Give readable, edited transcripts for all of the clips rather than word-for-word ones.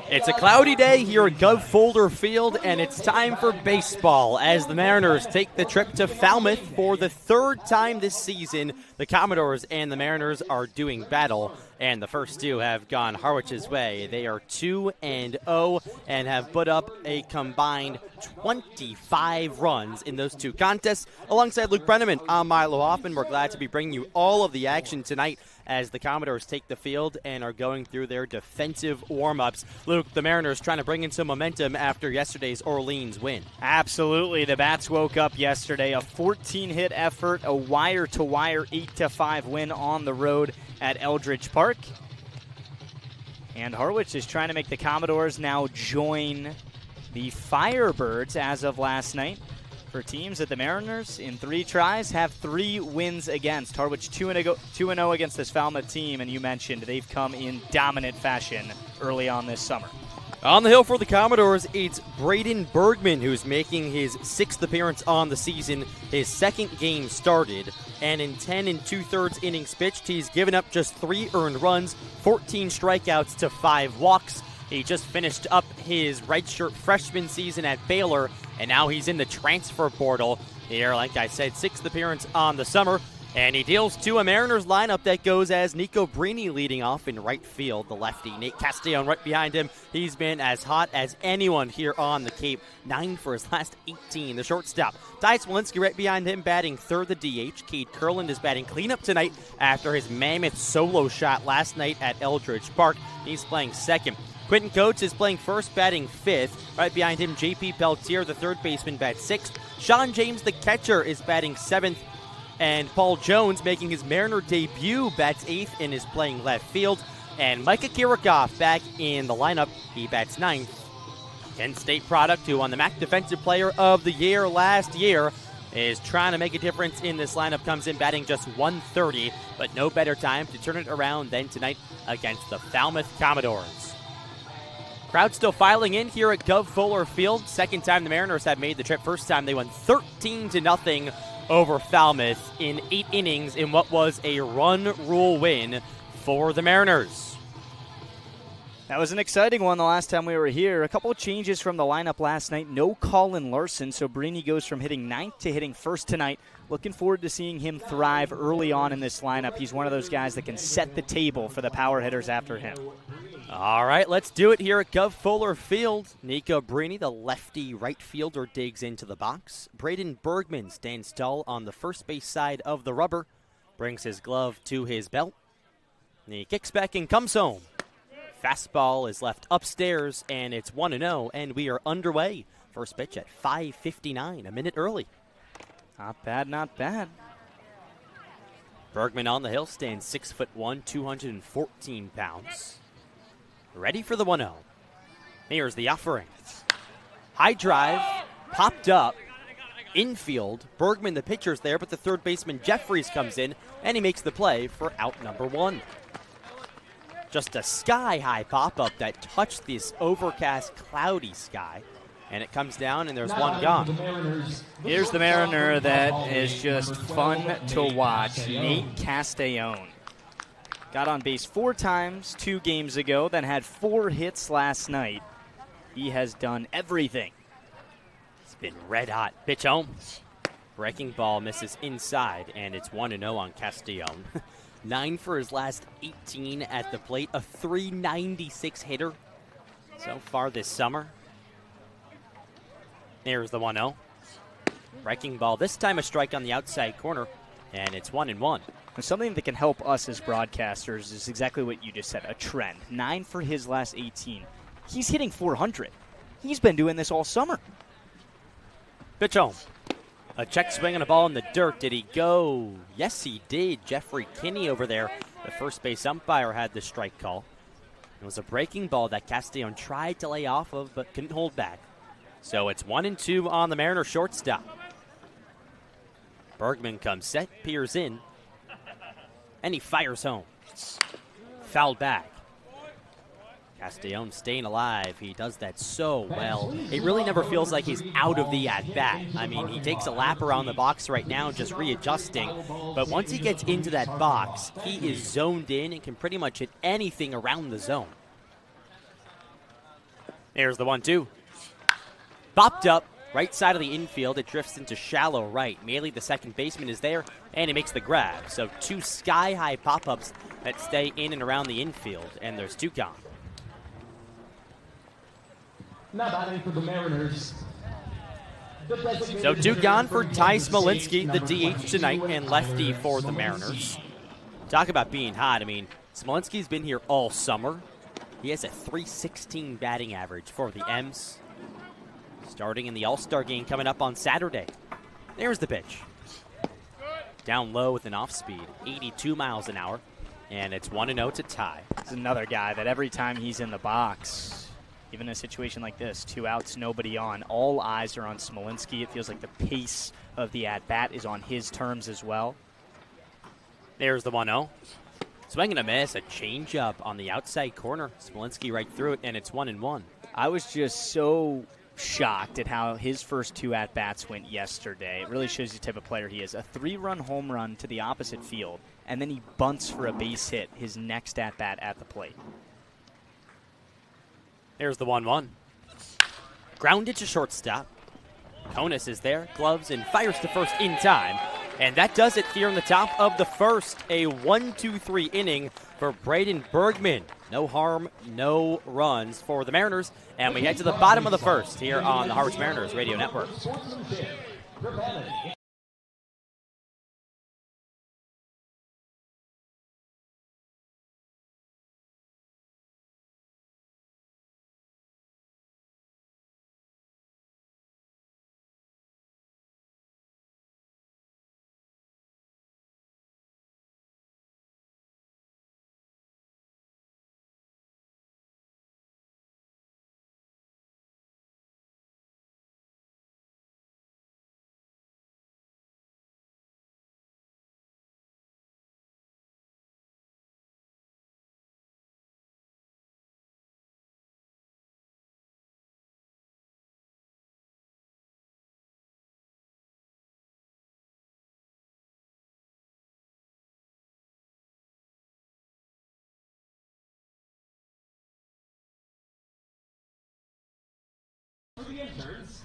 It's a cloudy day here at Gov Folder Field, and it's time for baseball as the Mariners take the trip to Falmouth for the third time this season. The Commodores and the Mariners are doing battle, and the first two have gone Harwich's way. They are 2-0 and have put up a combined 25 runs in those two contests. Alongside Luke Brenneman, I'm Milo Hoffman. We're glad to be bringing you all of the action tonight as the Commodores take the field and are going through their defensive warm-ups. Luke, the Mariners trying to bring in some momentum after yesterday's Orleans win. Absolutely. The Bats woke up yesterday. A 14-hit effort, a wire-to-wire 8-5 win on the road at Eldridge Park. And Harwich is trying to make the Commodores now join the Firebirds as of last night. For teams that the Mariners, in 3 tries, have 3 wins against. Harwich 2-0 against this Falmouth team, and you mentioned they've come in dominant fashion early on this summer. On the hill for the Commodores, it's Braden Bergman who's making his 6th appearance on the season. His 2nd game started, and in 10 2/3 innings pitched, he's given up just 3 earned runs, 14 strikeouts to 5 walks. He just finished up his redshirt freshman season at Baylor, and now he's in the transfer portal here. Like I said, 6th appearance on the summer, and he deals to a Mariners lineup that goes as Nico Brini leading off in right field, the lefty. Nate Castellon right behind him. He's been as hot as anyone here on the Cape. 9 for his last 18. The shortstop, Ty Smolinski right behind him, batting third, the DH. Cade Kurland is batting cleanup tonight after his mammoth solo shot last night at Eldridge Park. He's playing second. Quentin Coates is playing first, batting 5th. Right behind him, J.P. Peltier, the third baseman, bats 6th. Sean James, the catcher, is batting 7th. And Paul Jones, making his Mariner debut, bats 8th and is playing left field. And Micah Kirikoff back in the lineup. He bats 9th. Kent State product, who won the MAC Defensive Player of the Year last year, is trying to make a difference in this lineup. Comes in batting just 130, but no better time to turn it around than tonight against the Falmouth Commodores. Crowd still filing in here at Gov Fuller Field. Second time the Mariners have made the trip. First time they won 13-0 over Falmouth in 8 innings in what was a run rule win for the Mariners. That was an exciting one the last time we were here. A couple of changes from the lineup last night. No Colin Larson, so Brini goes from hitting 9th to hitting 1st tonight. Looking forward to seeing him thrive early on in this lineup. He's one of those guys that can set the table for the power hitters after him. All right, let's do it here at Gov Fuller Field. Nico Brini, the lefty right fielder, digs into the box. Braden Bergman stands tall on the first base side of the rubber, brings his glove to his belt. He kicks back and comes home. Fastball is left upstairs, and it's 1-0, and we are underway. First pitch at 5:59, a minute early. Not bad, not bad. Bergman on the hill stands 6'1", 214 pounds. Ready for the 1-0. Here's the offering. High drive, popped up, infield. Bergman, the pitcher's there, but the third baseman Jeffries comes in, and he makes the play for out number 1. Just a sky-high pop-up that touched this overcast, cloudy sky, and it comes down, and there's one gone. Here's the Mariner that is just fun to watch, Nate Castellon. Got on base 4 times 2 games ago, then had 4 hits last night. He has done everything. It's been red hot. Pitch home. Breaking ball misses inside, and it's 1-0 on Castellon. 9 for his last 18 at the plate. A .396 hitter so far this summer. There's the 1-0. Breaking ball, this time a strike on the outside corner, and it's 1-1. Something that can help us as broadcasters is exactly what you just said, a trend. 9 for his last 18. He's hitting 400. He's been doing this all summer. Pitch home. A check swing on a ball in the dirt. Did he go? Yes, he did. Jeffrey Kinney over there, the first base umpire, had the strike call. It was a breaking ball that Castellon tried to lay off of, but couldn't hold back. So it's 1-2 on the Mariner shortstop. Bergman comes set, peers in, and he fires home. Fouled back. Castellon staying alive. He does that so well. It really never feels like he's out of the at-bat. I mean, he takes a lap around the box right now, just readjusting. But once he gets into that box, he is zoned in and can pretty much hit anything around the zone. There's the 1-2. Bopped up, right side of the infield. It drifts into shallow right. Maley, the second baseman, is there, and he makes the grab. So 2 sky-high pop-ups that stay in and around the infield, and there's 2 gone. Now batting for the Mariners. So 2 gone for Ty Smolinski, the DH tonight, and lefty for the Mariners. Talk about being hot. I mean, Smolinski's been here all summer. He has a .316 batting average for the M's. Starting in the All-Star game coming up on Saturday. There's the pitch. Down low with an off-speed, 82 miles an hour, and it's 1-0 to Ty. This is another guy that every time he's in the box, even in a situation like this, 2 outs, nobody on, all eyes are on Smolinski. It feels like the pace of the at-bat is on his terms as well. There's the 1-0. Swing and a miss, a changeup on the outside corner. Smolinski right through it, and it's 1-1. I was just so shocked at how his first 2 at-bats went yesterday. It really shows you the type of player he is. A 3-run home run to the opposite field, and then he bunts for a base hit his next at-bat at the plate. There's the 1-1. Grounded to shortstop. Konis is there, gloves, and fires to first in time. And that does it here in the top of the first. A 1-2-3 inning for Braden Bergman. No harm, no runs for the Mariners. And we head to the bottom of the first here on the Harwich Mariners Radio Network.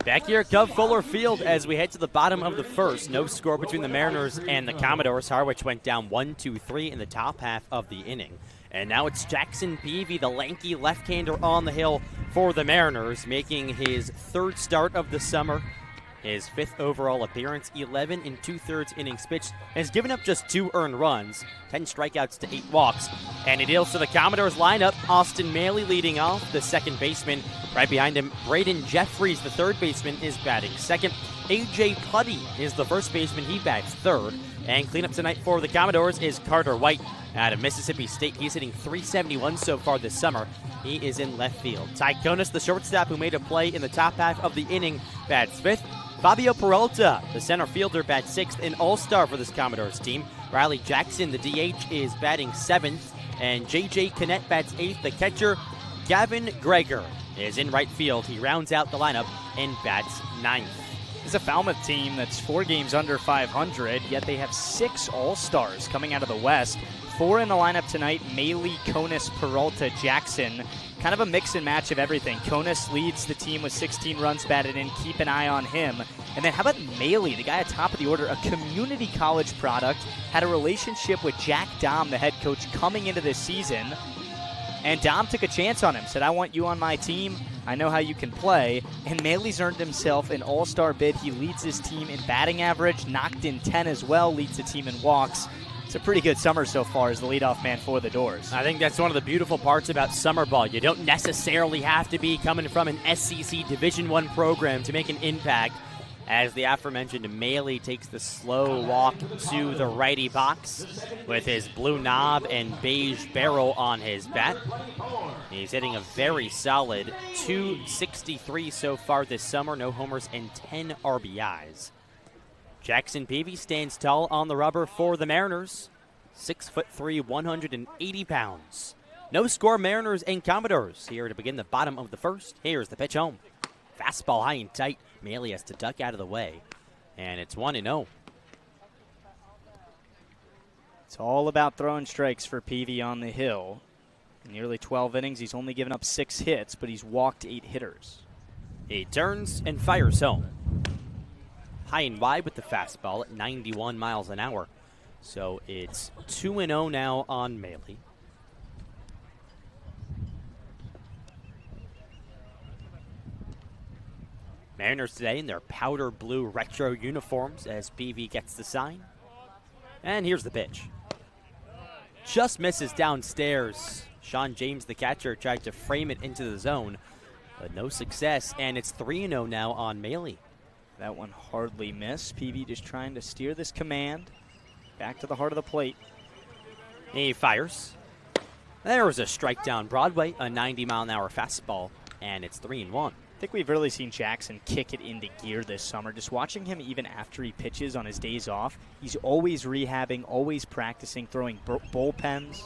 Back here at Gov Fuller Field as we head to the bottom of the first. No score between the Mariners and the Commodores. Harwich went down 1-2-3 in the top half of the inning. And now it's Jackson Peavy, the lanky left-hander on the hill for the Mariners, making his 3rd start of the summer. His 5th overall appearance, 11 2/3 innings pitched, has given up just 2 earned runs, 10 strikeouts to 8 walks. And he deals to the Commodores lineup. Austin Maley leading off, the second baseman. Right behind him, Braden Jeffries, the third baseman, is batting second. A.J. Putty is the first baseman. He bats third. And cleanup tonight for the Commodores is Carter White out of Mississippi State. He's hitting .371 so far this summer. He is in left field. Ty Konis, the shortstop who made a play in the top half of the inning, bats 5th. Fabio Peralta, the center fielder, bats 6th, an all-star for this Commodores team. Riley Jackson, the DH, is batting 7th. And J.J. Kinnett bats 8th. The catcher, Gavin Greger, is in right field. He rounds out the lineup and bats 9th. It's a Falmouth team that's 4 games under 500, yet they have 6 all-stars coming out of the West. 4 in the lineup tonight: Maley, Konis, Peralta, Jackson. Kind of a mix and match of everything. Konis leads the team with 16 runs batted in. Keep an eye on him. And then how about Maley, the guy at top of the order, a community college product, had a relationship with Jack Dahm, the head coach, coming into this season. And Dahm took a chance on him, said, I want you on my team. I know how you can play. And Maley's earned himself an all-star bid. He leads his team in batting average, knocked in 10 as well, leads the team in walks. It's a pretty good summer so far as the leadoff man for the Doors. I think that's one of the beautiful parts about summer ball. You don't necessarily have to be coming from an SEC Division I program to make an impact. As the aforementioned Maley takes the slow walk to the righty box with his blue knob and beige barrel on his bat. He's hitting a very solid .263 so far this summer. No homers and 10 RBIs. Jackson Peavy stands tall on the rubber for the Mariners. 6'3", 180 pounds. No score, Mariners and Commodores here to begin the bottom of the first. Here's the pitch home. Fastball high and tight. Maley has to duck out of the way. And it's 1-0. It's all about throwing strikes for Peavy on the hill. In nearly 12 innings, he's only given up 6 hits, but he's walked 8 hitters. He turns and fires home. High and wide with the fastball at 91 miles an hour. So it's 2-0 now on Maley. Mariners today in their powder blue retro uniforms as BV gets the sign. And here's the pitch. Just misses downstairs. Sean James, the catcher, tried to frame it into the zone, but no success, and it's 3-0 now on Maley. That one hardly missed. PV just trying to steer this command back to the heart of the plate. He fires. There was a strike down Broadway, a 90-mile-an-hour fastball, and it's 3-1. I think we've really seen Jackson kick it into gear this summer. Just watching him even after he pitches on his days off, he's always rehabbing, always practicing, throwing bullpens.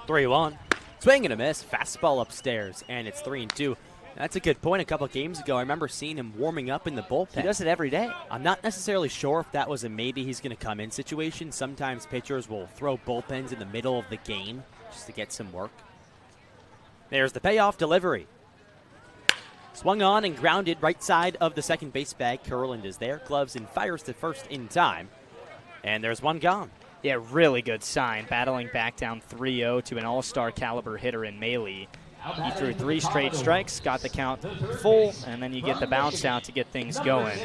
3-1. Swing and a miss. Fastball upstairs, and it's 3-2. That's a good point. A couple of games ago, I remember seeing him warming up in the bullpen. He does it every day. I'm not necessarily sure if that was a maybe he's going to come in situation. Sometimes pitchers will throw bullpens in the middle of the game just to get some work. There's the payoff delivery. Swung on and grounded right side of the second base bag. Kurland is there, gloves and fires to first in time. And there's one gone. Yeah, really good sign. Battling back down 3-0 to an all-star caliber hitter in Maley. He threw 3 straight strikes, got the count full, and then you get the bounce out to get things going.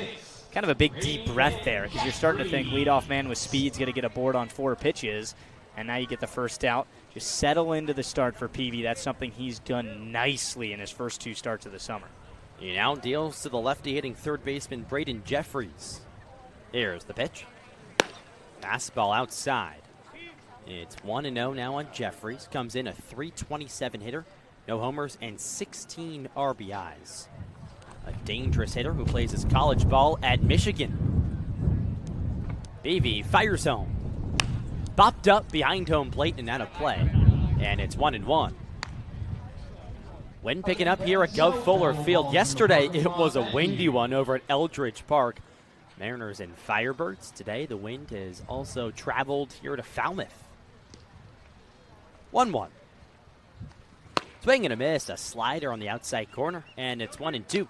Kind of a big deep breath there because you're starting to think leadoff man with speed's going to get a board on 4 pitches, and now you get the first out. Just settle into the start for PV. That's something he's done nicely in his first 2 starts of the summer. He now deals to the lefty hitting third baseman Braden Jeffries. Here's the pitch. Fastball outside. It's 1-0 now on Jeffries. Comes in a .327 hitter. No homers and 16 RBIs. A dangerous hitter who plays his college ball at Michigan. BV fires home. Bopped up behind home plate and out of play. And it's 1-1. Wind picking up here at Gov Fuller Field. Yesterday it was a windy one over at Eldridge Park. Mariners and Firebirds. Today the wind has also traveled here to Falmouth. 1-1. Swing and a miss, a slider on the outside corner, and it's 1-2.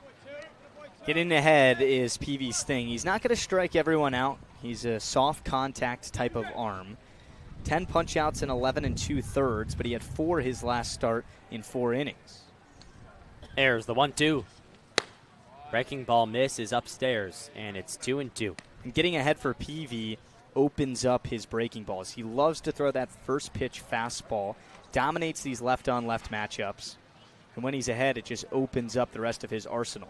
Getting ahead is PV's thing. He's not going to strike everyone out. He's a soft contact type of arm. 10 punch outs in 11 2/3, but he had 4 his last start in 4 innings. There's the 1-2. Breaking ball miss is upstairs, and it's 2-2. And getting ahead for PV opens up his breaking balls. He loves to throw that first pitch fastball, dominates these left-on-left matchups, and when he's ahead, it just opens up the rest of his arsenal.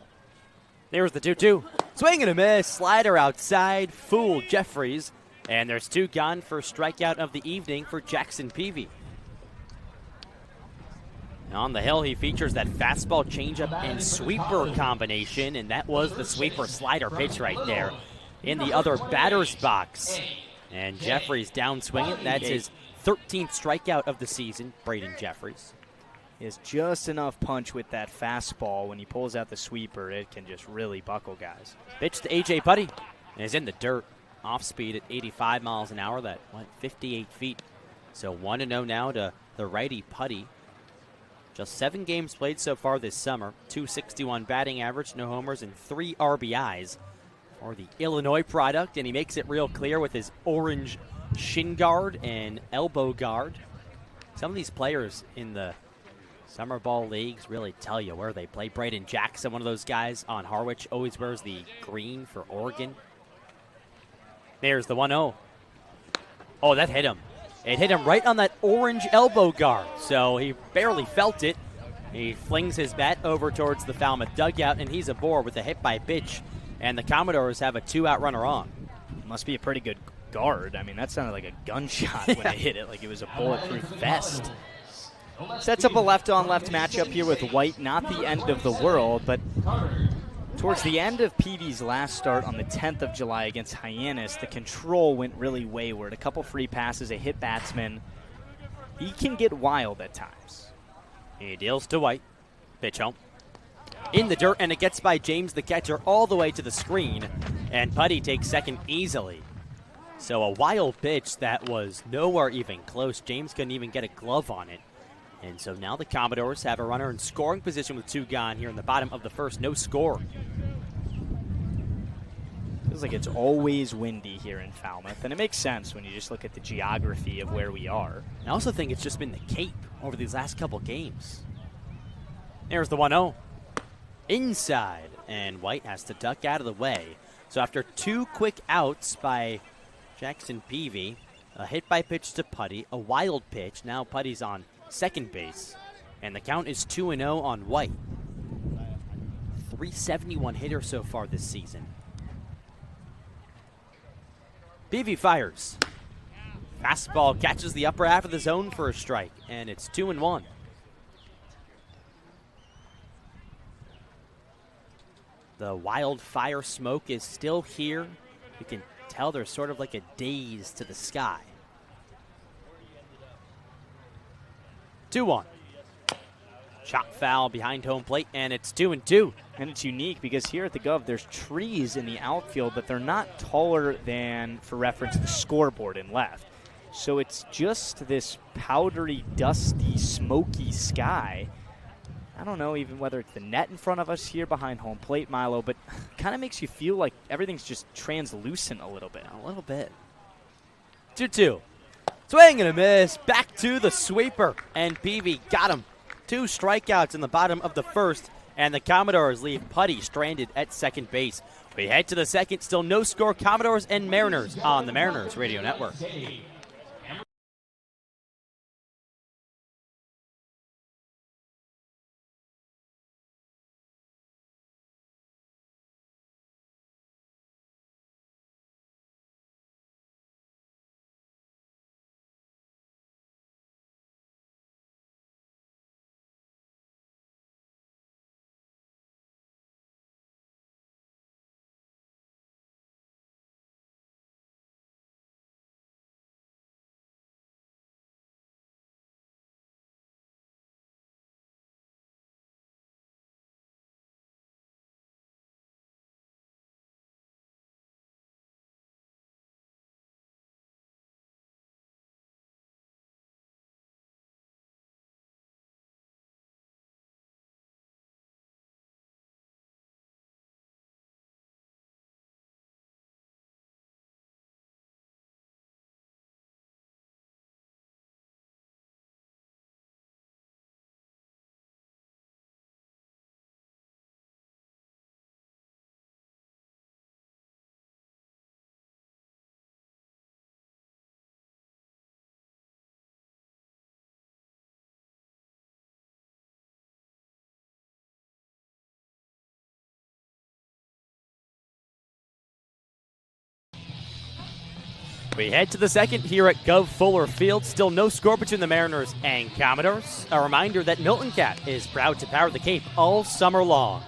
There's the 2-2. Swing and a miss, slider outside, fooled Jeffries, and there's 2 gone for strikeout of the evening for Jackson Peavy. On the hill, he features that fastball changeup and sweeper combination, and that was the sweeper slider pitch right there in the other batter's box. And Jeffries down swinging. That's his 13th strikeout of the season, Braden Jeffries. He has just enough punch with that fastball. When he pulls out the sweeper, it can just really buckle guys. Pitch to A.J. Putty, and is in the dirt. Off speed at 85 miles an hour. That went 58 feet. So 1-0 now to the righty Putty. Just 7 games played so far this summer. .261 batting average, no homers, and 3 RBIs for the Illinois product. And he makes it real clear with his orange shin guard and elbow guard. Some of these players in the summer ball leagues really tell you where they play. Braden Jackson, one of those guys on Harwich, always wears the green for Oregon. There's the 1-0. Oh, that hit him. It hit him right on that orange elbow guard, so he barely felt it. He flings his bat over towards the Falmouth dugout, and he's aboard with a hit by pitch, and the Commodores have a 2-out runner on. Must be a pretty good guard. I mean, that sounded like a gunshot when it hit it, like it was a bulletproof vest. Sets up a left-on-left matchup here with White. Not the end of the world, but towards the end of PV's last start on the 10th of July against Hyannis, the control went really wayward. A couple free passes, a hit batsman. He can get wild at times. He deals to White. Pitch home. In the dirt, and it gets by James, the catcher, all the way to the screen. And Putty takes second easily. So a wild pitch that was nowhere even close. James couldn't even get a glove on it. And so now the Commodores have a runner in scoring position with 2 gone here in the bottom of the first. No score. Feels like it's always windy here in Falmouth, and it makes sense when you just look at the geography of where we are. I also think it's just been the Cape over these last couple games. There's the 1-0. Inside, and White has to duck out of the way. So after 2 quick outs by Jackson Peavy, a hit by pitch to Putty, a wild pitch. Now Putty's on second base, and the count is 2-0 on White. 371 hitter so far this season. Peavy fires. Fastball catches the upper half of the zone for a strike, and it's 2-1. The wildfire smoke is still here. You can tell there's sort of like a daze to the sky. 2-1. Chop foul behind home plate, and it's 2-2. And it's unique because here at the Gov, there's trees in the outfield, but they're not taller than, for reference, the scoreboard in left. So it's just this powdery, dusty, smoky sky. I don't know even whether it's the net in front of us here behind home plate, Milo, but kind of makes you feel like everything's just translucent a little bit. A little bit. 2-2. Swing and a miss. Back to the sweeper, and Peavy got him. 2 strikeouts in the bottom of the first, and the Commodores leave Putty stranded at second base. We head to the second. Still no score. Commodores and Mariners on the Mariners Radio Network. We head to the second here at Gov Fuller Field. Still no score between the Mariners and Commodores. A reminder that Milton Cat is proud to power the Cape all summer long.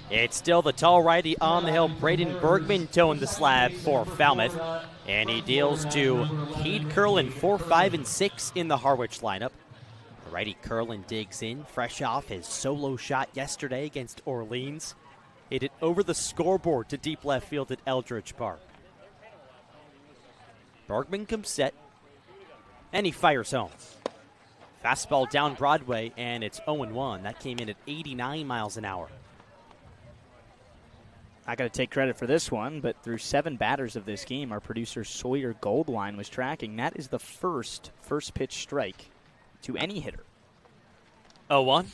It's still the tall righty on the hill, Braden Bergman, toeing the slab for Falmouth. And he deals to Cade Curlin, 4, 5, and 6 in the Harwich lineup. The righty Curlin digs in, fresh off his solo shot yesterday against Orleans. Hit it over the scoreboard to deep left field at Eldridge Park. Bergman comes set, and he fires home. Fastball down Broadway, and it's 0-1. That came in at 89 miles an hour. I got to take credit for this one, but through 7 batters of this game, our producer Sawyer Goldwine was tracking. That is the first pitch strike to any hitter. 0-1.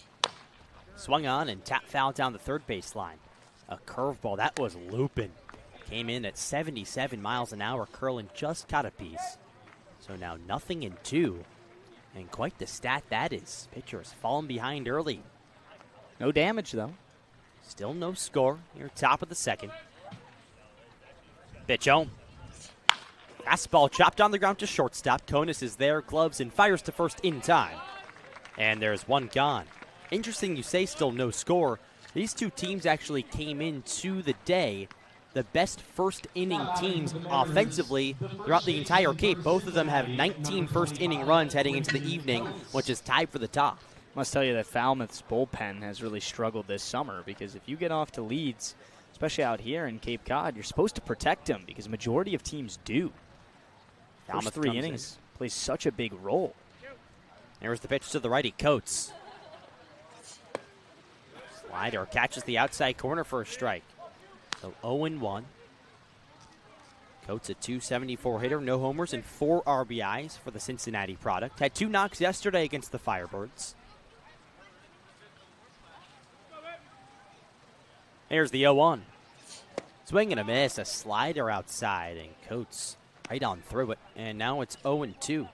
Swung on and tap foul down the third baseline. A curveball that was looping. Came in at 77 miles an hour. Curlin just caught a piece. So now 0-2. And quite the stat that is. Pitcher has fallen behind early. No damage, though. Still no score. Here, top of the second. Pitch home. Fastball chopped on the ground to shortstop. Konis is there, gloves, and fires to first in time. And there's 1 gone. Interesting you say still no score. These 2 teams actually came into the day the best first inning teams offensively throughout the entire Cape. Both of them have 19 first inning runs heading into the evening, which is tied for the top. Must tell you that Falmouth's bullpen has really struggled this summer, because if you get off to leads, especially out here in Cape Cod, you're supposed to protect them, because majority of teams do. First 3 innings plays such a big role. There's the pitch to the righty, Coates. Slider catches the outside corner for a strike. So 0-1. Coates a .274 hitter, no homers and 4 RBIs for the Cincinnati product. Had 2 knocks yesterday against the Firebirds. Here's the 0-1. Swing and a miss, a slider outside, and Coates right on through it. And now it's 0-2.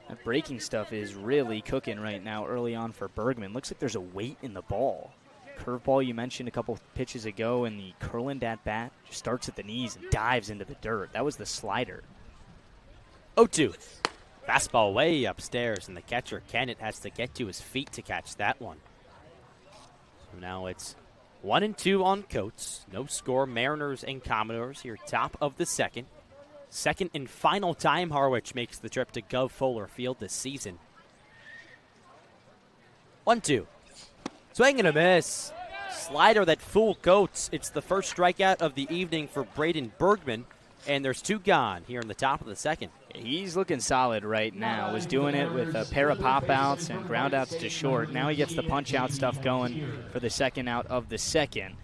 That breaking stuff is really cooking right now early on for Bergman. Looks like there's a weight in the ball. Curveball you mentioned a couple pitches ago, and the curling at bat just starts at the knees and dives into the dirt. That was the slider. 0-2. Fastball way upstairs, and the catcher, Kennett, has to get to his feet to catch that one. So now it's 1-2 on Coates. No score. Mariners and Commodores here, top of the second. Second and final time Harwich makes the trip to Gov Fuller Field this season. 1-2. Swing and a miss. Slider that fooled Coates. It's the first strikeout of the evening for Braden Bergman, and there's 2 gone here in the top of the second. He's looking solid right now. Was doing it with a pair of pop-outs and ground-outs to short. Now he gets the punch-out stuff going for the second out of the second.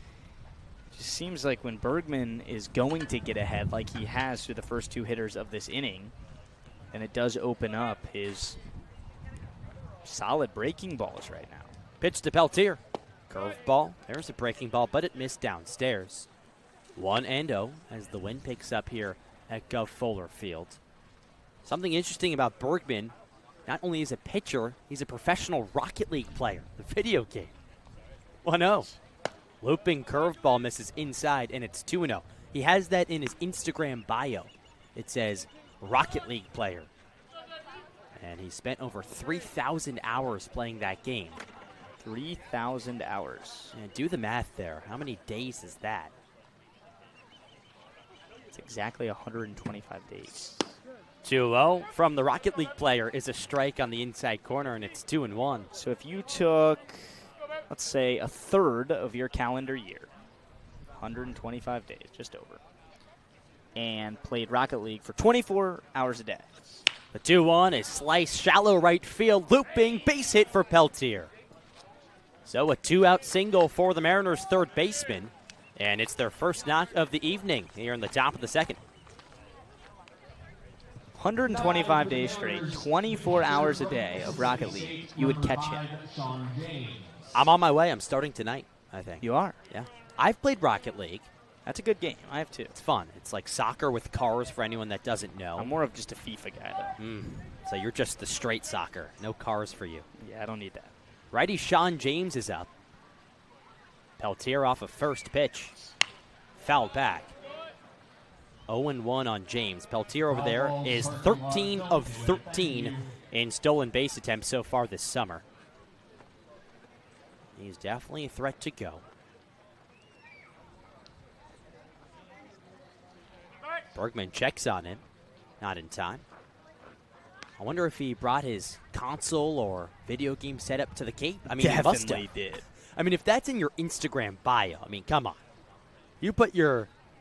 Just seems like when Bergman is going to get ahead like he has through the first 2 hitters of this inning, then it does open up his solid breaking balls right now. Pitch to Peltier. Curveball. There's a breaking ball, but it missed downstairs. 1-0 as the wind picks up here at Gov Fuller Field. Something interesting about Bergman, not only is a pitcher, he's a professional Rocket League player, the video game. 1-0. Looping curveball misses inside, and it's 2-0. He has that in his Instagram bio. It says Rocket League player. And he spent over 3,000 hours playing that game. 3,000 hours. And do the math there. How many days is that? It's exactly 125 days. 2-0 from the Rocket League player is a strike on the inside corner, and it's 2-1. So if you took, let's say, a third of your calendar year, 125 days, just over, and played Rocket League for 24 hours a day. The 2-1 is sliced shallow right field, looping base hit for Peltier. So a 2-out single for the Mariners' third baseman, and it's their first knock of the evening here in the top of the second. 125 days straight, 24 hours a day of Rocket League, you would catch him. I'm on my way. I'm starting tonight, I think. You are? Yeah. I've played Rocket League. That's a good game. I have too. It's fun. It's like soccer with cars for anyone that doesn't know. I'm more of just a FIFA guy, though. So you're just the straight soccer. No cars for you. Yeah, I don't need that. Righty Sean James is up. Peltier off a first pitch. Fouled back. 0-1 on James. Peltier over there is 13 of 13 in stolen base attempts so far this summer. He's definitely a threat to go. Bergman checks on him. Not in time. I wonder if he brought his console or video game setup to the Cape. I mean, he must have. Did. I mean, if that's in your Instagram bio, I mean, come on. You put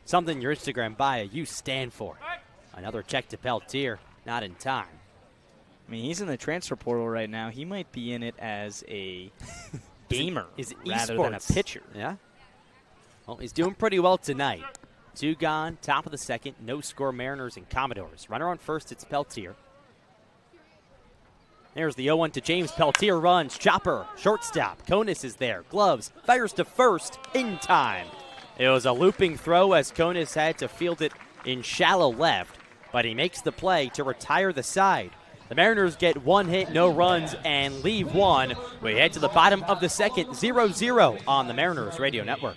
something in your Instagram bio, you stand for it. Another check to Peltier, not in time. I mean, he's in the transfer portal right now. He might be in it as a gamer rather than a pitcher. Yeah. Well, he's doing pretty well tonight. 2 gone, top of the second, no score Mariners and Commodores. Runner on first, it's Peltier. There's the 0-1 to James. Peltier runs. Chopper, shortstop. Konis is there. Gloves. Fires to first in time. It was a looping throw as Konis had to field it in shallow left, but he makes the play to retire the side. The Mariners get 1 hit, no runs, and leave 1. We head to the bottom of the second, 0-0 on the Mariners Radio Network.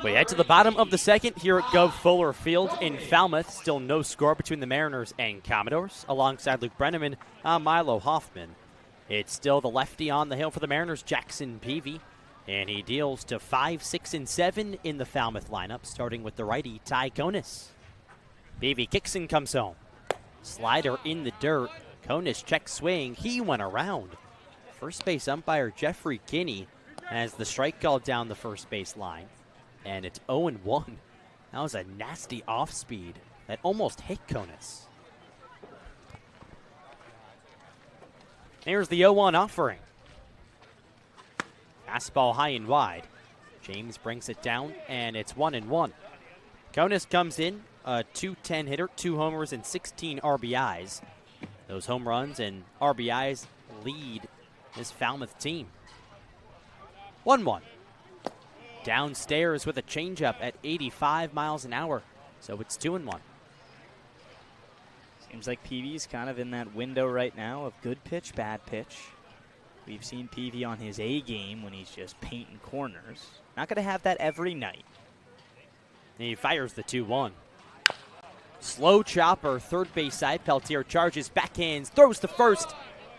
We head to the bottom of the second here at Gov Fuller Field in Falmouth. Still no score between the Mariners and Commodores. Alongside Luke Brenneman, I'm Milo Hoffman. It's still the lefty on the hill for the Mariners, Jackson Peavy. And he deals to 5, 6, and 7 in the Falmouth lineup, starting with the righty, Ty Konis. Peavy kicks and comes home. Slider in the dirt. Konis check swing. He went around. First base umpire Jeffrey Kinney has the strike called down the first base line. And it's 0-1. That was a nasty off speed that almost hit Konis. There's the 0-1 offering. Fastball high and wide. James brings it down, and it's 1-1. Konis comes in, a .210 hitter, 2 homers and 16 RBIs. Those home runs and RBIs lead this Falmouth team. 1-1. Downstairs with a changeup at 85 miles an hour, so it's 2-1. Seems like Peavy's kind of in that window right now of good pitch, bad pitch. We've seen Peavy on his A game when he's just painting corners. Not going to have that every night. And he fires the 2-1. Slow chopper, third base side. Peltier charges, backhands, throws to first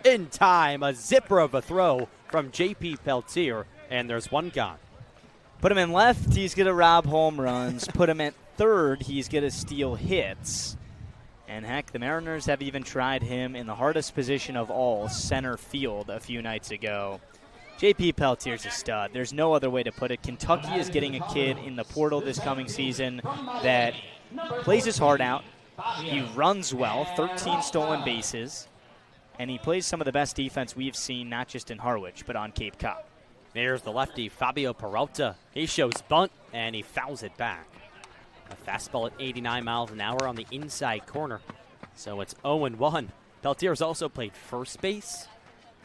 in time. A zipper of a throw from J.P. Peltier, and there's one gone. Put him in left, he's going to rob home runs. Put him at third, he's going to steal hits. And heck, the Mariners have even tried him in the hardest position of all, center field, a few nights ago. J.P. Peltier's a stud. There's no other way to put it. Kentucky is getting a kid in the portal this coming season that plays his heart out. He runs well, 13 stolen bases, and he plays some of the best defense we've seen, not just in Harwich, but on Cape Cod. There's the lefty, Fabio Peralta. He shows bunt, and he fouls it back. A fastball at 89 miles an hour on the inside corner. So it's 0-1. Peltier's also played first base.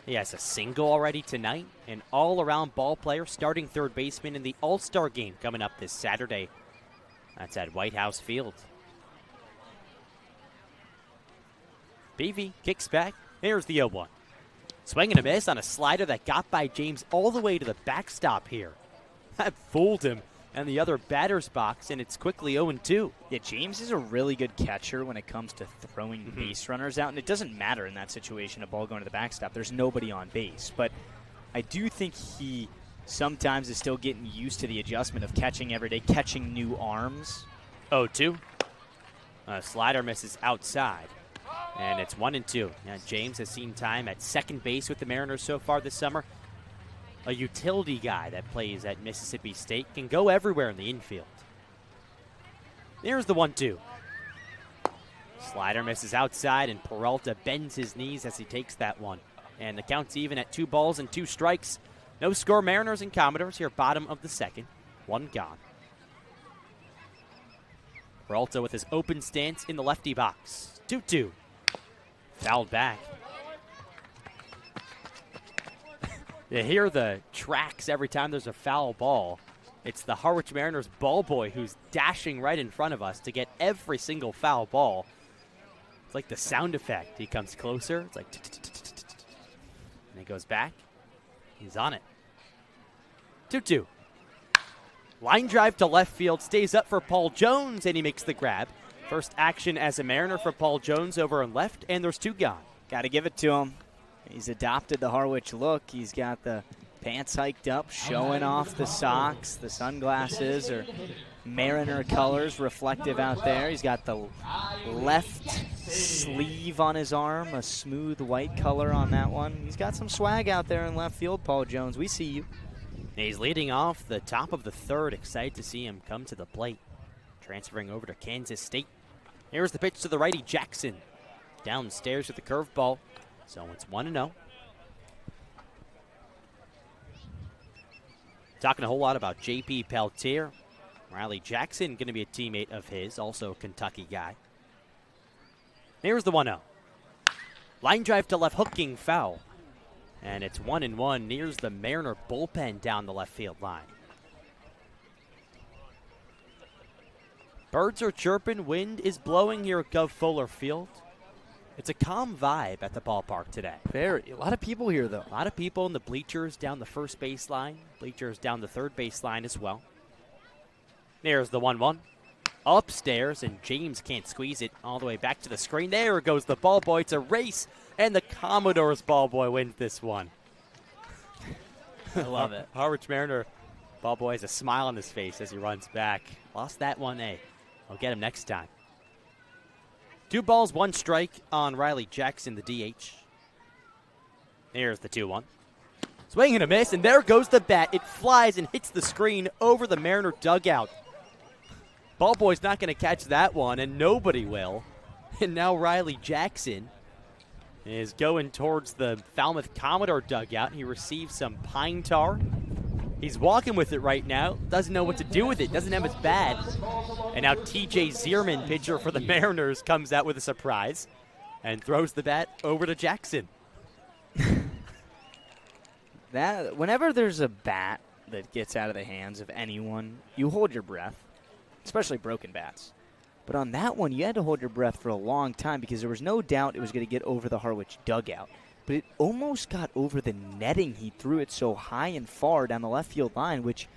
He has a single already tonight. An all-around ball player, starting third baseman in the All-Star game coming up this Saturday. That's at White House Field. Peavy kicks back. There's the 0-1. Swing and a miss on a slider that got by James all the way to the backstop here. That fooled him and the other batter's box, and it's quickly 0-2. Yeah, James is a really good catcher when it comes to throwing base runners out, and it doesn't matter in that situation, a ball going to the backstop. There's nobody on base. But I do think he sometimes is still getting used to the adjustment of catching every day, catching new arms. 0-2. Slider misses outside, and it's 1-2. Now, James has seen time at second base with the Mariners so far this summer. A utility guy that plays at Mississippi State, can go everywhere in the infield. There's the 1-2. Slider misses outside, and Peralta bends his knees as he takes that one. And the count's even at 2 balls and 2 strikes. No score, Mariners and Commodores here, bottom of the second. 1 gone. Peralta with his open stance in the lefty box. 2-2. Fouled back. You hear the tracks every time there's a foul ball. It's the Harwich Mariners ball boy who's dashing right in front of us to get every single foul ball. It's like the sound effect. He comes closer. It's like, and he goes back. He's on it. 2-2. Line drive to left field, stays up for Paul Jones, and he makes the grab. First action as a Mariner for Paul Jones over on left, and there's 2 gone. Got to give it to him. He's adopted the Harwich look. He's got the pants hiked up, showing off the socks. The sunglasses are Mariner colors reflective out there. He's got the left sleeve on his arm, a smooth white color on that one. He's got some swag out there in left field, Paul Jones. We see you. He's leading off the top of the third. Excited to see him come to the plate. Transferring over to Kansas State. Here's the pitch to the righty, Jackson. Downstairs with the curveball. So it's 1-0. Talking a whole lot about J.P. Peltier. Riley Jackson going to be a teammate of his, also a Kentucky guy. Here's the 1-0. Line drive to left, hooking foul. And it's 1-1. Nears the Mariner bullpen down the left field line. Birds are chirping. Wind is blowing here at Gov Fuller Field. It's a calm vibe at the ballpark today. Very. A lot of people here, though. A lot of people in the bleachers down the first baseline, bleachers down the third baseline as well. There's the 1-1. Upstairs, and James can't squeeze it all the way back to the screen. There goes the ball boy. It's a race, and the Commodores ball boy wins this one. I love it. Harwich Mariner ball boy has a smile on his face as he runs back. Lost that 1A. I'll get him next time. 2 balls, 1 strike on Riley Jackson, the DH. Here's the 2-1. Swing and a miss, and there goes the bat. It flies and hits the screen over the Mariner dugout. Ball boy's not going to catch that one, and nobody will. And now Riley Jackson is going towards the Falmouth Commodore dugout. He receives some pine tar. He's walking with it right now. Doesn't know what to do with it. Doesn't have his bat. And now TJ Zierman, pitcher for the Mariners, comes out with a surprise and throws the bat over to Jackson. Whenever there's a bat that gets out of the hands of anyone, you hold your breath, especially broken bats. But on that one, you had to hold your breath for a long time because there was no doubt it was going to get over the Harwich dugout. But it almost got over the netting. He threw it so high and far down the left field line, which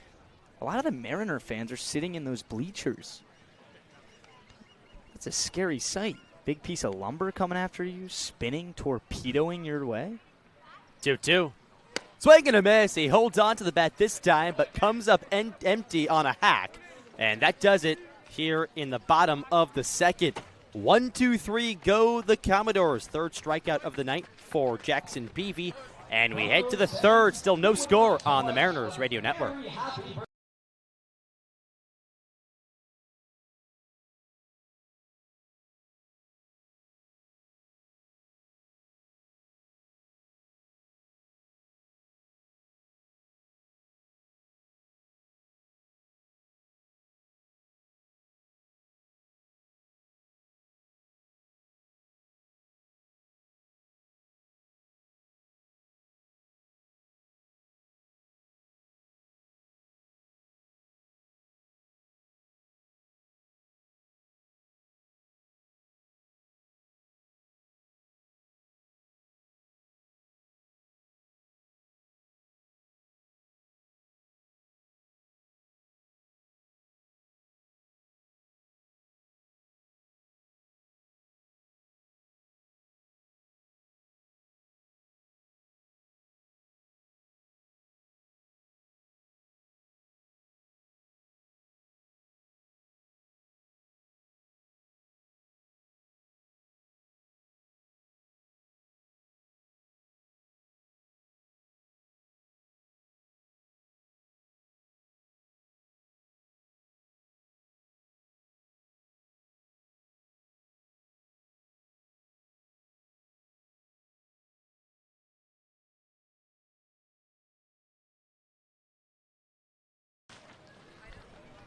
a lot of the Mariner fans are sitting in those bleachers. That's a scary sight. Big piece of lumber coming after you, spinning, torpedoing your way. 2-2. Swing and a miss. He holds on to the bat this time, but comes up empty on a hack. And that does it here in the bottom of the second. 1-2-3, go the Commodores. Third strikeout of the night for Jackson Peavy. And we head to the third. Still no score on the Mariners Radio Network.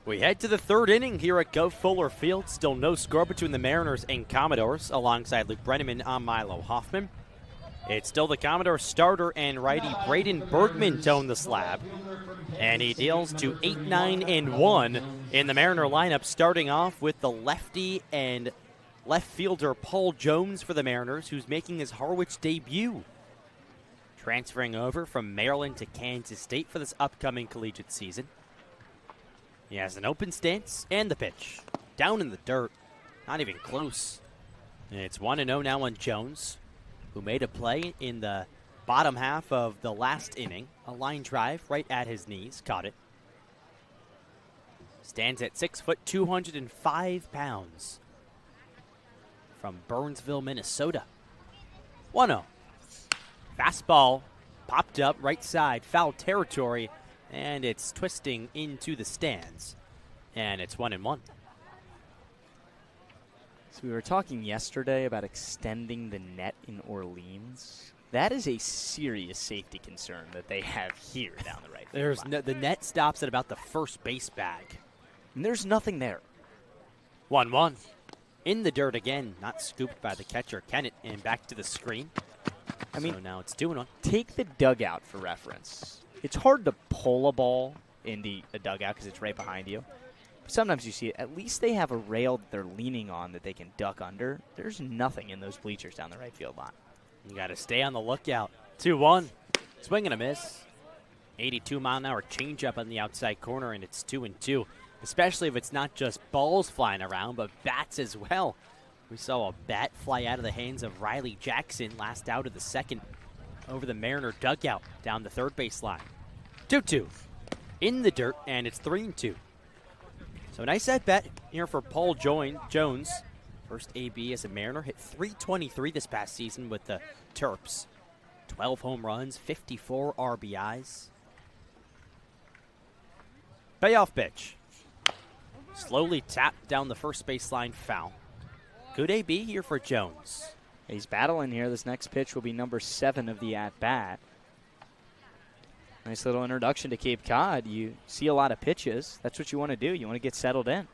We head to the third inning here at Go Fuller Field. Still no score between the Mariners and Commodores. Alongside Luke Brenneman, I'm Milo Hoffman. It's still the Commodores starter and righty Braden Bergman towing the slab. And he deals to 8-9-1 in the Mariner lineup, starting off with the lefty and left fielder Paul Jones for the Mariners, who's making his Harwich debut. Transferring over from Maryland to Kansas State for this upcoming collegiate season. He has an open stance and the pitch. Down in the dirt. Not even close. It's 1-0 now on Jones, who made a play in the bottom half of the last inning. A line drive right at his knees. Caught it. Stands at 6 foot, 205 pounds. From Burnsville, Minnesota. 1-0. Fastball popped up right side. Foul territory. And it's twisting into the stands. And it's 1-1. So we were talking yesterday about extending the net in Orleans. That is a serious safety concern that they have here down the right field. The net stops at about the first base bag. And there's nothing there. 1-1. In the dirt again. Not scooped by the catcher, Kennett. And back to the screen. I mean, so now it's 2-1. Take the dugout for reference. It's hard to pull a ball into a dugout because it's right behind you. sometimes you see it. At least they have a rail that they're leaning on that they can duck under. There's nothing in those bleachers down the right field line. You got to stay on the lookout. 2-1. Swing and a miss. 82-mile-an-hour changeup on the outside corner, and it's 2-2. Especially if it's not just balls flying around, but bats as well. We saw a bat fly out of the hands of Riley Jackson last out of the second over the Mariner dugout down the third base line. 2-2. In the dirt, and it's 3-2. So a nice at bat here for Paul Jones. First AB as a Mariner, hit .323 this past season with the Terps. 12 home runs, 54 RBIs. Payoff pitch. Slowly tapped down the first baseline, foul. Good AB here for Jones. He's battling here. This next pitch will be number 7 of the at-bat. Nice little introduction to Cape Cod. You see a lot of pitches. That's what you want to do. You want to get settled in.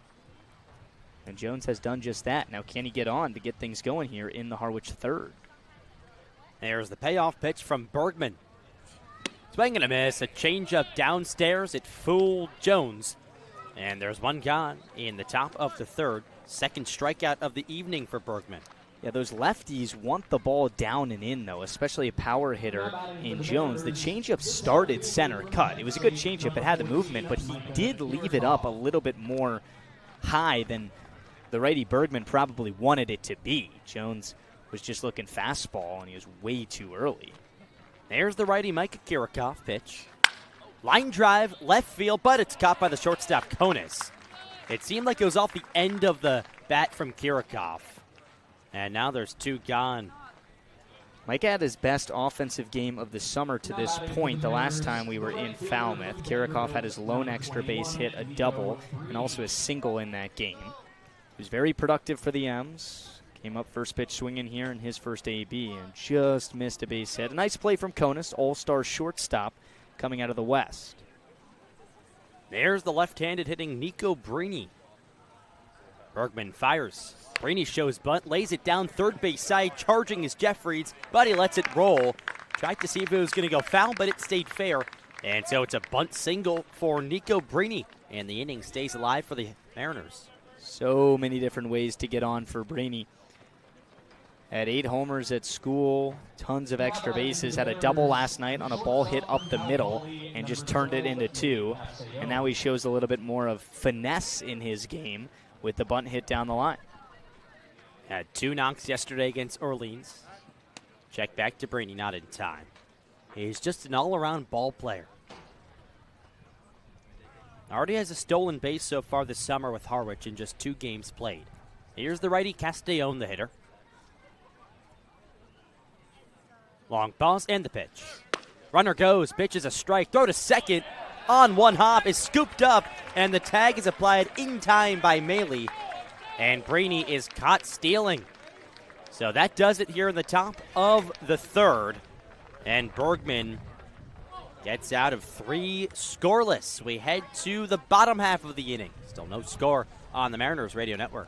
And Jones has done just that. Now can he get on to get things going here in the Harwich third? There's the payoff pitch from Bergman. Swing and a miss. A changeup downstairs. It fooled Jones. And there's one gone in the top of the third. Second strikeout of the evening for Bergman. Yeah, those lefties want the ball down and in, though, especially a power hitter in Jones. The changeup started center cut. It was a good changeup. It had the movement, but he did leave it up a little bit more high than the righty Bergman probably wanted it to be. Jones was just looking fastball, and he was way too early. There's the righty Micah Kirikoff pitch. Line drive, left field, but it's caught by the shortstop, Konis. It seemed like it was off the end of the bat from Kirikoff. And now there's 2 gone. Mike had his best offensive game of the summer to this point. The last time we were in Falmouth, Kirikoff had his lone extra base hit, a double, and also a single in that game. He was very productive for the M's. Came up first pitch swinging here in his first AB and just missed a base hit. A nice play from Konis, all-star shortstop coming out of the West. There's the left-handed hitting Nico Brini. Bergman fires. Brini shows bunt, lays it down third base side, charging is Jeffries, but he lets it roll. Tried to see if it was going to go foul, but it stayed fair. And so it's a bunt single for Nico Brini, and the inning stays alive for the Mariners. So many different ways to get on for Brini. Had 8 homers at school, tons of extra bases, had a double last night on a ball hit up the middle and just turned it into 2. And now he shows a little bit more of finesse in his game with the bunt hit down the line. Had 2 knocks yesterday against Orleans. Check back to Brini, not in time. He's just an all-around ball player. Already has a stolen base so far this summer with Harwich in just 2 games played. Here's the righty Castellón, the hitter. Long pause and the pitch. Runner goes, pitch is a strike, throw to second. On one hop is scooped up, and the tag is applied in time by Maley. And Brini is caught stealing. So that does it here in the top of the third. And Bergman gets out of 3 scoreless. We head to the bottom half of the inning. Still no score on the Mariners Radio Network.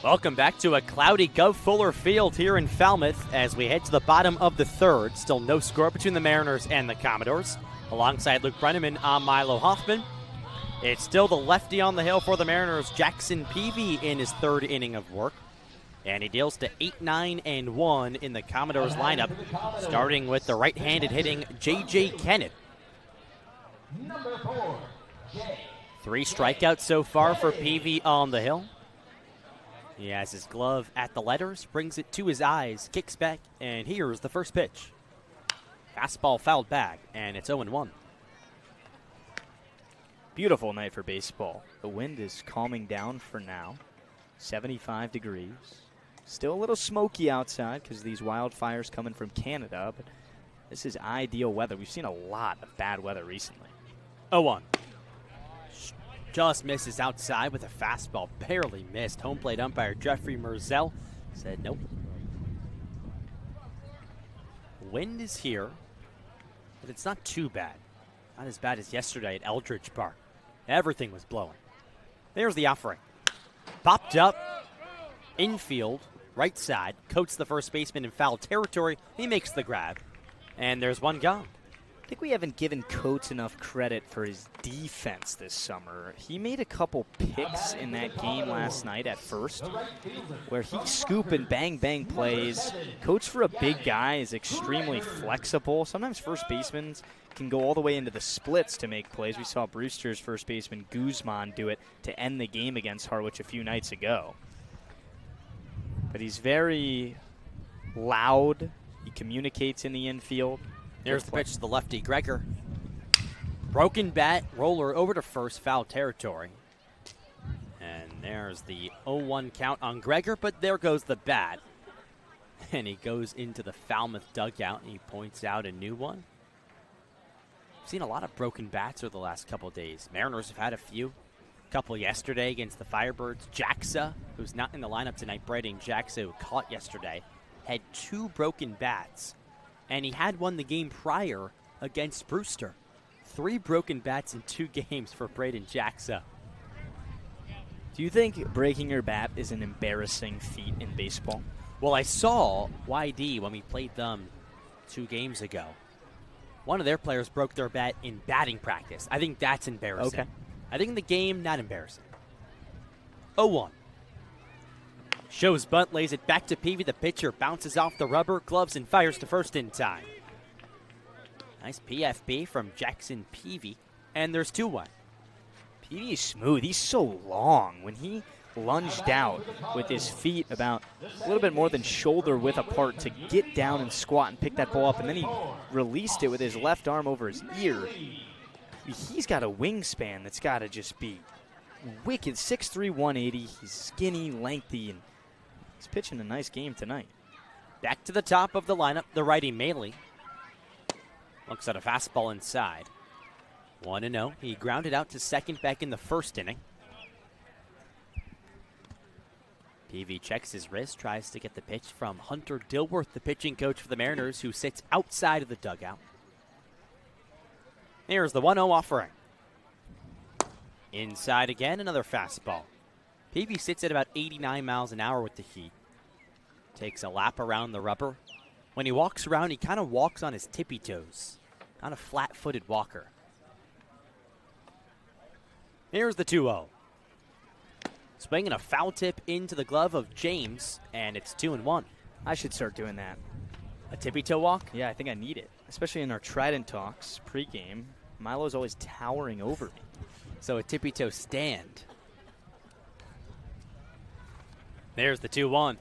Welcome back to a cloudy Gov Fuller Field here in Falmouth as we head to the bottom of the third. Still no score between the Mariners and the Commodores. Alongside Luke Brenneman, I'm Milo Hoffman. It's still the lefty on the hill for the Mariners, Jackson Peavy, in his third inning of work. And he deals to 8-9-1 in the Commodores lineup, starting with the right-handed hitting J.J. Kennett. Number 4, Jay. 3 strikeouts so far for Peavy on the hill. He has his glove at the letters, brings it to his eyes, kicks back, and here's the first pitch. Fastball fouled back, and it's 0-1. Beautiful night for baseball. The wind is calming down for now. 75 degrees. Still a little smoky outside because these wildfires coming from Canada, but this is ideal weather. We've seen a lot of bad weather recently. 0-1. Just misses outside with a fastball, barely missed. Home plate umpire Jeffrey Merzell said nope. Wind is here, but it's not too bad. Not as bad as yesterday at Eldridge Park. Everything was blowing. There's the offering. Popped up, infield, right side, coats the first baseman in foul territory. He makes the grab, and there's one gone. I think we haven't given Coates enough credit for his defense this summer. He made a couple picks in that game last night at first, where he scoop and bang plays. Coates, for a big guy, is extremely flexible. Sometimes first basemen can go all the way into the splits to make plays. We saw Brewster's first baseman Guzman do it to end the game against Harwich a few nights ago. But he's very loud. He communicates in the infield. There's the pitch to the lefty, Gregor. Broken bat, roller over to first, foul territory. And there's the 0-1 count on Gregor, but there goes the bat. And he goes into the Falmouth dugout, and he points out a new one. I've seen a lot of broken bats over the last couple of days. Mariners have had a few. A couple yesterday against the Firebirds. Jaxa, who's not in the lineup tonight, Braden Jaxa, who caught yesterday, had 2 broken bats. And he had won the game prior against Brewster. 3 broken bats in 2 games for Braden Jaxa. Do you think breaking your bat is an embarrassing feat in baseball? Well, I saw YD when we played them 2 games ago. One of their players broke their bat in batting practice. I think that's embarrassing. Okay. I think in the game, not embarrassing. 0-1. Shows bunt, lays it back to Peavy. The pitcher bounces off the rubber, gloves, and fires to first in time. Nice PFB from Jackson Peavy. And there's 2-1. Peavy is smooth. He's so long. When he lunged out with his feet about a little bit more than shoulder width apart to get down and squat and pick that ball up, and then he released it with his left arm over his ear. He's got a wingspan that's got to just be wicked. 6'3", 180. He's skinny, lengthy, and he's pitching a nice game tonight. Back to the top of the lineup, the righty Maley. Looks at a fastball inside. 1-0. He grounded out to second back in the first inning. Peavy checks his wrist, tries to get the pitch from Hunter Dilworth, the pitching coach for the Mariners, who sits outside of the dugout. Here's the 1-0 offering. Inside again, another fastball. Peavy sits at about 89 miles an hour with the heat. Takes a lap around the rubber. When he walks around, he kind of walks on his tippy toes. Not a flat-footed walker. Here's the 2-0. Swinging a foul tip into the glove of James, and it's 2-1. I should start doing that. A tippy toe walk? Yeah, I think I need it. Especially in our Trident talks pregame. Milo's always towering over me. So a tippy toe stand. There's the 2-1.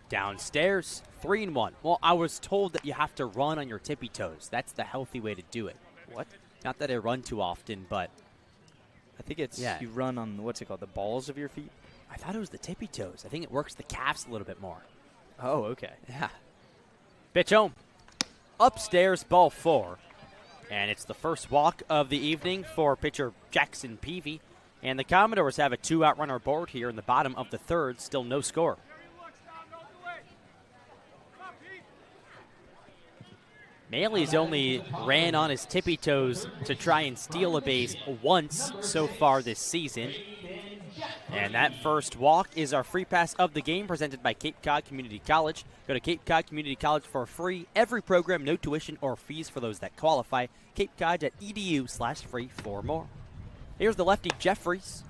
Downstairs, 3-1. Well, I was told that you have to run on your tippy toes. That's the healthy way to do it. What? Not that I run too often, but I think it's you run on, what's it called, the balls of your feet? I thought it was the tippy toes. I think it works the calves a little bit more. Oh, okay. Yeah. Pitch home. Upstairs, ball 4. And it's the first walk of the evening for pitcher Jackson Peavy. And the Commodores have a 2-out runner board here in the bottom of the third. Still no score. Maley's only ran on his tippy toes to try and steal a base once so far this season. And that first walk is our free pass of the game presented by Cape Cod Community College. Go to Cape Cod Community College for free. Every program, no tuition or fees for those that qualify. capecod.edu/free for more. Here's the lefty Jeffries.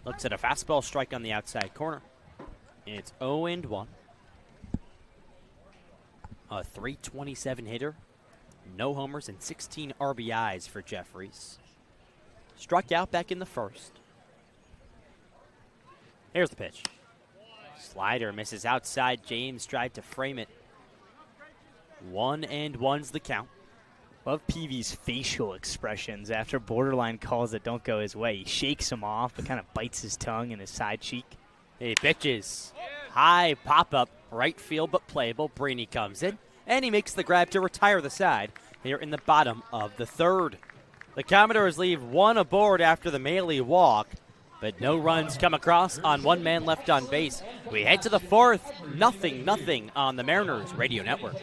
Looks at a fastball strike on the outside corner. It's 0-1. A .327 hitter. No homers and 16 RBIs for Jeffries. Struck out back in the first. Here's the pitch. Slider misses outside. James tried to frame it. 1-1's the count. Love Peavy's facial expressions after borderline calls that don't go his way. He shakes him off, but kind of bites his tongue and his side cheek. He pitches. High pop-up, right field but playable. Brainy comes in, and he makes the grab to retire the side here in the bottom of the third. The Commodores leave one aboard after the Maley walk, but no runs come across on one man left on base. We head to the fourth, 0-0 on the Mariners Radio Network.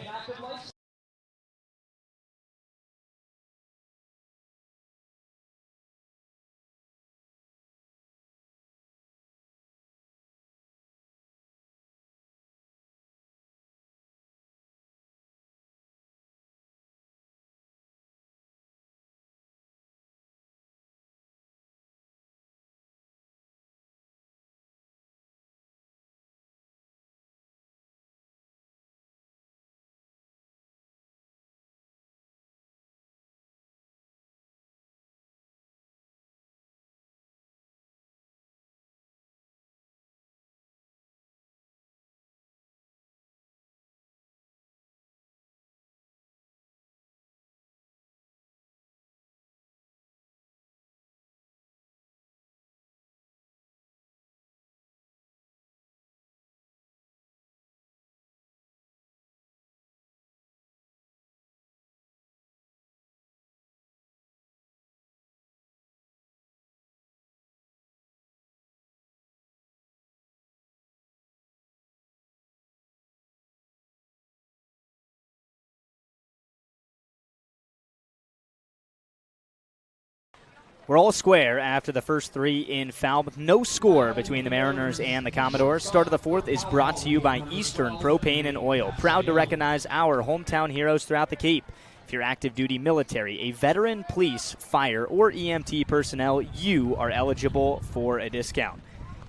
We're all square after the first three in Falmouth. No score between the Mariners and the Commodores. Start of the fourth is brought to you by Eastern Propane and Oil. Proud to recognize our hometown heroes throughout the Cape. If you're active duty military, a veteran, police, fire, or EMT personnel, you are eligible for a discount.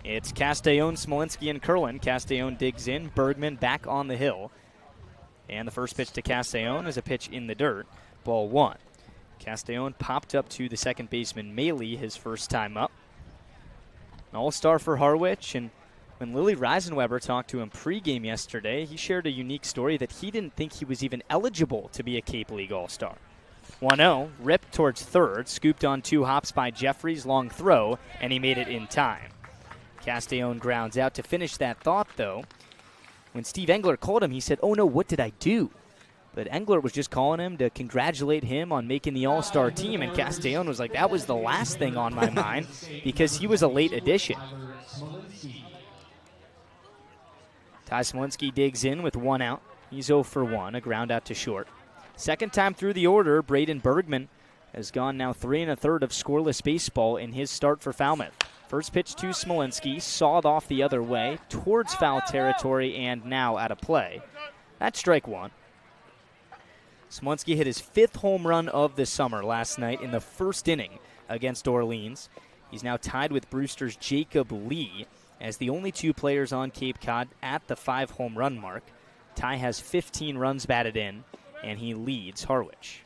It's Castellon, Smolinski, and Curlin. Castellon digs in. Bergman back on the hill. And the first pitch to Castellon is a pitch in the dirt. Ball one. Castellon popped up to the second baseman, Maley, his first time up. An all-star for Harwich, and when Lily Reisenweber talked to him pregame yesterday, he shared a unique story that he didn't think he was even eligible to be a Cape League all-star. 1-0, ripped towards third, scooped on two hops by Jeffries, long throw, and he made it in time. Castellon grounds out to finish that thought, though. When Steve Engler called him, he said, "Oh no, what did I do?" But Engler was just calling him to congratulate him on making the all-star team, and Castellon was like, that was the last thing on my mind because he was a late addition. Ty Smolinski digs in with one out. He's 0 for 1, a ground out to short. Second time through the order, Braden Bergman has gone now 3 1/3 of scoreless baseball in his start for Falmouth. First pitch to Smolinski, sawed off the other way, towards foul territory, and now out of play. That's strike one. Smolinski hit his 5th home run of the summer last night in the first inning against Orleans. He's now tied with Brewster's Jacob Lee as the only two players on Cape Cod at the 5 home run mark. Ty has 15 runs batted in, and he leads Harwich.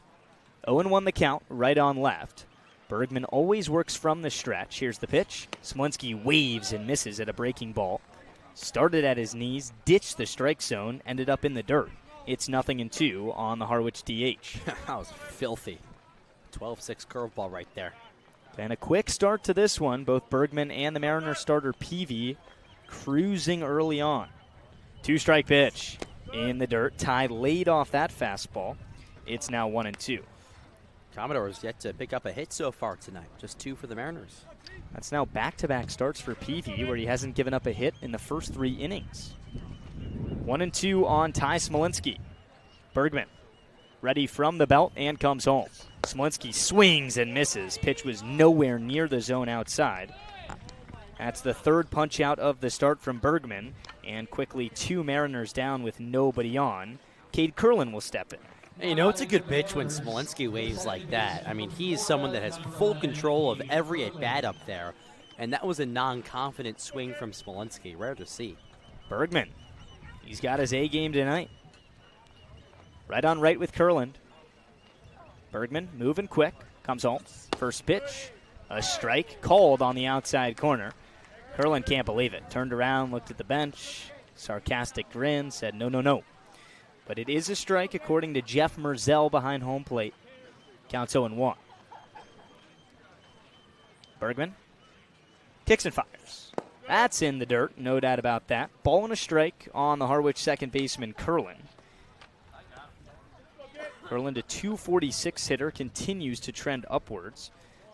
0-1 the count, right on left. Bergman always works from the stretch. Here's the pitch. Smolinski waves and misses at a breaking ball. Started at his knees, ditched the strike zone, ended up in the dirt. It's 0-2 on the Harwich DH. That was filthy. 12-6 curveball right there. And a quick start to this one. Both Bergman and the Mariners starter Peavy cruising early on. 2-strike pitch in the dirt. Ty laid off that fastball. It's now 1-2. Commodores yet to pick up a hit so far tonight. Just 2 for the Mariners. That's now back-to-back starts for Peavy, where he hasn't given up a hit in the first 3 innings. 1-2 on Ty Smolinski. Bergman ready from the belt and comes home. Smolinski swings and misses. Pitch was nowhere near the zone outside. That's the third punch out of the start from Bergman, and quickly 2 Mariners down with nobody on. Cade Curlin will step in. You know, it's a good pitch when Smolinski waves like that. I mean, he is someone that has full control of every at-bat up there, and that was a non-confident swing from Smolinski. Rare to see. Bergman, he's got his A game tonight. Right on right with Curlin. Bergman moving quick, comes home. First pitch, a strike called on the outside corner. Curlin can't believe it. Turned around, looked at the bench, sarcastic grin, said no, no, no. But it is a strike according to Jeff Merzel behind home plate. Counts 0-1. Bergman kicks and fires. That's in the dirt, no doubt about that. Ball and a strike on the Harwich second baseman Curlin. Curlin, to 246 hitter, continues to trend upwards.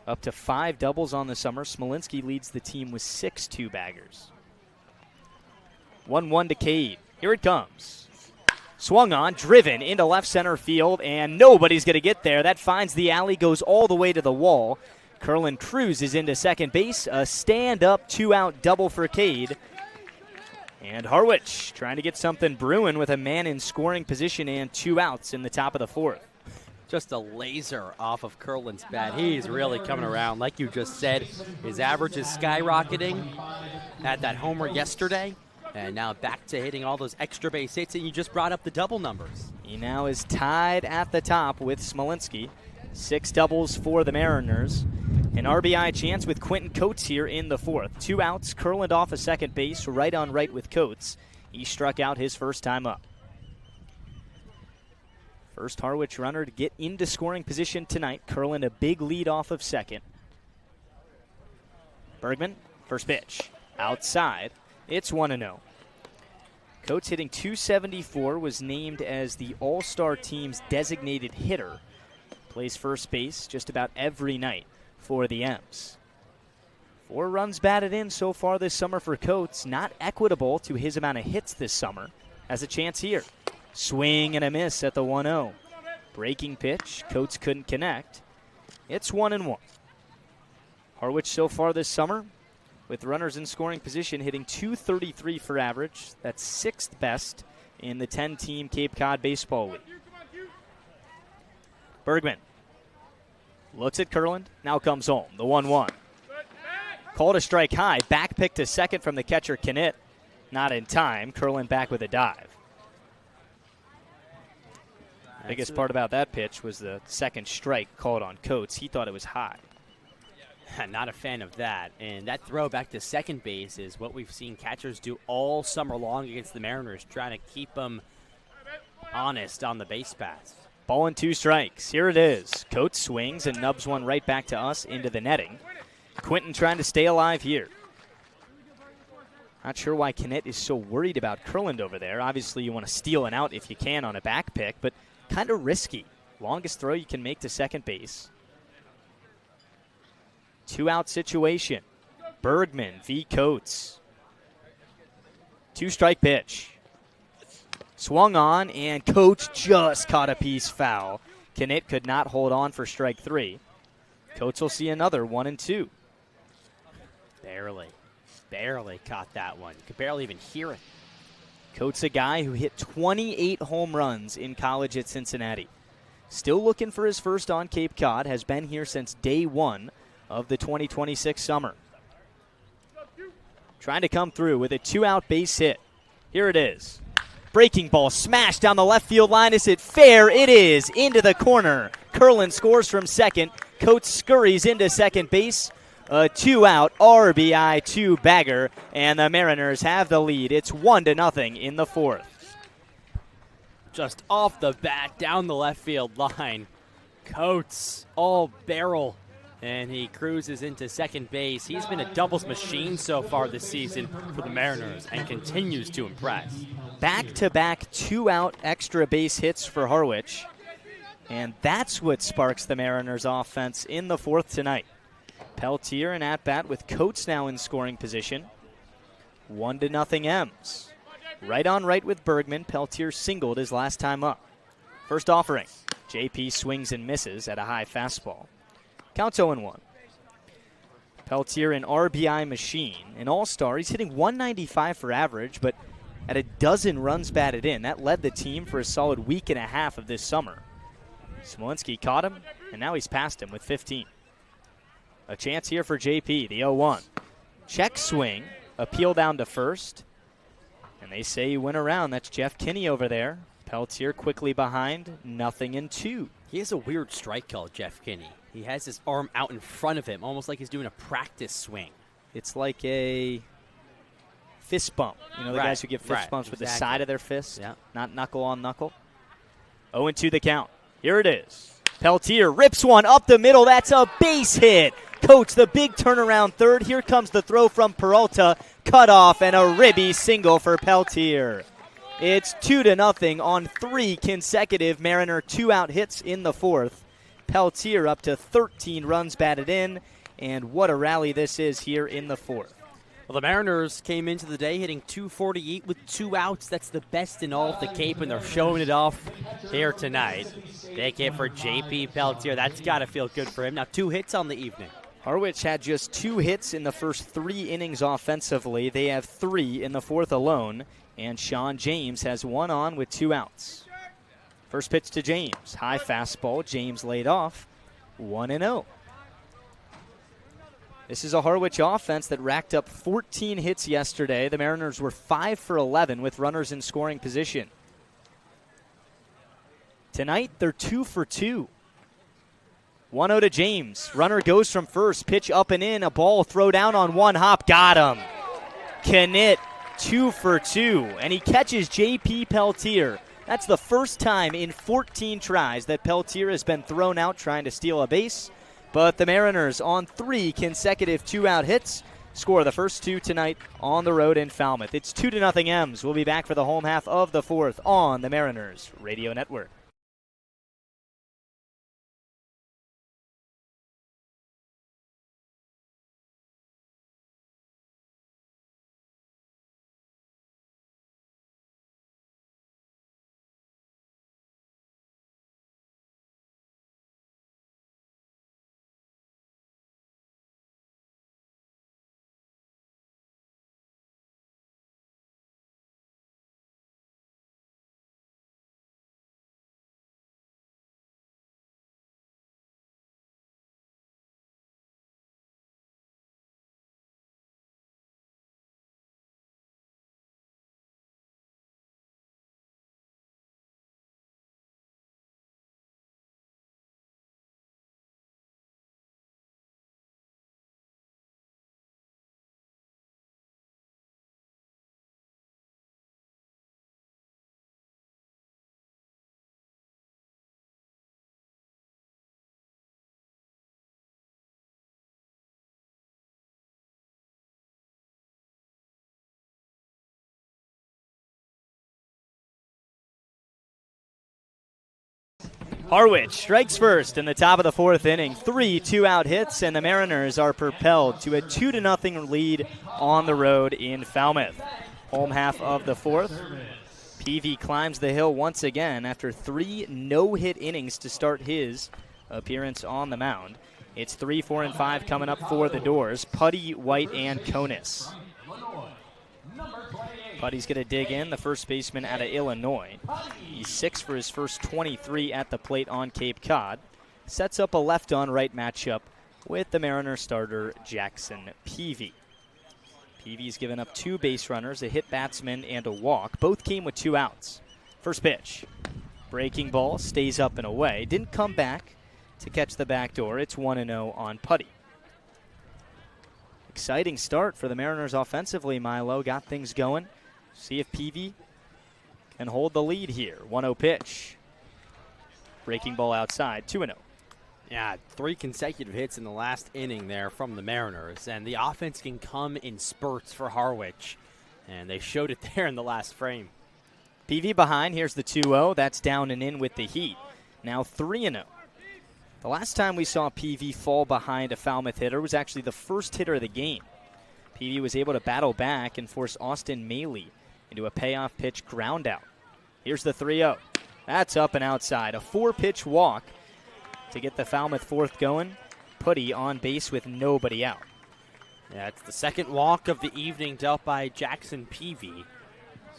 Up to 5 doubles on the summer. Smolinski leads the team with 6 two-baggers. 1-1 to Cade. Here it comes. Swung on, driven into left center field, and nobody's going to get there. That finds the alley, goes all the way to the wall. Curlin cruises into second base. A stand-up 2-out double for Cade. And Harwich trying to get something brewing with a man in scoring position and 2 outs in the top of the 4th. Just a laser off of Curlin's bat. He's really coming around. Like you just said, his average is skyrocketing. Had that homer yesterday, and now back to hitting all those extra base hits, and you just brought up the double numbers. He now is tied at the top with Smolinski. 6 doubles for the Mariners. An RBI chance with Quentin Coates here in the 4th. 2 outs, Curlin off of second base, right on right with Coates. He struck out his first time up. First Harwich runner to get into scoring position tonight. Curlin a big lead off of second. Bergman, first pitch. Outside. It's 1-0. Coates hitting .274, was named as the All-Star team's designated hitter. Plays first base just about every night for the M's. 4 runs batted in so far this summer for Coates. Not equitable to his amount of hits this summer. Has a chance here. Swing and a miss at the 1-0. Breaking pitch. Coates couldn't connect. It's 1-1. Harwich so far this summer, with runners in scoring position, hitting .233 for average. That's 6th best in the 10-team Cape Cod Baseball League. Bergman looks at Curlin, now comes home. The 1-1. Called a strike high. Back pick to second from the catcher, Knitt. Not in time. Curlin back with a dive. Biggest part about that pitch was the second strike called on Coates. He thought it was high. Not a fan of that. And that throw back to second base is what we've seen catchers do all summer long against the Mariners, trying to keep them honest on the base paths. Ball and 2 strikes. Here it is. Coates swings and nubs one right back to us into the netting. Quentin trying to stay alive here. Not sure why Knitt is so worried about Curlin over there. Obviously, you want to steal an out if you can on a back pick, but kind of risky. Longest throw you can make to second base. 2-out situation. Bergman v. Coates. 2-strike pitch. Swung on, and Coates just caught a piece foul. Knitt could not hold on for strike 3. Coates will see another 1-2. Barely caught that one. You could barely even hear it. Coates, a guy who hit 28 home runs in college at Cincinnati. Still looking for his first on Cape Cod. Has been here since day 1 of the 2026 summer. Trying to come through with a 2-out base hit. Here it is. Breaking ball smashed down the left field line. Is it fair? It is. Into the corner. Curlin scores from second. Coates scurries into second base. A 2-out RBI 2-bagger, and the Mariners have the lead. It's 1-0 in the 4th. Just off the bat, down the left field line. Coates all barrel, and he cruises into second base. He's been a doubles machine so far this season for the Mariners and continues to impress. Back-to-back 2-out extra base hits for Harwich, and that's what sparks the Mariners' offense in the 4th tonight. Peltier an at-bat with Coates now in scoring position. 1-0 M's. Right on right with Bergman. Peltier singled his last time up. First offering. JP swings and misses at a high fastball. Counts 0-1. Peltier, an RBI machine, an all-star. He's hitting 195 for average, but at a dozen runs batted in. That led the team for a solid week and a half of this summer. Smolinski caught him, and now he's passed him with 15. A chance here for JP, the 0-1. Check swing, appeal down to first, and they say he went around. That's Jeff Kinney over there. Peltier quickly behind, 0-2. He has a weird strike call, Jeff Kinney. He has his arm out in front of him, almost like he's doing a practice swing. It's like a fist bump. You know, the guys who give fist bumps with the side of their fist, not knuckle on knuckle. 0-2 the count. Here it is. Peltier rips one up the middle. That's a base hit. Coach, the big turnaround third. Here comes the throw from Peralta. Cut off and a ribby single for Peltier. It's 2-0 on 3 consecutive Mariner 2-out hits in the fourth. Peltier up to 13 runs batted in, and what a rally this is here in the fourth. Well, the Mariners came into the day hitting .248 with 2 outs. That's the best in all of the Cape, and they're showing it off here tonight. Big hit for J.P. Peltier. That's got to feel good for him. Now 2 hits on the evening. Harwich had just 2 hits in the first 3 innings offensively. They have 3 in the fourth alone, and Sean James has 1 on with 2 outs. First pitch to James. High fastball. James laid off. 1-0. This is a Harwich offense that racked up 14 hits yesterday. The Mariners were 5 for 11 with runners in scoring position. Tonight, they're 2 for 2. 1-0 to James. Runner goes from first. Pitch up and in. A ball throw down on one hop. Got him. Knit, 2 for 2. And he catches J.P. Peltier. That's the first time in 14 tries that Peltier has been thrown out trying to steal a base. But the Mariners on 3 consecutive 2-out hits score the first 2 tonight on the road in Falmouth. It's 2-0 M's. We'll be back for the home half of the fourth on the Mariners Radio Network. Harwich strikes first in the top of the fourth inning. 3 2-out hits, and the Mariners are propelled to a 2-0 lead on the road in Falmouth. Home half of the fourth. Peavy climbs the hill once again after 3 no-hit innings to start his appearance on the mound. It's 3, 4, and 5 coming up for the Doors. Putty, White, and Konis. Putty's going to dig in, the first baseman out of Illinois. He's 6 for his first 23 at the plate on Cape Cod. Sets up a left-on-right matchup with the Mariner starter Jackson Peavy. Peavy's given up 2 base runners, a hit batsman, and a walk. Both came with 2 outs. First pitch. Breaking ball, stays up and away. Didn't come back to catch the back door. It's 1-0 on Putty. Exciting start for the Mariners offensively, Milo. Got things going. See if Peavy can hold the lead here. 1-0 pitch. Breaking ball outside, 2-0. Yeah, 3 consecutive hits in the last inning there from the Mariners, and the offense can come in spurts for Harwich, and they showed it there in the last frame. Peavy behind, here's the 2-0. That's down and in with the heat. Now 3-0. The last time we saw Peavy fall behind a Falmouth hitter was actually the first hitter of the game. Peavy was able to battle back and force Austin Maley into a payoff pitch ground out. Here's the 3-0. That's up and outside. A 4-pitch walk to get the Falmouth fourth going. Putty on base with nobody out. Yeah, it's the second walk of the evening dealt by Jackson Peavy.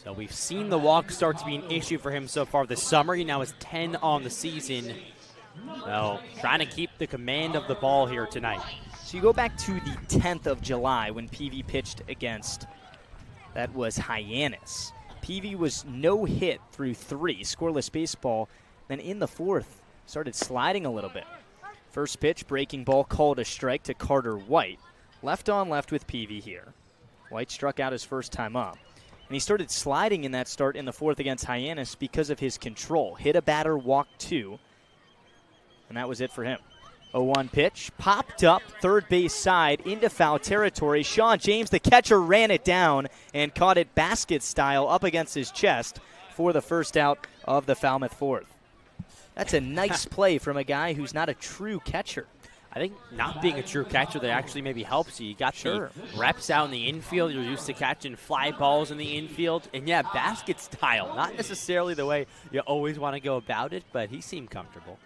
So we've seen the walk start to be an issue for him so far this summer. He now has 10 on the season. So trying to keep the command of the ball here tonight. So you go back to the 10th of July when Peavy pitched against, that was Hyannis. Peavy was no hit through 3, scoreless baseball. Then in the 4th, started sliding a little bit. First pitch, breaking ball, called a strike to Carter White. Left on left with Peavy here. White struck out his first time up. And he started sliding in that start in the 4th against Hyannis because of his control. Hit a batter, walked 2, and that was it for him. 0-1 pitch, popped up third base side into foul territory. Sean James, the catcher, ran it down and caught it basket style up against his chest for the first out of the Falmouth 4th. That's a nice play from a guy who's not a true catcher. I think not being a true catcher that actually maybe helps you. You got the reps out in the infield. You're used to catching fly balls in the infield. And, yeah, basket style. Not necessarily the way you always want to go about it, but he seemed comfortable.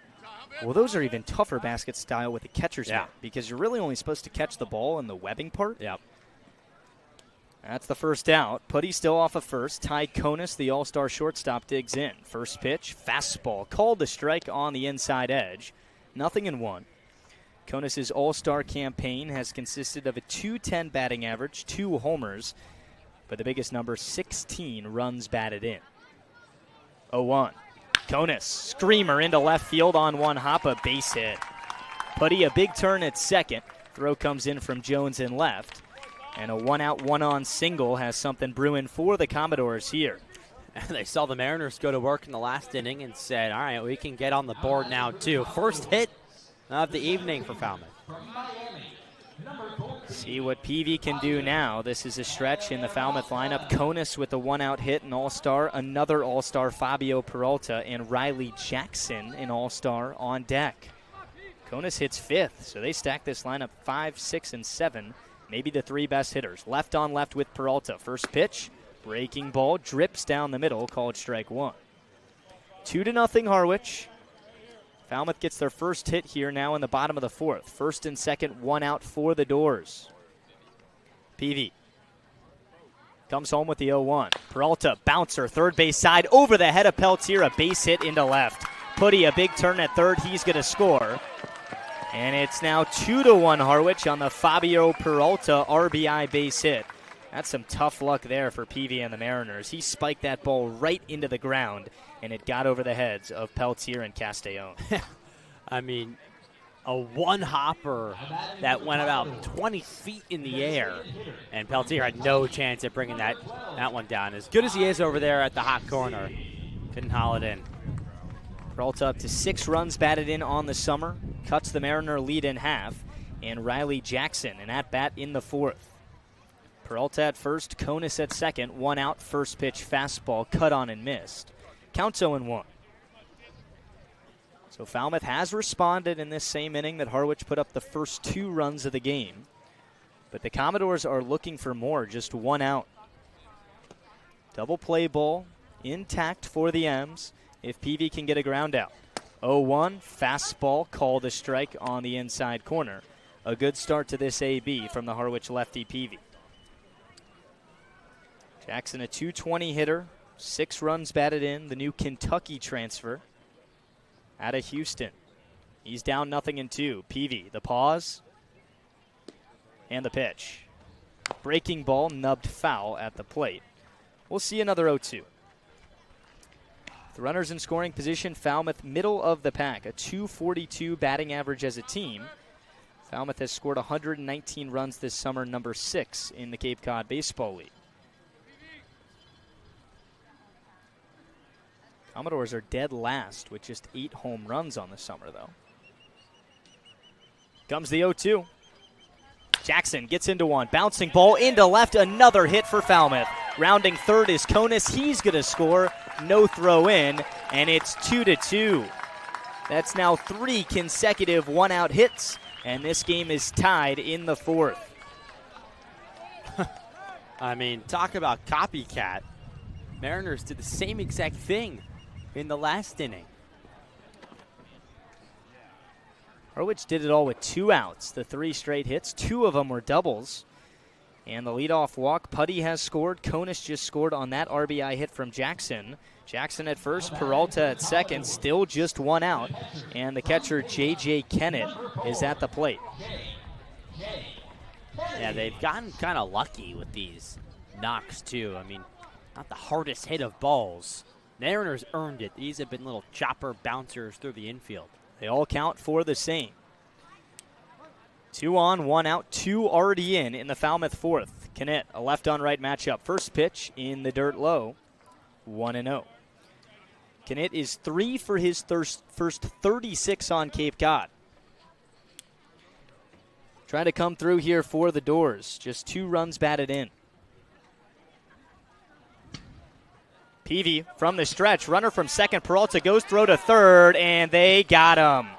Well, those are even tougher basket style with the catcher's mitt because you're really only supposed to catch the ball in the webbing part. Yep. That's the first out. Putty still off of first. Ty Konis, the all-star shortstop, digs in. First pitch, fastball, called the strike on the inside edge. 0-1. Konis' all-star campaign has consisted of a .210 batting average, 2 homers, but the biggest number, 16 runs batted in. 0-1. Konis, screamer into left field on one hop, a base hit. Putty, a big turn at second. Throw comes in from Jones in left. And a one-out, one-on single has something brewing for the Commodores here. They saw the Mariners go to work in the last inning and said, all right, we can get on the board now, too. First hit of the evening for Falmouth. See what Peavy can do now. This is a stretch in the Falmouth lineup. Konis with a one-out hit, an all-star. Another all-star, Fabio Peralta, and Riley Jackson, an all-star, on deck. Konis hits 5th, so they stack this lineup 5, 6, and 7. Maybe the 3 best hitters. Left on left with Peralta. First pitch, breaking ball, drips down the middle, called strike 1. 2-0 Harwich. Falmouth gets their first hit here now in the bottom of the 4th. First and second, 1 out for the Doors. Peavy comes home with the 0-1. Peralta, bouncer, third base side, over the head of Peltier, a base hit into left. Putty, a big turn at third, he's going to score. And it's now 2-1 Harwich on the Fabio Peralta RBI base hit. That's some tough luck there for Peavy and the Mariners. He spiked that ball right into the ground, and it got over the heads of Peltier and Castellon. I mean, a one-hopper that went about 20 feet in the air, and Peltier had no chance at bringing that one down. As good as he is over there at the hot corner, couldn't haul it in. Peralta up to 6 runs batted in on the summer, cuts the Mariner lead in half, and Riley Jackson, an at-bat in the 4th. Peralta at first, Konis at second, 1 out, first pitch fastball, cut on and missed. Counts 0-1. So Falmouth has responded in this same inning that Harwich put up the first 2 runs of the game. But the Commodores are looking for more, just 1 out. Double play ball, intact for the M's if Peavy can get a ground out. 0-1, fastball, called a strike on the inside corner. A good start to this AB from the Harwich lefty Peavy. Jackson, a .220 hitter, 6 runs batted in, the new Kentucky transfer out of Houston. He's down 0-2. Peavy, the pause, and the pitch. Breaking ball, nubbed foul at the plate. We'll see another 0-2. The runners in scoring position, Falmouth middle of the pack, a .242 batting average as a team. Falmouth has scored 119 runs this summer, number 6 in the Cape Cod Baseball League. Commodores are dead last with just 8 home runs on the summer, though. Comes the 0-2. Jackson gets into one. Bouncing ball into left. Another hit for Falmouth. Rounding third is Konis. He's going to score. No throw in, and it's 2-2. That's now 3 consecutive one-out hits, and this game is tied in the 4th. I mean, talk about copycat. Mariners did the same exact thing in the last inning. Harwich did it all with 2 outs. The 3 straight hits, 2 of them were doubles. And the leadoff walk, Putty has scored. Konis just scored on that RBI hit from Jackson. Jackson at first, Peralta at second, still just one out. And the catcher, J.J. Kennett, is at the plate. Yeah, they've gotten kind of lucky with these knocks, too. I mean, not the hardest hit of balls. Mariners earned it. These have been little chopper bouncers through the infield. They all count for the same. 2 on, 1 out, 2 already in the Falmouth fourth. Kennett, a left-on-right matchup. First pitch in the dirt low, 1-0. Kennett is 3 for his first 36 on Cape Cod. Trying to come through here for the Doors. Just 2 runs batted in. Peavy from the stretch. Runner from second. Peralta goes throw to third, and they got him.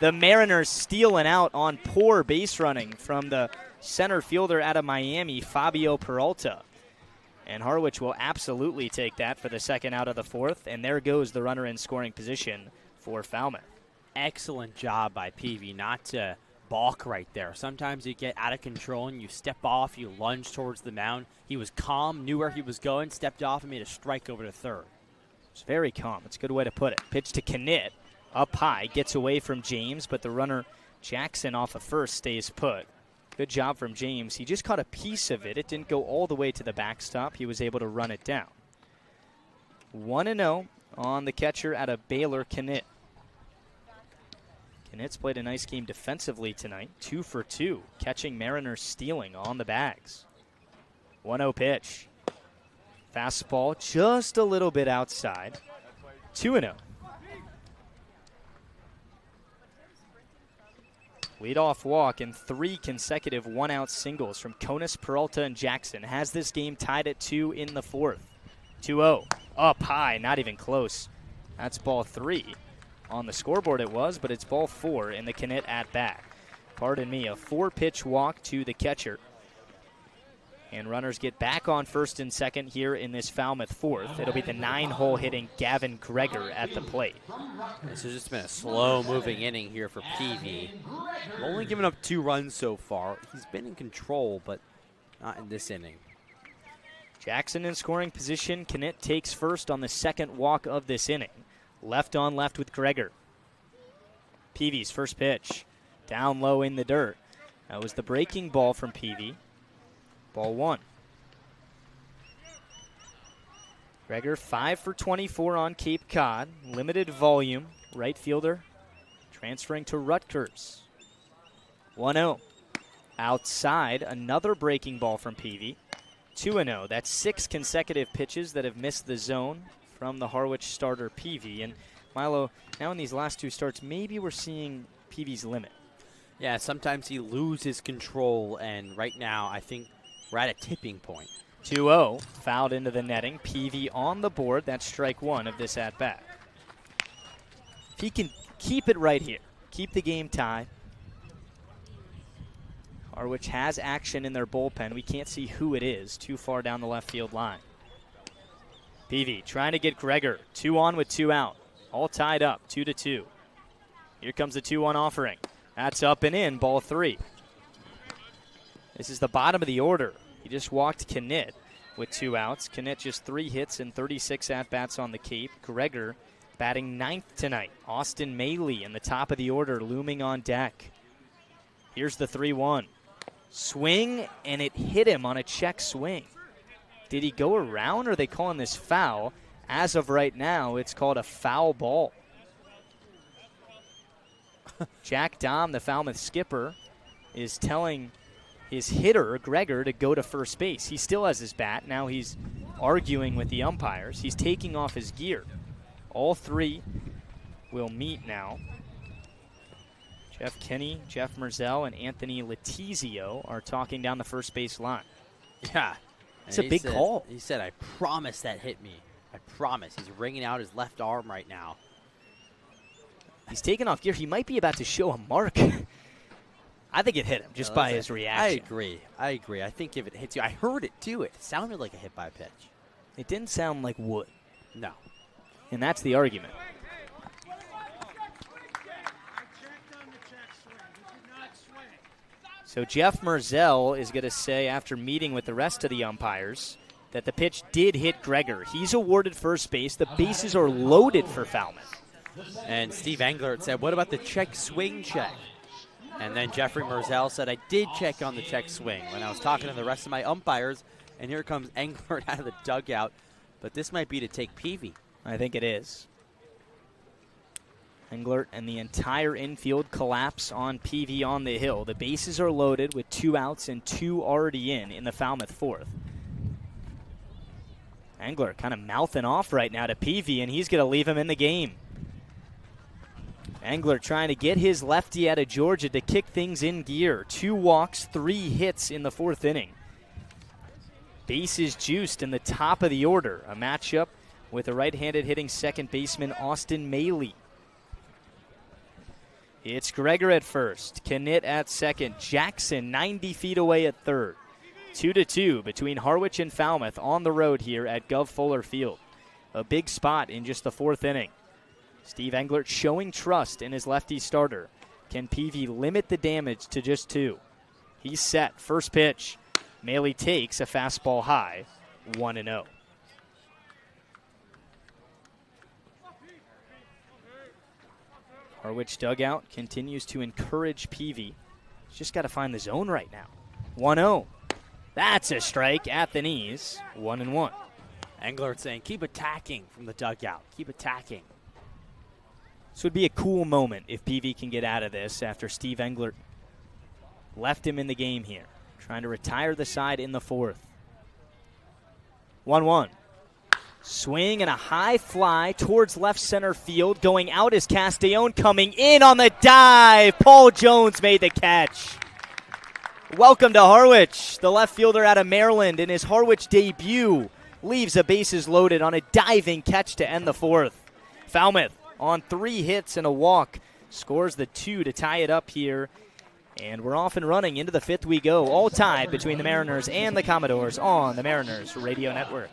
The Mariners stealing out on poor base running from the center fielder out of Miami, Fabio Peralta. And Harwich will absolutely take that for the second out of the fourth. And there goes the runner in scoring position for Falmouth. Excellent job by Peavy not to balk right there. Sometimes you get out of control and you step off, you lunge towards the mound. He was calm, knew where he was going, stepped off and made a strike over to third. It's very calm. It's a good way to put it. Pitch to Kennett. Up high, gets away from James, but the runner Jackson off of first stays put. Good job from James. He just caught a piece of it. It didn't go all the way to the backstop. He was able to run it down. 1-0 on the catcher out of Baylor, Kennett. Kennett's played a nice game defensively tonight. 2 for 2, catching Mariners stealing on the bags. 1-0 pitch. Fastball just a little bit outside. 2-0. Leadoff walk and 3 consecutive one-out singles from Konis, Peralta, and Jackson has this game tied at 2 in the fourth. 2-0, up high, not even close. That's ball 3. On the scoreboard it was, but it's ball 4 in the Kennett at-bat. Pardon me, a 4-pitch walk to the catcher. And runners get back on first and second here in this Falmouth fourth. It'll be the 9-hole hitting Gavin Greger at the plate. This has just been a slow-moving inning here for Peavy. Only given up 2 runs so far. He's been in control, but not in this inning. Jackson in scoring position. Kennett takes first on the second walk of this inning. Left on left with Greger. Peavy's first pitch. Down low in the dirt. That was the breaking ball from Peavy. Ball 1. Greger 5 for 24 on Cape Cod. Limited volume. Right fielder transferring to Rutgers. 1-0. Outside, another breaking ball from Peavy. 2-0. That's 6 consecutive pitches that have missed the zone from the Harwich starter Peavy. And Milo, now in these last 2 starts, maybe we're seeing Peavy's limit. Yeah, sometimes he loses control, and right now I think we're at a tipping point. 2-0, fouled into the netting. Peavy on the board. That's strike 1 of this at-bat. If he can keep it right here, keep the game tied. Harwich has action in their bullpen. We can't see who it is too far down the left field line. Peavy trying to get Greger. 2 on with 2 out. All tied up, 2-2. Here comes the 2-1 offering. That's up and in, ball 3. This is the bottom of the order. He just walked Kennett with 2 outs. Kennett just 3 hits and 36 at-bats on the Cape. Greger batting 9th tonight. Austin Maley in the top of the order looming on deck. Here's the 3-1. Swing, and it hit him on a check swing. Did he go around, or are they calling this foul? As of right now, it's called a foul ball. Jack Dahm, the Falmouth skipper, is telling his hitter, Greger, to go to first base. He still has his bat. Now he's arguing with the umpires. He's taking off his gear. All 3 will meet now. Jeff Kinney, Jeff Merzell, and Anthony Letizio are talking down the first base line. Yeah. It's a big call. He said, I promise that hit me. I promise. He's wringing out his left arm right now. He's taking off gear. He might be about to show a mark. I think it hit him just by his reaction. I agree. I think if it hits you, I heard it too. It sounded like a hit by pitch. It didn't sound like wood. No. And that's the argument. So Jeff Merzell is going to say, after meeting with the rest of the umpires, that the pitch did hit Gregor. He's awarded first base. The bases are loaded for Falmouth. And Steve Englert said, what about the check swing check? And then Jeffrey Merzell said, I did check on the check swing when I was talking to the rest of my umpires. And here comes Englert out of the dugout. But this might be to take Peavy. I think it is. Englert and the entire infield collapse on Peavy on the hill. The bases are loaded with 2 outs and 2 already in the Falmouth fourth. Englert kind of mouthing off right now to Peavy, and he's going to leave him in the game. Englert trying to get his lefty out of Georgia to kick things in gear. 2 walks, 3 hits in the 4th inning. Bases juiced in the top of the order. A matchup with a right-handed hitting second baseman Austin Maley. It's Gregor at first, Knit at second, Jackson 90 feet away at third. 2-2 between Harwich and Falmouth on the road here at Gov Fuller Field. A big spot in just the 4th inning. Steve Englert showing trust in his lefty starter. Can Peavy limit the damage to just 2? He's set. First pitch. Maley takes a fastball high, 1-0. Harwich dugout continues to encourage Peavy. He's just got to find the zone right now. 1-0. That's a strike at the knees. 1-1. Englert saying, keep attacking from the dugout. Keep attacking. This would be a cool moment if Peavy can get out of this after Steve Englert left him in the game here. Trying to retire the side in the 4th. 1-1. Swing and a high fly towards left center field. Going out is Castellon, coming in on the dive. Paul Jones made the catch. Welcome to Harwich. The left fielder out of Maryland in his Harwich debut leaves the bases loaded on a diving catch to end the 4th. Falmouth on 3 hits and a walk scores the 2 to tie it up here. And we're off and running. Into the 5th we go. All tied between the Mariners and the Commodores on the Mariners Radio Network.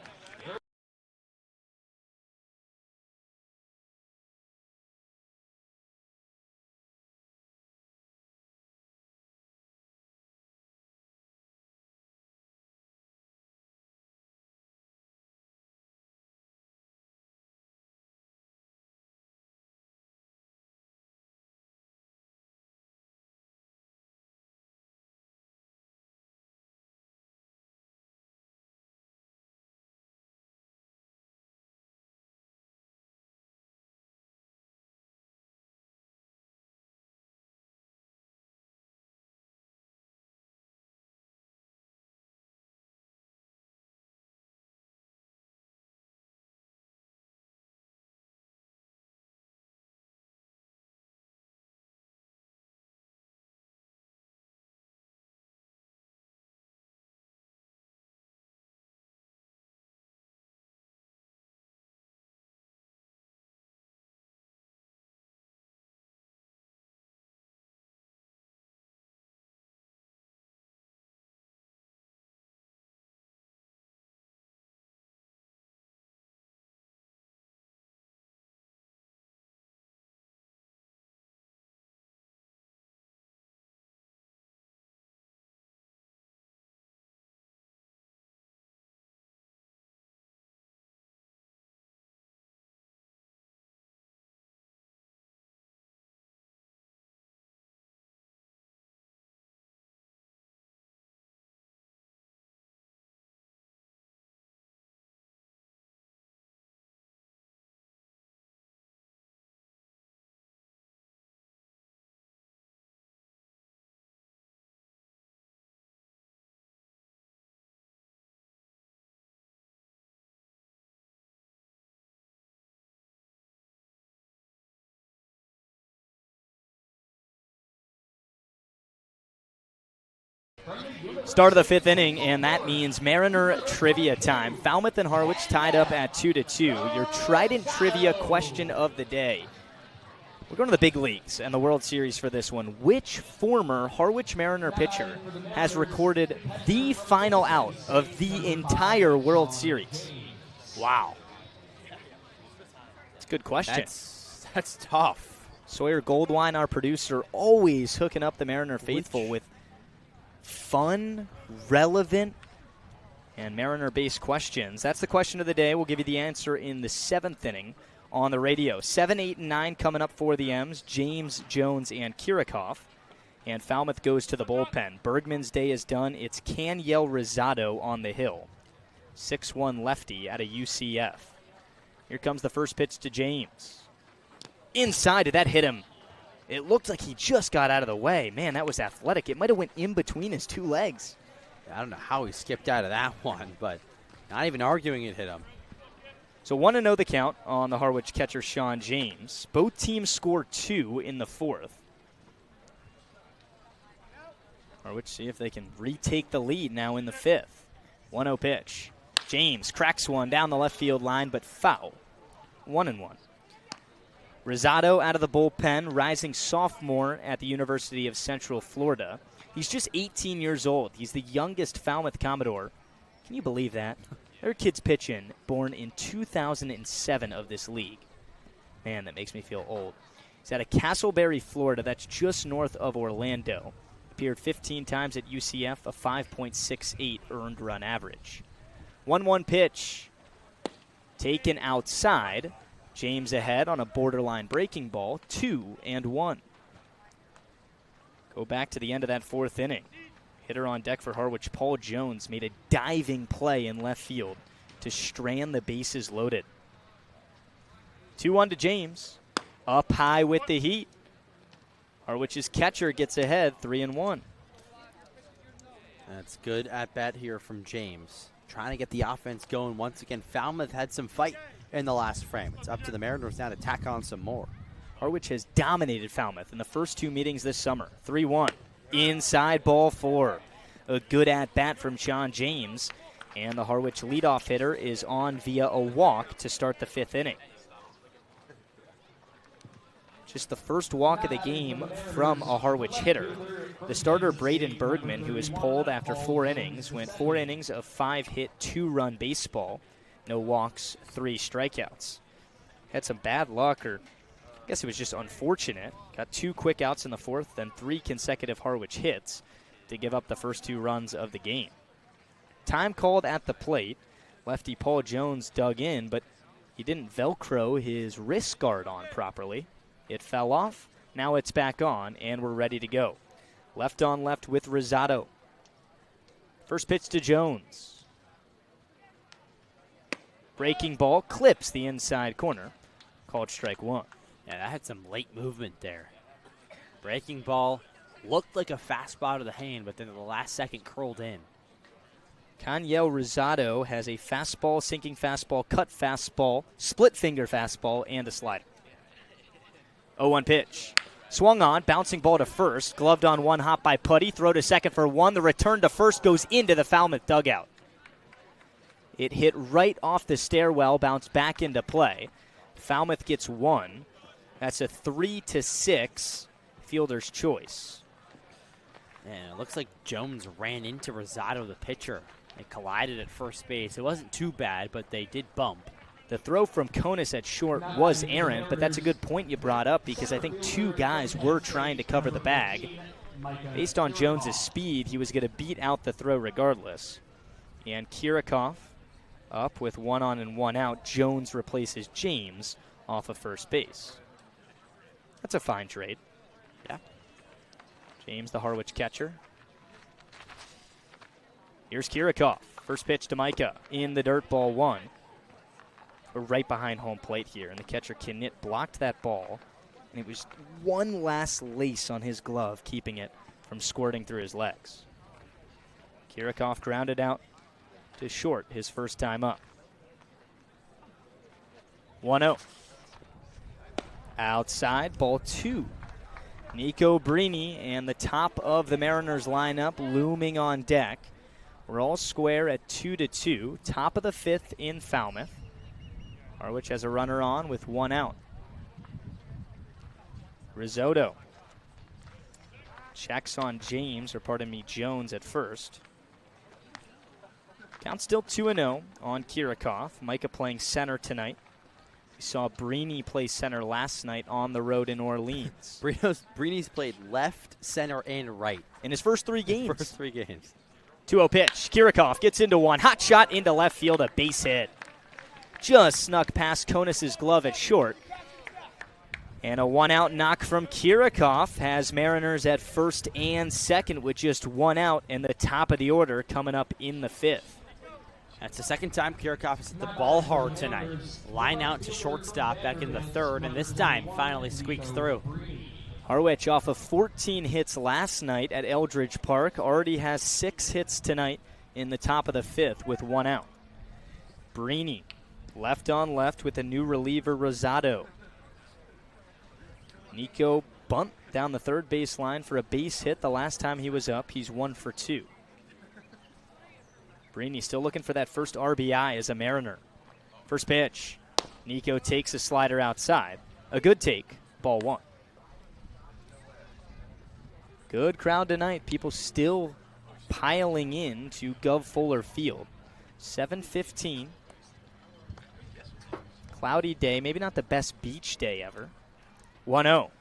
Start of the 5th inning, and that means Mariner trivia time. Falmouth and Harwich tied up at 2-2. Your Trident trivia question of the day. We're going to the big leagues and the World Series for this one. Which former Harwich Mariner pitcher has recorded the final out of the entire World Series? Wow. That's a good question. That's tough. Sawyer Goldwine, our producer, always hooking up the Mariner faithful with fun, relevant, and Mariner-based questions. That's the question of the day. We'll give you the answer in the 7th inning on the radio. 7, 8, and 9 coming up for the M's. James, Jones, and Kirikov. And Falmouth goes to the bullpen. Bergman's day is done. It's Caniel Rosado on the hill. 6'1 lefty out of UCF. Here comes the first pitch to James. Inside, did that hit him? It looked like he just got out of the way. Man, that was athletic. It might have went in between his two legs. I don't know how he skipped out of that one, but not even arguing it hit him. So 1-0 the count on the Harwich catcher Sean James. Both teams score 2 in the 4th. Harwich see if they can retake the lead now in the 5th. 1-0 pitch. James cracks one down the left field line, but foul. 1-1. Rosado out of the bullpen, rising sophomore at the University of Central Florida. He's just 18 years old. He's the youngest Falmouth Commodore. Can you believe that? There are kids pitching born in 2007 of this league. Man, that makes me feel old. He's out of Castleberry, Florida. That's just north of Orlando. Appeared 15 times at UCF, a 5.68 earned run average. 1-1 pitch. Taken outside. James ahead on a borderline breaking ball. 2-1. Go back to the end of that 4th inning. Hitter on deck for Harwich, Paul Jones, made a diving play in left field to strand the bases loaded. 2-1 to James. Up high with the heat. Harwich's catcher gets ahead, 3-1. That's good at bat here from James. Trying to get the offense going once again. Falmouth had some fight in the last frame. It's up to the Mariners now to tack on some more. Harwich has dominated Falmouth in the first 2 meetings this summer. 3-1. Inside ball 4. A good at-bat from Sean James. And the Harwich leadoff hitter is on via a walk to start the 5th inning. Just the first walk of the game from a Harwich hitter. The starter, Braden Bergman, who is pulled after 4 innings, went 4 innings of 5-hit, 2-run baseball. No walks, 3 strikeouts. Had some bad luck, or I guess it was just unfortunate. Got 2 quick outs in the 4th, then 3 consecutive Harwich hits to give up the first 2 runs of the game. Time called at the plate. Lefty Paul Jones dug in, but he didn't Velcro his wrist guard on properly. It fell off. Now it's back on, and we're ready to go. Left on left with Rosado. First pitch to Jones. Breaking ball clips the inside corner. Called strike 1. Yeah, that had some late movement there. Breaking ball looked like a fastball to the hand, but then at the last second curled in. Caniel Rosado has a fastball, sinking fastball, cut fastball, split finger fastball, and a slider. 0-1 pitch. Swung on, bouncing ball to first. Gloved on one hop by Putty. Throw to second for 1. The return to first goes into the Falmouth dugout. It hit right off the stairwell, bounced back into play. Falmouth gets 1. That's a 3-6 fielder's choice. And it looks like Jones ran into Rosado, the pitcher. They collided at first base. It wasn't too bad, but they did bump. The throw from Konis at short was errant, but that's a good point you brought up because I think 2 guys were trying to cover the bag. Based on Jones's speed, he was going to beat out the throw regardless. And Kirikov up with 1 on and 1 out. Jones replaces James off of first base. That's a fine trade. Yeah. James, the Harwich catcher. Here's Kirikov. First pitch to Micah in the dirt, ball 1. We're right behind home plate here, and the catcher Knit blocked that ball, and it was one last lace on his glove keeping it from squirting through his legs. Kirikov grounded out to short his first time up. 1-0. Outside, ball 2. Nico Brini and the top of the Mariners lineup looming on deck. We're all square at 2-2. Top of the 5th in Falmouth. Harwich has a runner on with 1 out. Risotto checks on James, or pardon me, Jones at first. Count still 2-0 on Kirikov. Micah playing center tonight. We saw Brini play center last night on the road in Orleans. Brini's played left, center, and right in his first 3 games. First 3 games. 2-0 pitch. Kirikov gets into one. Hot shot into left field. A base hit. Just snuck past Konus' glove at short. And a 1-out knock from Kirikov has Mariners at first and second with just 1 out in the top of the order coming up in the 5th. That's the second time Kirikov has hit the ball hard tonight. Line out to shortstop back in the 3rd, and this time finally squeaks through. Harwich off of 14 hits last night at Eldridge Park. Already has 6 hits tonight in the top of the 5th with 1 out. Brini left on left with a new reliever, Rosado. Nico bunt down the third baseline for a base hit the last time he was up. He's 1 for 2. Brini still looking for that first RBI as a Mariner. First pitch. Nico takes a slider outside. A good take. Ball 1. Good crowd tonight. People still piling in to Gov Fuller Field. 7:15. Cloudy day. Maybe not the best beach day ever. 1-0.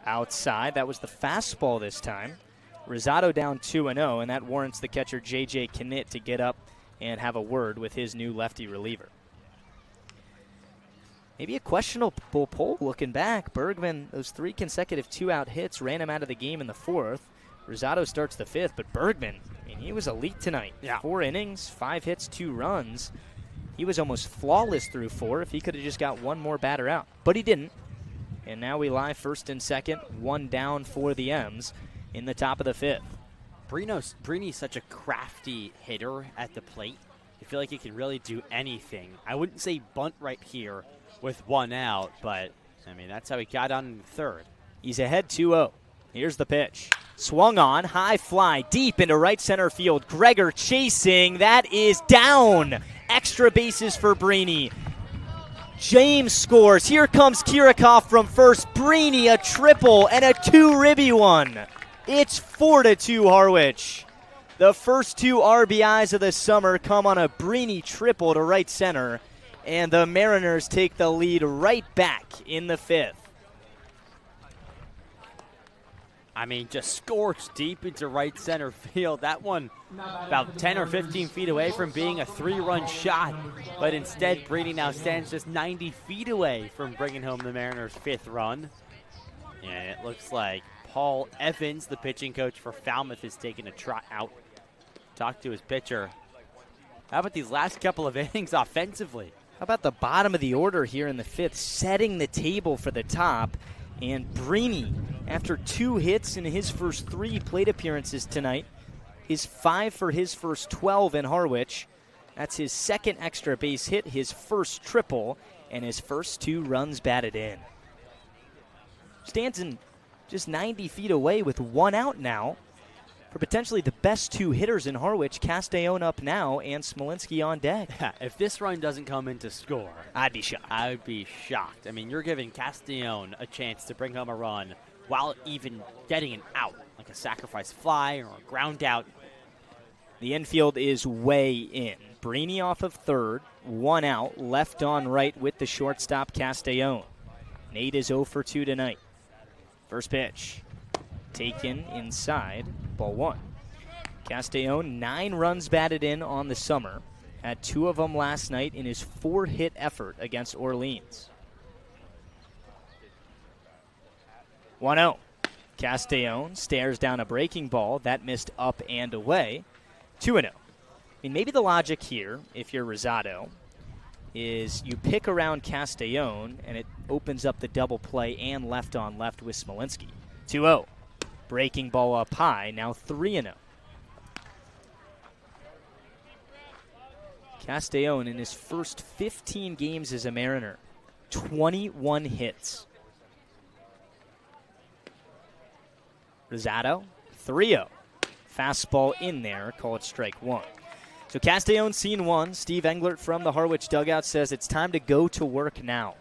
Outside. That was the fastball this time. Rosado down 2-0, and that warrants the catcher J.J. Knit to get up and have a word with his new lefty reliever. Maybe a questionable pull looking back. Bergman, those 3 consecutive 2-out hits ran him out of the game in the 4th. Rosado starts the 5th, but Bergman, he was elite tonight. Yeah. 4 innings, 5 hits, 2 runs. He was almost flawless through 4 if he could have just got 1 more batter out, but he didn't. And now we lie first and second, 1 down for the M's in the top of the 5th. Brini's such a crafty hitter at the plate. I feel like he can really do anything. I wouldn't say bunt right here with 1 out, but, that's how he got on in the 3rd. He's ahead 2-0. Here's the pitch. Swung on, high fly, deep into right center field. Gregor chasing. That is down. Extra bases for Brini. James scores. Here comes Kirikov from first. Brini a triple and a 2-ribby one. It's 4-2 Harwich. The first 2 RBIs of the summer come on a Brini triple to right center, and the Mariners take the lead right back in the 5th. Just scorched deep into right center field. That one about 10 or 15 feet away from being a 3-run shot, but instead Brini now stands just 90 feet away from bringing home the Mariners' 5th run. And it looks like Paul Evans, the pitching coach for Falmouth, is taking a trot out. Talk to his pitcher. How about these last couple of innings offensively? How about the bottom of the order here in the 5th, setting the table for the top? And Brini, after 2 hits in his first 3 plate appearances tonight, is 5 for his first 12 in Harwich. That's his 2nd extra base hit, his first triple, and his first 2 runs batted in. Stands in just 90 feet away with 1 out now for potentially the best 2 hitters in Harwich. Castellón up now and Smolinski on deck. Yeah, if this run doesn't come in to score, I'd be shocked. I would be shocked. You're giving Castellón a chance to bring home a run while even getting an out, like a sacrifice fly or a ground out. The infield is way in. Brini off of 3rd, 1 out, left on right with the shortstop Castellón. Nate is 0 for 2 tonight. First pitch, taken inside, ball 1. Castellón, 9 runs batted in on the summer. Had 2 of them last night in his 4-hit effort against Orleans. 1-0. Castellón stares down a breaking ball. That missed up and away. 2-0. Maybe the logic here, if you're Rosado, is you pick around Castellón, and it opens up the double play and left on left with Smolinski. 2-0. Breaking ball up high, now 3-0. Castellón in his first 15 games as a Mariner, 21 hits. Rosado, 3-0. Fastball in there, call it strike 1. So Castellón seen 1. Steve Englert from the Harwich dugout says it's time to go to work now.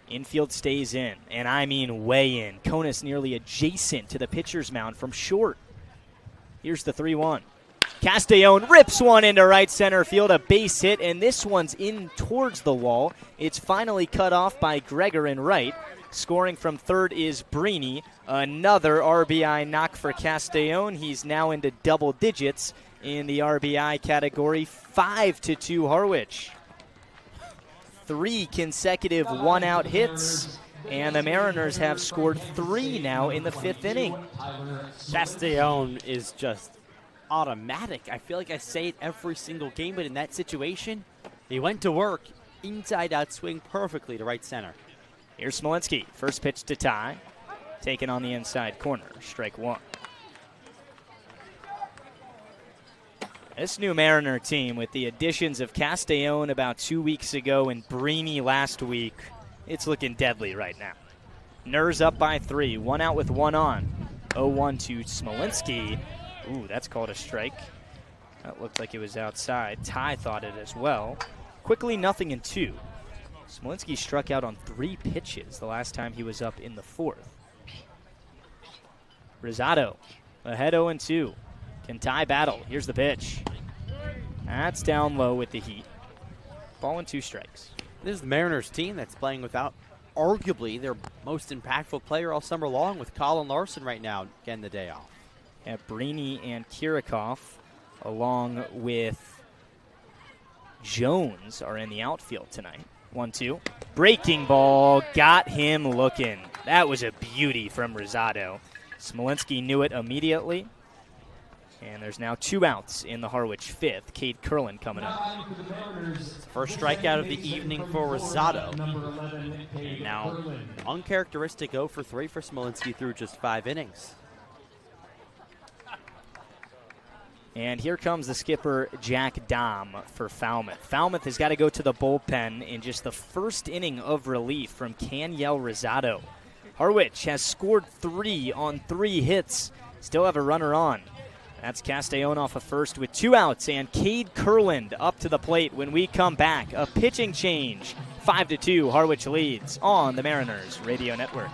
Infield stays in, and way in. Konus nearly adjacent to the pitcher's mound from short. Here's the 3-1. Castellón rips one into right center field, a base hit, and this one's in towards the wall. It's finally cut off by Gregor in right. Scoring from third is Brini. Another RBI knock for Castellón. He's now into double digits in the RBI category. 5-2 Harwich. 3 consecutive one-out hits, and the Mariners have scored 3 now in the 5th inning. Castellón is just automatic. I feel like I say it every single game, but in that situation, he went to work, inside-out swing perfectly to right center. Here's Smolinski. First pitch to Ty. Taken on the inside corner. Strike 1. This new Mariner team, with the additions of Castellón about 2 weeks ago and Brini last week, it's looking deadly right now. Ners up by 3. 1 out with 1 on. 0-1 to Smolinski. Ooh, that's called a strike. That looked like it was outside. Ty thought it as well. Quickly, 0-2. Smolinski struck out on 3 pitches the last time he was up in the 4th. Rosado ahead 0-2. Can Ty battle? Here's the pitch. That's down low with the heat. Ball and 2 strikes. This is the Mariners team that's playing without arguably their most impactful player all summer long, with Colin Larson right now getting the day off. Yeah, Brini and Kirikov, along with Jones, are in the outfield tonight. 1-2. Breaking ball. Got him looking. That was a beauty from Rosado. Smolinski knew it immediately. And there's now 2 outs in the Harwich 5th. Cade Curlin coming up. First strikeout of the evening for Rosado. And now, uncharacteristic 0 for 3 for Smolinski through just 5 innings. And here comes the skipper, Jack Dahm, for Falmouth. Falmouth has got to go to the bullpen in just the first inning of relief from Canyel Rosado. Harwich has scored 3 on 3 hits. Still have a runner on. That's Castellón off of first with 2 outs, and Cade Curland up to the plate when we come back. A pitching change. 5-2, Harwich leads on the Mariners Radio Network.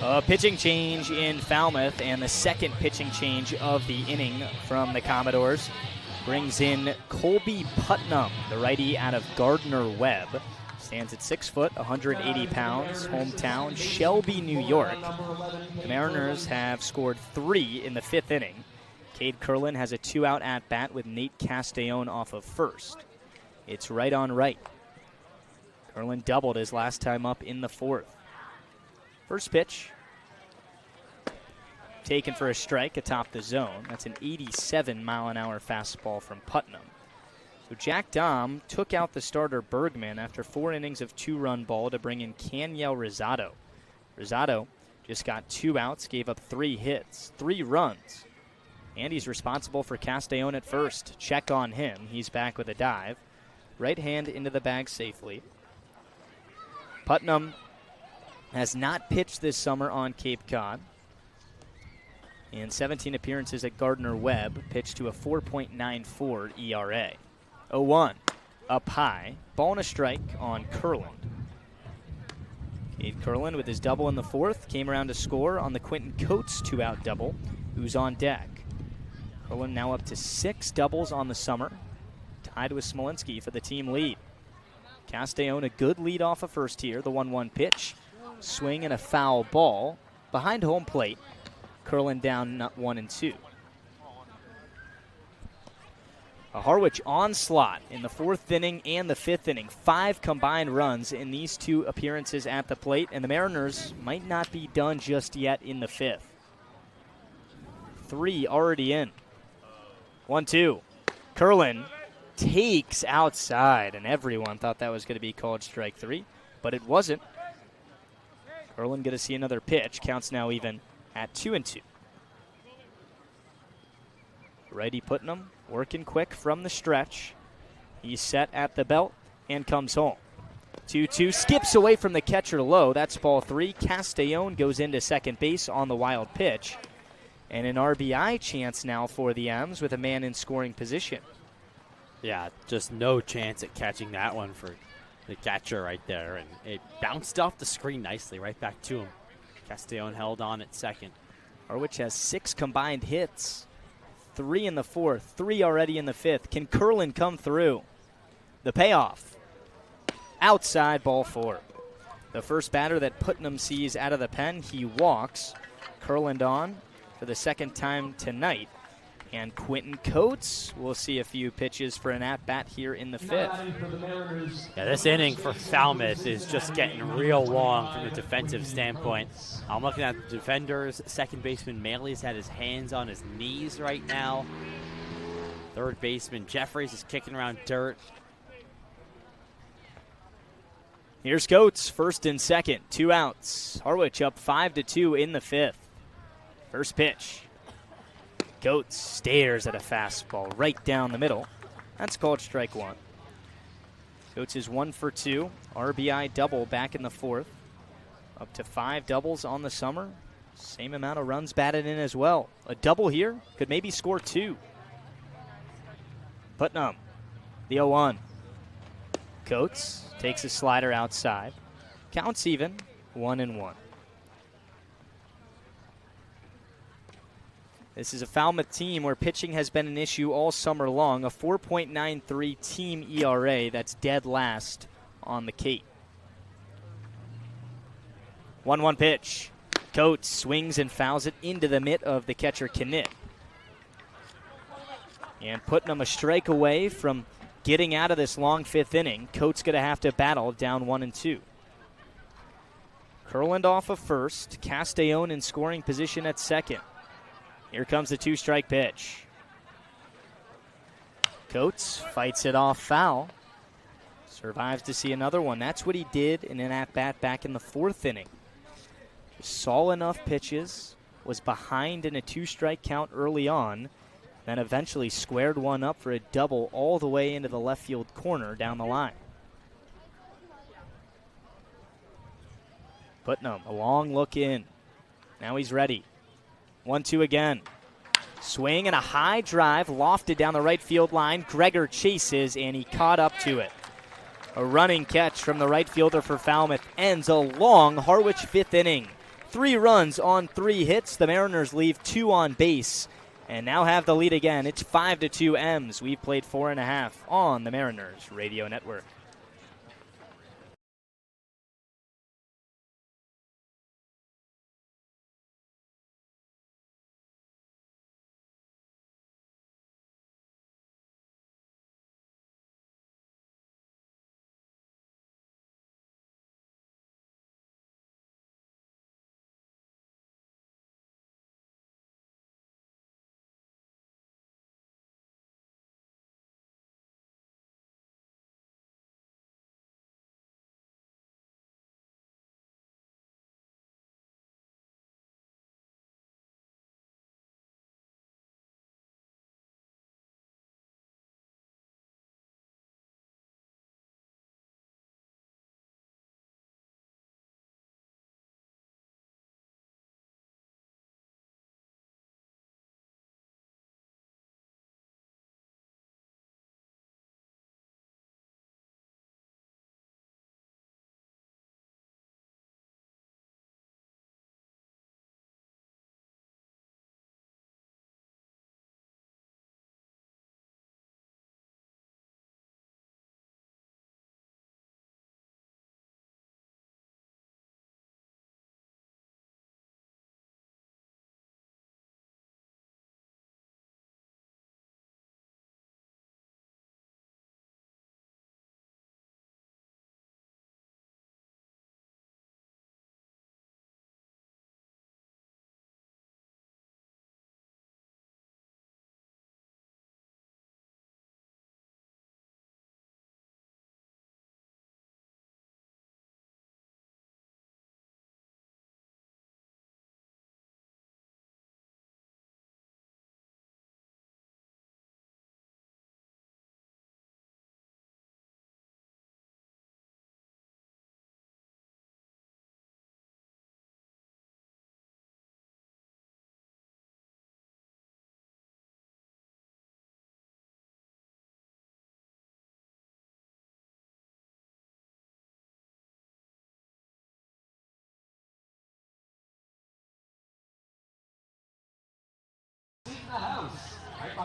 A pitching change in Falmouth, and the second pitching change of the inning from the Commodores brings in Colby Putnam, the righty out of Gardner-Webb. Stands at 6 foot, 180 pounds, hometown Shelby, New York. The Mariners have scored 3 in the 5th inning. Cade Curlin has a 2-out at-bat with Nate Castellón off of first. It's right on right. Curlin doubled his last time up in the 4th. First pitch, taken for a strike atop the zone. That's an 87-mile-an-hour fastball from Putnam. So Jack Dom took out the starter Bergman after 4 innings of 2-run ball to bring in Caniel Rosado. Rosado just got 2 outs, gave up 3 hits, 3 runs. And he's responsible for Castellon at first. Check on him. He's back with a dive. Right hand into the bag safely. Putnam has not pitched this summer on Cape Cod. In 17 appearances at Gardner-Webb, pitched to a 4.94 ERA. 0-1, up high, ball and a strike on Kurland. Cade Kurland with his double in the 4th, came around to score on the Quentin Coates 2-out double, who's on deck. Kurland now up to 6 doubles on the summer, tied with Smolinski for the team lead. Castellon a good lead off of first here, the 1-1 pitch. Swing and a foul ball behind home plate. Kurland down 1-2. A Harwich onslaught in the 4th inning and the 5th inning. 5 combined runs in these 2 appearances at the plate, and the Mariners might not be done just yet in the 5th. 3 already in. 1-2. Kurland takes outside, and everyone thought that was going to be called strike 3, but it wasn't. Kurland going to see another pitch. Counts now even at 2-2. Righty Putnam working quick from the stretch. He's set at the belt and comes home. 2-2, skips away from the catcher low. That's ball 3. Castellon goes into second base on the wild pitch. And an RBI chance now for the M's with a man in scoring position. Yeah, just no chance at catching that one for the catcher right there. And it bounced off the screen nicely right back to him. Castellon held on at second. Harwich has 6 combined hits. 3 in the 4th, 3 already in the 5th. Can Kurland come through? The payoff. Outside, ball 4. The first batter that Putnam sees out of the pen, he walks. Kurland on for the 2nd time tonight. And Quentin Coates will see a few pitches for an at-bat here in the 5th. Yeah, this inning for Falmouth is just getting real long from a defensive standpoint. I'm looking at the defenders. Second baseman Maley's had his hands on his knees right now. Third baseman Jeffries is kicking around dirt. Here's Coates, 1st and 2nd, 2 outs. Harwich up 5-2 in the 5th. First pitch. Coates stares at a fastball right down the middle. That's called strike 1. Coates is 1 for 2. RBI double back in the 4th. Up to 5 doubles on the summer. Same amount of runs batted in as well. A double here could maybe score 2. Putnam, the 0-1. Coates takes a slider outside. Counts even, 1-1. This is a Falmouth team where pitching has been an issue all summer long. A 4.93 team ERA, that's dead last on the Cape. 1-1 pitch. Coates swings and fouls it into the mitt of the catcher Knit. And Putnam a strike away from getting out of this long 5th inning. Coates going to have to battle down 1-2. Kurland off of first. Castellon in scoring position at second. Here comes the 2-strike pitch. Coates fights it off foul. Survives to see another one. That's what he did in an at-bat back in the 4th inning. Just saw enough pitches, was behind in a 2-strike count early on, then eventually squared one up for a double all the way into the left field corner down the line. Putnam, a long look in. Now he's ready. 1-2 again. Swing and a high drive lofted down the right field line. Gregor chases, and he caught up to it. A running catch from the right fielder for Falmouth ends a long Harwich 5th inning. 3 runs on 3 hits. The Mariners leave 2 on base and now have the lead again. It's 5-2 M's. We've played 4.5 on the Mariners Radio Network.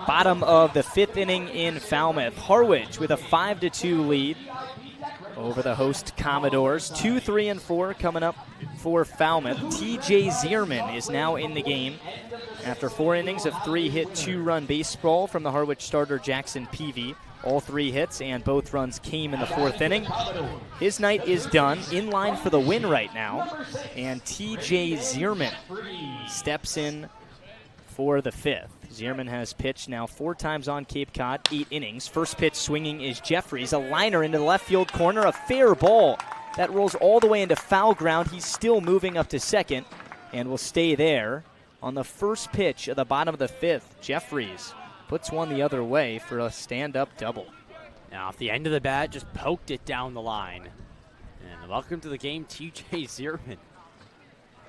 Bottom of the 5th inning in Falmouth. Harwich with a 5-2 lead over the host Commodores. 2, 3, and 4 coming up for Falmouth. TJ Zierman is now in the game after 4 innings of 3-hit, 2-run baseball from the Harwich starter Jackson Peavy. All 3 hits and both runs came in the 4th inning. His night is done, in line for the win right now. And TJ Zierman steps in for the 5th. Zierman has pitched now 4 times on Cape Cod, 8 innings. First pitch swinging is Jeffries, a liner into the left field corner, a fair ball. That rolls all the way into foul ground. He's still moving up to second and will stay there. On the first pitch of the bottom of the 5th, Jeffries puts one the other way for a stand-up double. Now, at the end of the bat, just poked it down the line. And welcome to the game, TJ Zierman.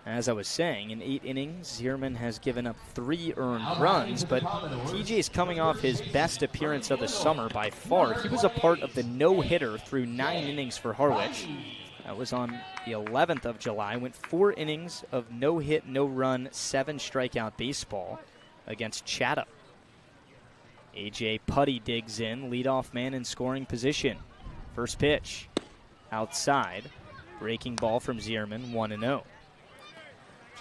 As I was saying, in 8 innings, Zierman has given up 3 earned runs, but TJ is coming off his best appearance of the summer by far. He was a part of the no-hitter through 9 innings for Harwich. That was on the 11th of July. Went 4 innings of no-hit, no-run, 7-strikeout baseball against Chatham. A.J. Putty digs in, leadoff man in scoring position. First pitch, outside. Breaking ball from Zierman, 1-0.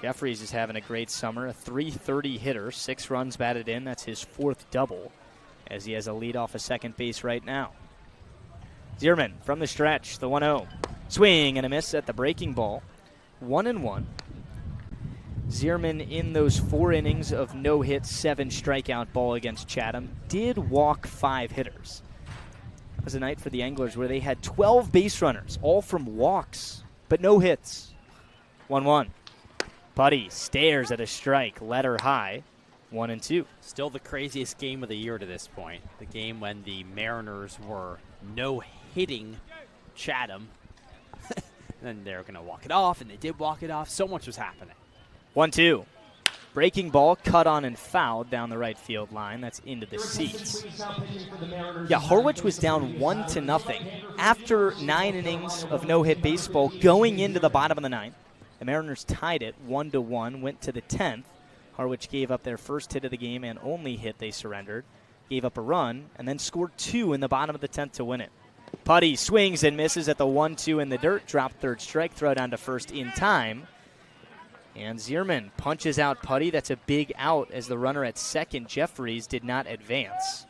Jeffries is having a great summer, a .330 hitter, 6 runs batted in. That's his 4th double, as he has a leadoff at second base right now. Zierman from the stretch, the 1-0. Swing and a miss at the breaking ball, 1-1. Zierman, in those 4 innings of no-hit, 7-strikeout ball against Chatham, did walk 5 hitters. That was a night for the Anglers where they had 12 base runners, all from walks, but no hits. 1-1. Putty stares at a strike, letter high, 1-2. Still the craziest game of the year to this point. The game when the Mariners were no-hitting Chatham. Then they were going to walk it off, and they did walk it off. So much was happening. 1-2. Breaking ball, cut on and fouled down the right field line. That's into the seats. Yeah, Harwich was down 1-0 after 9 innings of no-hit baseball going into the bottom of the 9th. The Mariners tied it 1-1, went to the 10th. Harwich gave up their first hit of the game and only hit they surrendered. Gave up a run and then scored 2 in the bottom of the 10th to win it. Putty swings and misses at the 1-2 in the dirt. Drop third strike, throw down to first in time. And Zierman punches out Putty. That's a big out as the runner at second, Jeffries, did not advance.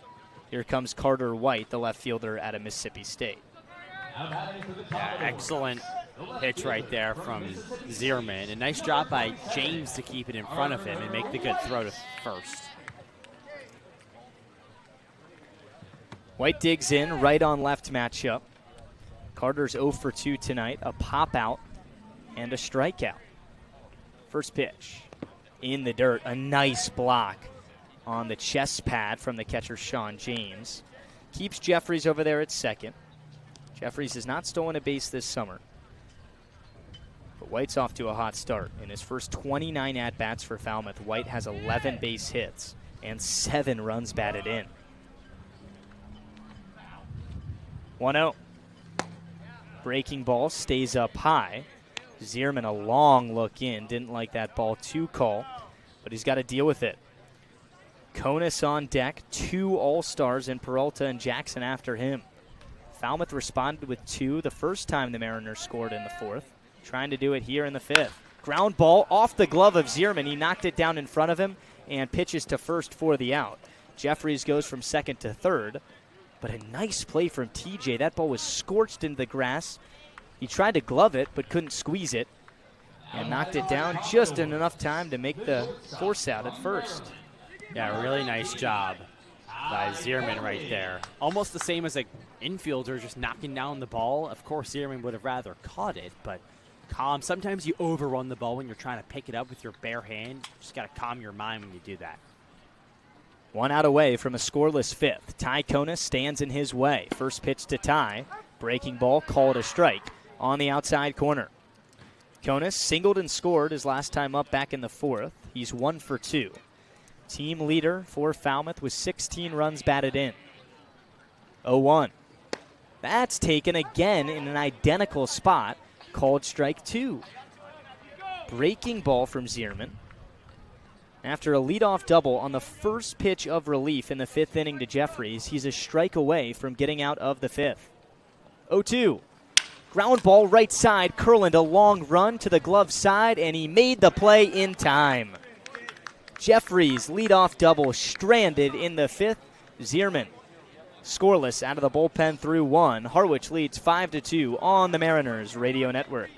Here comes Carter White, the left fielder out of Mississippi State. Yeah, excellent pitch right there from Zierman. A nice job by James to keep it in front of him and make the good throw to first. White digs in, right on left matchup. Carter's 0 for 2 tonight, a pop out and a strikeout. First pitch in the dirt, a nice block on the chest pad from the catcher Sean James. Keeps Jeffries over there at second. Jeffries has not stolen a base this summer. But White's off to a hot start. In his first 29 at-bats for Falmouth, White has 11 base hits and 7 runs batted in. 1-0. Breaking ball stays up high. Zierman, a long look in. Didn't like that ball 2 call, but he's got to deal with it. Conus on deck. 2 All-Stars in Peralta and Jackson after him. Falmouth responded with 2 the first time the Mariners scored in the 4th. Trying to do it here in the 5th. Ground ball off the glove of Zierman. He knocked it down in front of him and pitches to first for the out. Jeffries goes from second to third. But a nice play from TJ. That ball was scorched into the grass. He tried to glove it, but couldn't squeeze it. And knocked it down just in enough time to make the force out at first. Yeah, really nice job by Zierman right there. Almost the same as an infielder just knocking down the ball. Of course, Zierman would have rather caught it, but calm. Sometimes you overrun the ball when you're trying to pick it up with your bare hand. You just got to calm your mind when you do that. 1 out away from a scoreless 5th. Ty Conus stands in his way. First pitch to Ty. Breaking ball, called a strike on the outside corner. Conus singled and scored his last time up back in the 4th. He's 1 for 2. Team leader for Falmouth with 16 runs batted in. 0-1. That's taken again in an identical spot. Called strike 2. Breaking ball from Zierman. After a leadoff double on the first pitch of relief in the 5th inning to Jeffries, he's a strike away from getting out of the 5th. 0-2. Ground ball right side. Kurland, a long run to the glove side, and he made the play in time. Jeffries, leadoff double, stranded in the 5th. Zierman, scoreless out of the bullpen through 1. Harwich leads 5-2 on the Mariners Radio Network.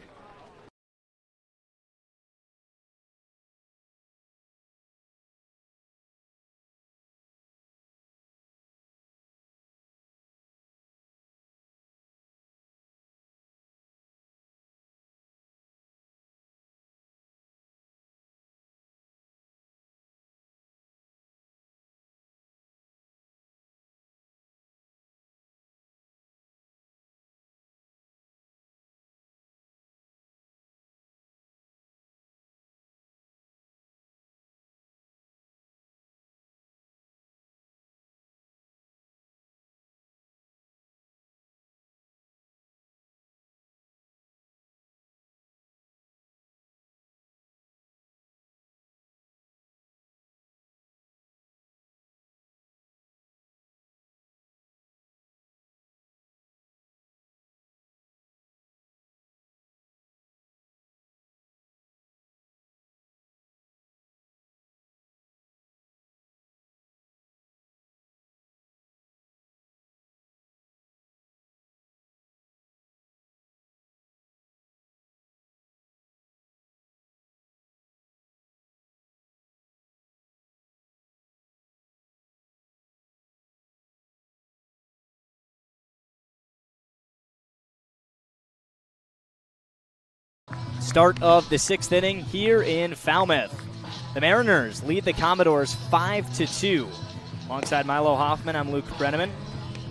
Start of the 6th inning here in Falmouth. The Mariners lead the Commodores 5-2. Alongside Milo Hoffman, I'm Luke Brenneman.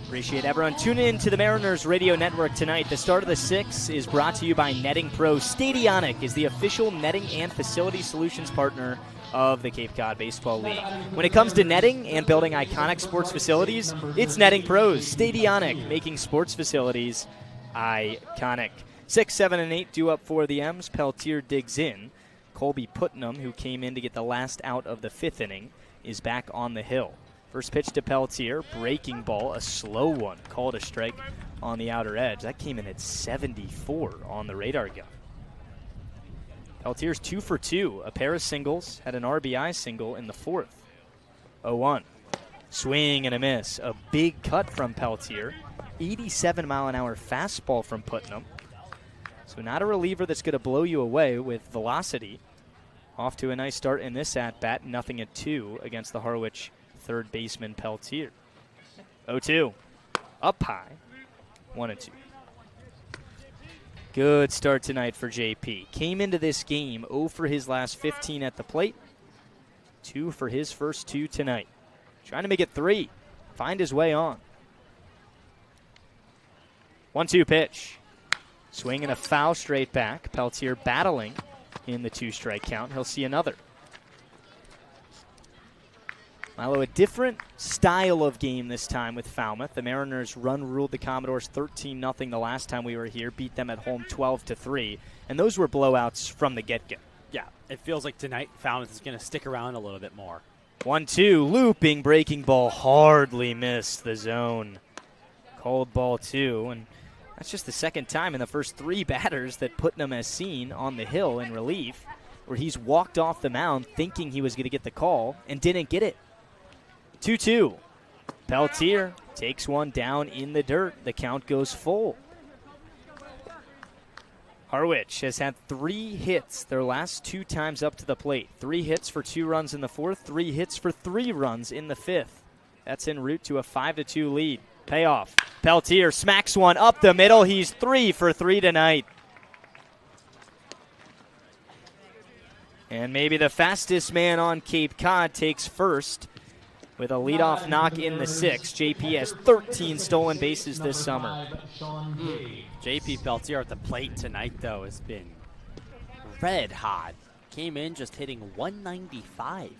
Appreciate everyone tuning in to the Mariners Radio Network tonight. The start of the 6th is brought to you by Netting Pro. Stadionic is the official netting and facility solutions partner of the Cape Cod Baseball League. When it comes to netting and building iconic sports facilities, it's Netting Pros. Stadionic, making sports facilities iconic. 6, 7, and 8 due up for the M's. Peltier digs in. Colby Putnam, who came in to get the last out of the 5th inning, is back on the hill. First pitch to Peltier, breaking ball, a slow one, called a strike on the outer edge. That came in at 74 on the radar gun. Peltier's 2 for 2, a pair of singles, had an RBI single in the 4th. 0-1. Swing and a miss. A big cut from Peltier. 87-mile-an-hour fastball from Putnam. So not a reliever that's going to blow you away with velocity. Off to a nice start in this at-bat, 0-2 against the Harwich third baseman Peltier. 0-2. Up high. 1-2. Good start tonight for JP. Came into this game 0 for his last 15 at the plate. 2 for his first 2 tonight. Trying to make it 3. Find his way on. 1-2 pitch. Swing and a foul straight back. Peltier battling in the 2-strike count. He'll see another. Milo, a different style of game this time with Falmouth. The Mariners ruled the Commodores 13-0 the last time we were here, beat them at home 12-3, and those were blowouts from the get-go. Yeah, it feels like tonight Falmouth is going to stick around a little bit more. 1-2, looping, breaking ball, hardly missed the zone. Cold ball 2, and that's just the second time in the first 3 batters that Putnam has seen on the hill in relief, where he's walked off the mound thinking he was going to get the call and didn't get it. 2-2. Peltier takes one down in the dirt. The count goes full. Harwich has had 3 hits their last 2 times up to the plate. 3 hits for 2 runs in the 4th, 3 hits for 3 runs in the 5th. That's en route to a 5-2 lead. Payoff. Peltier smacks one up the middle. He's 3 for 3 tonight. And maybe the fastest man on Cape Cod takes first with a leadoff knock in the 6th. JP has 13 stolen bases this summer. JP Peltier at the plate tonight, though, has been red hot. Came in just hitting 195.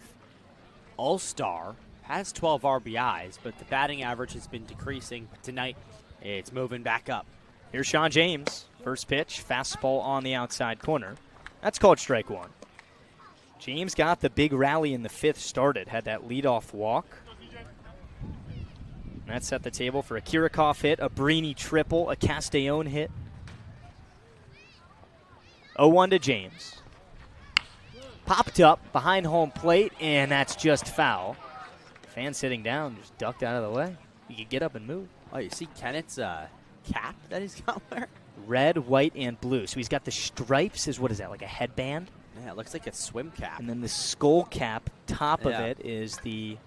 All-star. Has 12 RBIs, but the batting average has been decreasing. Tonight, it's moving back up. Here's Sean James. First pitch, fastball on the outside corner. That's called strike 1. James got the big rally in the 5th started, had that leadoff walk. And that set the table for a Kirikov hit, a Brini triple, a Castellón hit. 0-1 to James. Popped up behind home plate, and that's just foul. Fan sitting down, just ducked out of the way. He could get up and move. Oh, you see Kennett's cap that he's got there? Red, white, and blue. So he's got the stripes. What is that, like a headband? Yeah, it looks like a swim cap. And then the skull cap, top of it is the,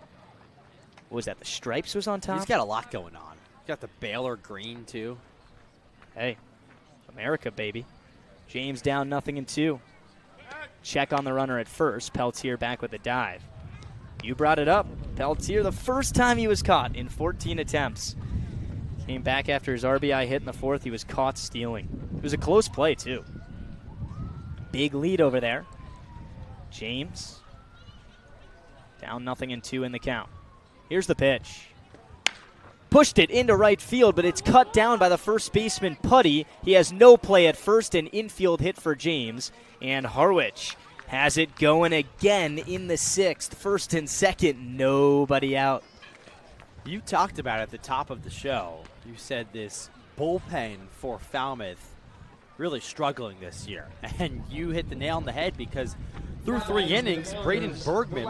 what was that, the stripes was on top? He's got a lot going on. He's got the Baylor green, too. Hey, America, baby. James down 0-2. Check on the runner at first. Peltier back with a dive. You brought it up. Peltier, the first time he was caught in 14 attempts. Came back after his RBI hit in the 4th. He was caught stealing. It was a close play, too. Big lead over there. James down 0-2 in the count. Here's the pitch. Pushed it into right field, but it's cut down by the first baseman, Putty. He has no play at first, an infield hit for James. And Harwich has it going again in the 6th. First and second, nobody out. You talked about it at the top of the show. You said this bullpen for Falmouth really struggling this year. And you hit the nail on the head because through 3 innings, Braden Bergman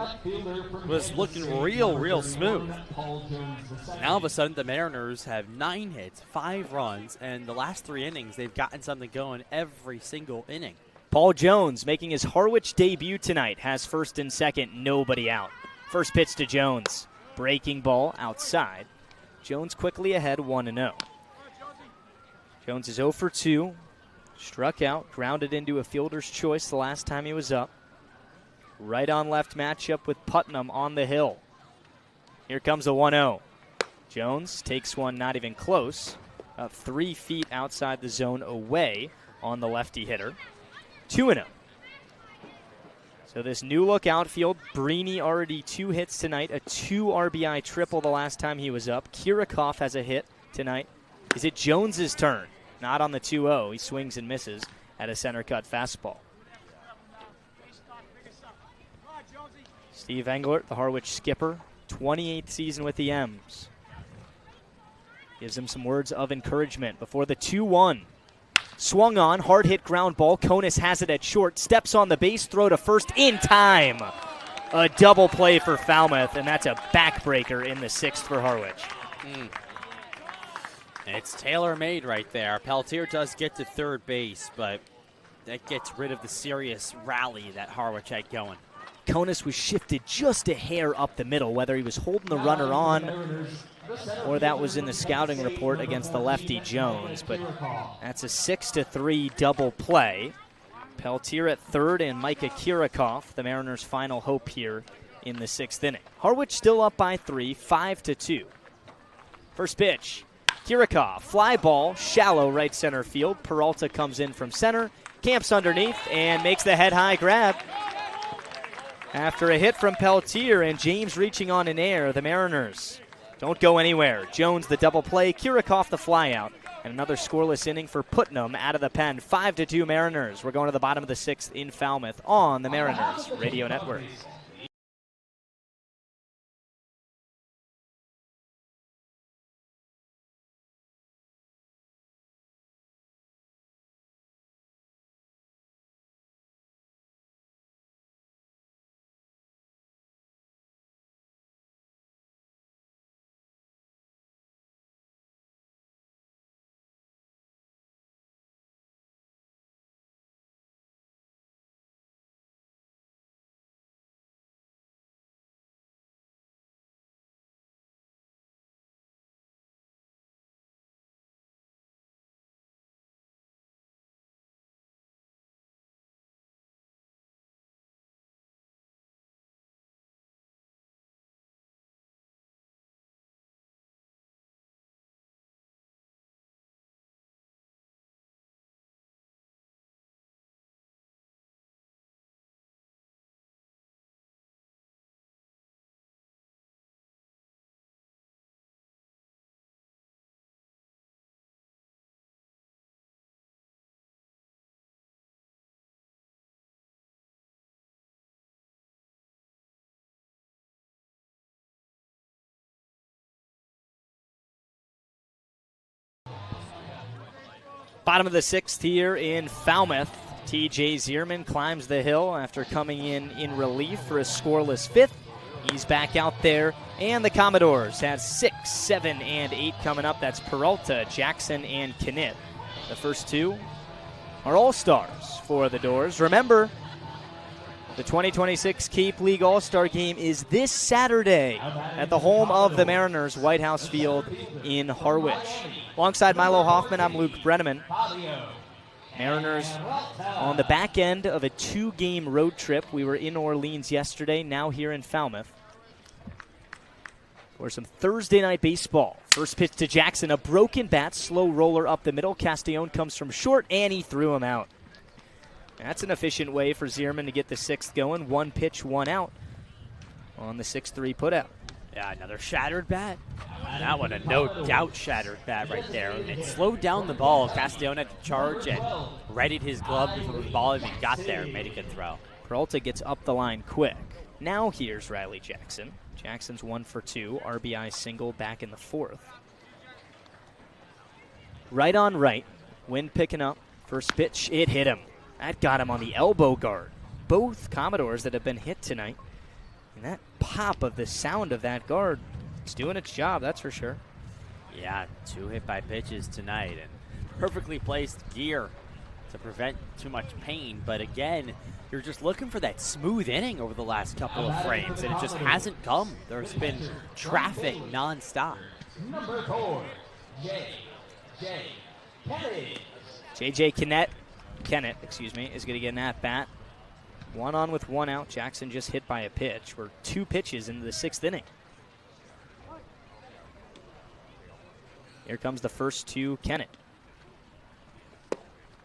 was looking real smooth. Now all of a sudden, the Mariners have 9 hits, 5 runs, and the last 3 innings, they've gotten something going every single inning. Paul Jones making his Harwich debut tonight has first and second, nobody out. First pitch to Jones. Breaking ball outside. Jones quickly ahead 1-0. Jones is 0 for 2. Struck out, grounded into a fielder's choice the last time he was up. Right on left matchup with Putnam on the hill. Here comes a 1-0. Jones takes one not even close. 3 feet outside the zone away on the lefty hitter. 2-0. So this new look outfield, Brini already 2 hits tonight, a 2 RBI triple the last time he was up. Kirikov has a hit tonight. Is it Jones's turn? Not on the 2-0. He swings and misses at a center cut fastball. Steve Englert, the Harwich skipper, 28th season with the M's. Gives him some words of encouragement before the 2-1. Swung on, hard hit ground ball. Konis has it at short, steps on the base, throw to first in time. A double play for Falmouth, and that's a backbreaker in the 6th for Harwich. It's tailor-made right there. Peltier does get to third base, but that gets rid of the serious rally that Harwich had going. Konis was shifted just a hair up the middle, whether he was holding the runner on or that was in the scouting report against the lefty Jones. But that's a 6-3 double play. Peltier at third and Micah Kirikov, the Mariners' final hope here in the 6th inning. Harwich still up by 3, 5-2. First pitch, Kirikov, fly ball, shallow right center field. Peralta comes in from center, camps underneath, and makes the head-high grab. After a hit from Peltier and James reaching on an air, the Mariners don't go anywhere. Jones the double play, Kirikov the flyout, and another scoreless inning for Putnam out of the pen. 5-2 Mariners. We're going to the bottom of the 6th in Falmouth on the Mariners Radio Network. Bottom of the 6th here in Falmouth. TJ Zierman climbs the hill after coming in relief for a scoreless 5th. He's back out there, and the Commodores have 6, 7, and 8 coming up. That's Peralta, Jackson, and Knitt. The first 2 are all-stars for the Doors. Remember, the 2026 Cape League All-Star Game is this Saturday at the home of the Mariners, White House Field in Harwich. Alongside Milo Hoffman, I'm Luke Brenneman. Mariners on the back end of a 2-game road trip. We were in Orleans yesterday, now here in Falmouth for some Thursday night baseball. First pitch to Jackson, a broken bat, slow roller up the middle. Castellón comes from short, and he threw him out. That's an efficient way for Zierman to get the 6th going. 1 pitch, 1 out on the 6-3 putout. Yeah, another shattered bat. That one a no doubt shattered bat right there. And it slowed down the ball. Castellón had to charge and readied his glove before the ball even got there and made a good throw. Peralta gets up the line quick. Now here's Riley Jackson. Jackson's 1 for 2. RBI single back in the 4th. Right on right. Wind picking up. First pitch, it hit him. That got him on the elbow guard. Both Commodores that have been hit tonight. And that pop of the sound of that guard, it's doing its job, that's for sure. Yeah, 2 hit-by pitches tonight, and perfectly placed gear to prevent too much pain. But again, you're just looking for that smooth inning over the last couple of frames, and it just hasn't come. There's been traffic nonstop. Number 4, JJ Knitt, is going to get an at-bat. 1 on with 1 out. Jackson just hit by a pitch. We're 2 pitches into the 6th inning. Here comes the first to Kennett.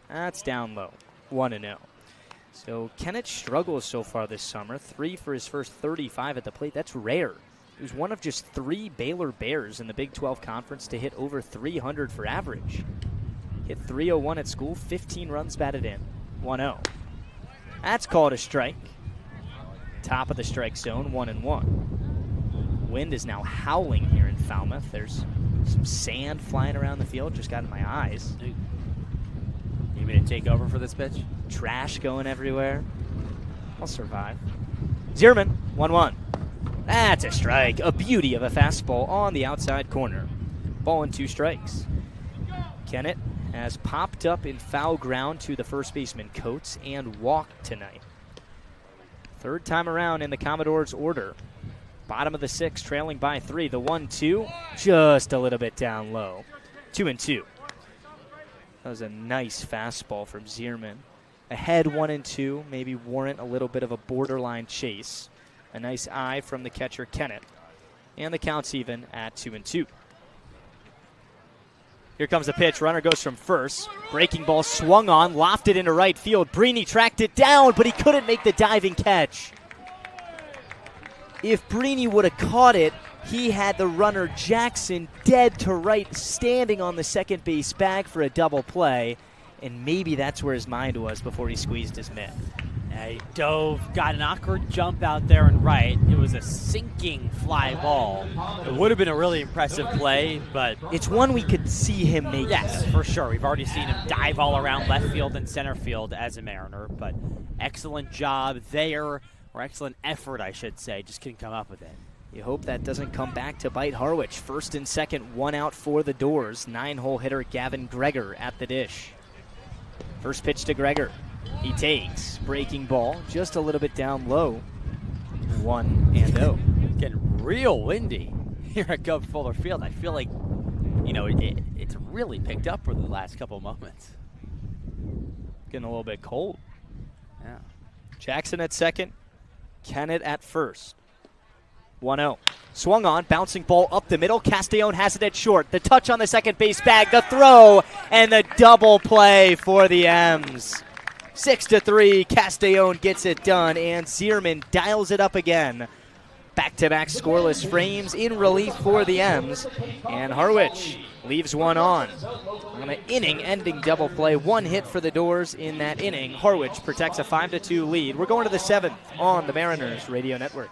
That's down low. 1-0. So Kennett struggles so far this summer. 3 for his first 35 at the plate. That's rare. He was one of just 3 Baylor Bears in the Big 12 Conference to hit over 300 for average. Hit 301 at school, 15 runs batted in. 1-0. That's called a strike. Top of the strike zone, 1-1. Wind is now howling here in Falmouth. There's some sand flying around the field. Just got in my eyes. You mean to take over for this pitch? Trash going everywhere. I'll survive. Zierman, 1-1. That's a strike. A beauty of a fastball on the outside corner. Ball and 2 strikes. Kennett has popped up in foul ground to the first baseman Coates and walked tonight. 3rd time around in the Commodores' order. Bottom of the 6th, trailing by 3. The 1-2, just a little bit down low. 2-2. That was a nice fastball from Zierman. Ahead 1-2, maybe warrant a little bit of a borderline chase. A nice eye from the catcher Kennett. And the count's even at 2-2. Here comes the pitch. Runner goes from first. Breaking ball swung on, lofted into right field. Brini tracked it down, but he couldn't make the diving catch. If Brini would have caught it, he had the runner Jackson dead to right, standing on the second base bag for a double play. And maybe that's where his mind was before he squeezed his mitt. He dove, got an awkward jump out there and right. It was a sinking fly ball. It would have been a really impressive play, but it's one we could see him make. Yes, for sure. We've already seen him dive all around left field and center field as a Mariner, but excellent job there, or excellent effort, I should say. Just couldn't come up with it. You hope that doesn't come back to bite Harwich. 1st and 2nd, 1 out for the Doors. 9-hole hitter Gavin Greger at the dish. First pitch to Greger. He takes. Breaking ball, just a little bit down low. 1-0. Getting real windy here at Gov Fuller Field. I feel like, it's really picked up for the last couple moments. Getting a little bit cold. Yeah. Jackson at 2nd. Kennett at 1st. 1-0. Swung on, bouncing ball up the middle. Castellón has it at short. The touch on the second base bag, the throw, and the double play for the M's. 6-3, Castellón gets it done, and Zierman dials it up again. Back-to-back scoreless frames in relief for the M's, and Harwich leaves one on an inning-ending double play. 1 hit for the Doors in that inning. Harwich protects a 5-2 lead. We're going to the 7th on the Mariners Radio Network.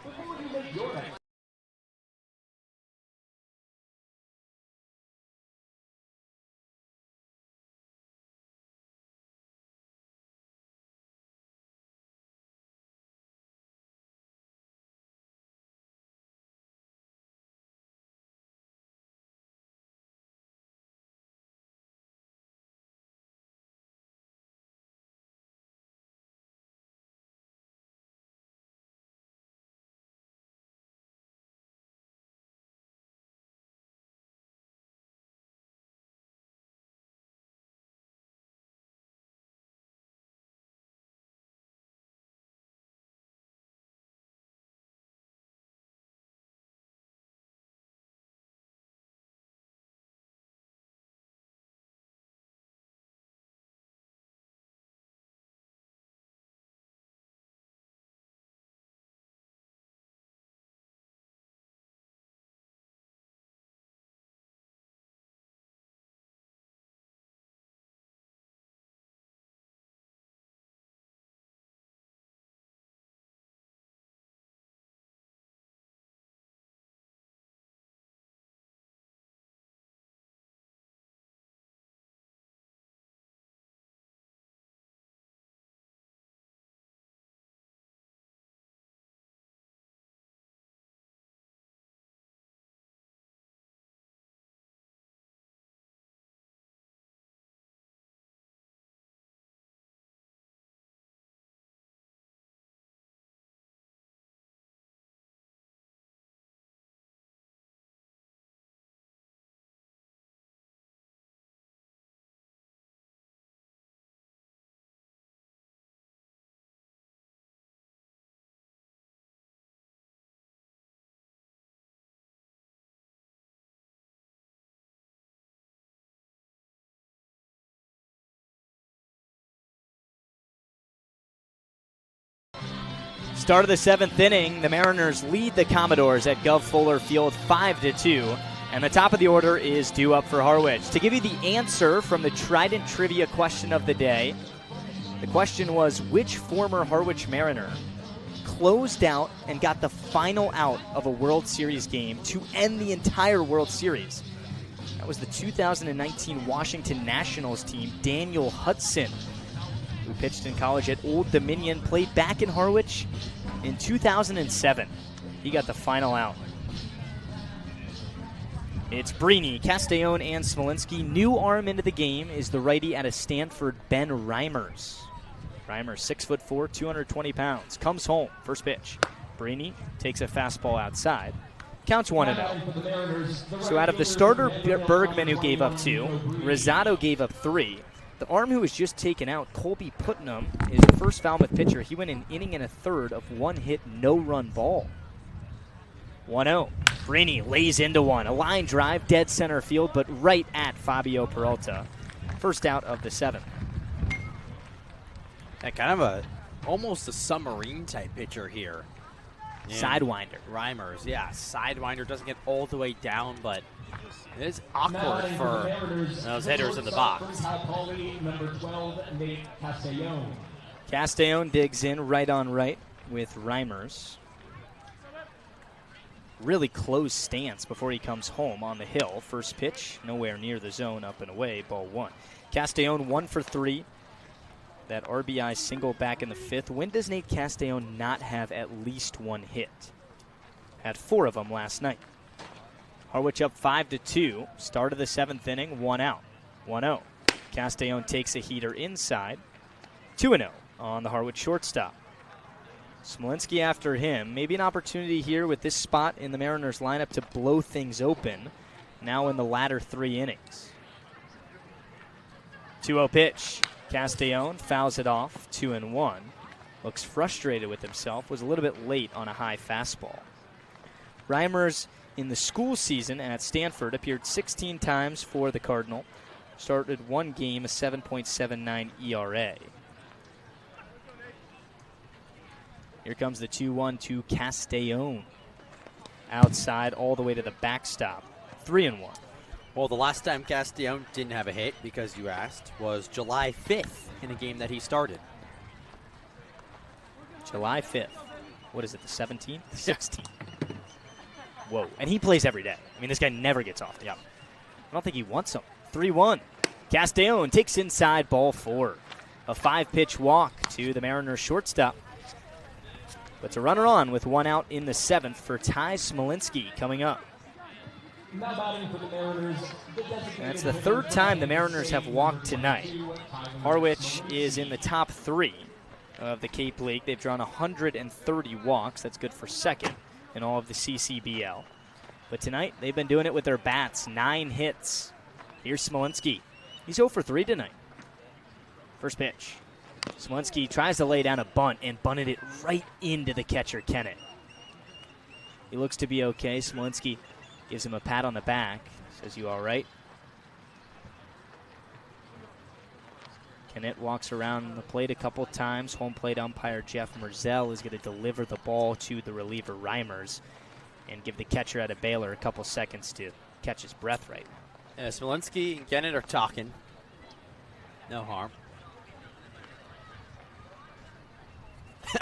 Start of the 7th inning, the Mariners lead the Commodores at Gov Fuller Field 5-2, and the top of the order is due up for Harwich. To give you the answer from the Trident Trivia question of the day, the question was, which former Harwich Mariner closed out and got the final out of a World Series game to end the entire World Series? That was the 2019 Washington Nationals team, Daniel Hudson, who pitched in college at Old Dominion, played back in Harwich in 2007. He got the final out. It's Brini, Castellone, and Smolinski. New arm into the game is the righty out of Stanford, Ben Reimers. Reimers, 6'4", 220 pounds. Comes home, first pitch. Brini takes a fastball outside. Counts 1-0. So out of the starter, Bergman, who gave up 2, Rosado gave up 3. The arm who was just taken out, Colby Putnam, is the first Falmouth pitcher. He went an inning and a third of 1 hit, no-run ball. 1-0. Brini lays into one. A line drive, dead center field, but right at Fabio Peralta. First out of the 7th. That kind of almost a submarine type pitcher here. Sidewinder. Reimers, yeah. Sidewinder doesn't get all the way down, but it is awkward for those hitters in the box. Castellone digs in right on right with Reimers. Really close stance before he comes home on the hill. First pitch, nowhere near the zone, up and away, ball 1. Castellone 1 for 3. That RBI single back in the 5th. When does Nate Castellone not have at least 1 hit? Had 4 of them last night. Harwich up 5-2. Start of the 7th inning, 1 out. 1-0. Castellone takes a heater inside. 2-0 on the Harwich shortstop. Smolinski after him. Maybe an opportunity here with this spot in the Mariners lineup to blow things open now in the latter 3 innings. 2-0 pitch. Castellone fouls it off, 2-1. Looks frustrated with himself, was a little bit late on a high fastball. Reimers in the school season at Stanford appeared 16 times for the Cardinal. Started 1 game, a 7.79 ERA. Here comes the 2-1 to Castellone. Outside all the way to the backstop. 3-1. Well, the last time Castellone didn't have a hit, because you asked, was July 5th in a game that he started. July 5th. What is it, the 17th? 16th. Whoa. And he plays every day. I mean, this guy never gets off. Yeah. I don't think he wants him. 3-1. Castellone takes inside, ball 4. A 5-pitch walk to the Mariners shortstop. But to runner on with 1 out in the 7th for Ty Smolinski coming up. That's the 3rd time the Mariners have walked tonight. Harwich is in the top 3 of the Cape League. They've drawn 130 walks. That's good for 2nd in all of the CCBL. But tonight, they've been doing it with their bats. 9 hits. Here's Smolinski. He's 0 for 3 tonight. First pitch. Smolinski tries to lay down a bunt and bunted it right into the catcher, Kennett. He looks to be okay. Smolinski gives him a pat on the back. Says, "You all right?" Kennett walks around the plate a couple times. Home plate umpire Jeff Merzel is going to deliver the ball to the reliever Reimers and give the catcher out of Baylor a couple seconds to catch his breath right. Smolinski and Kennett are talking. No harm.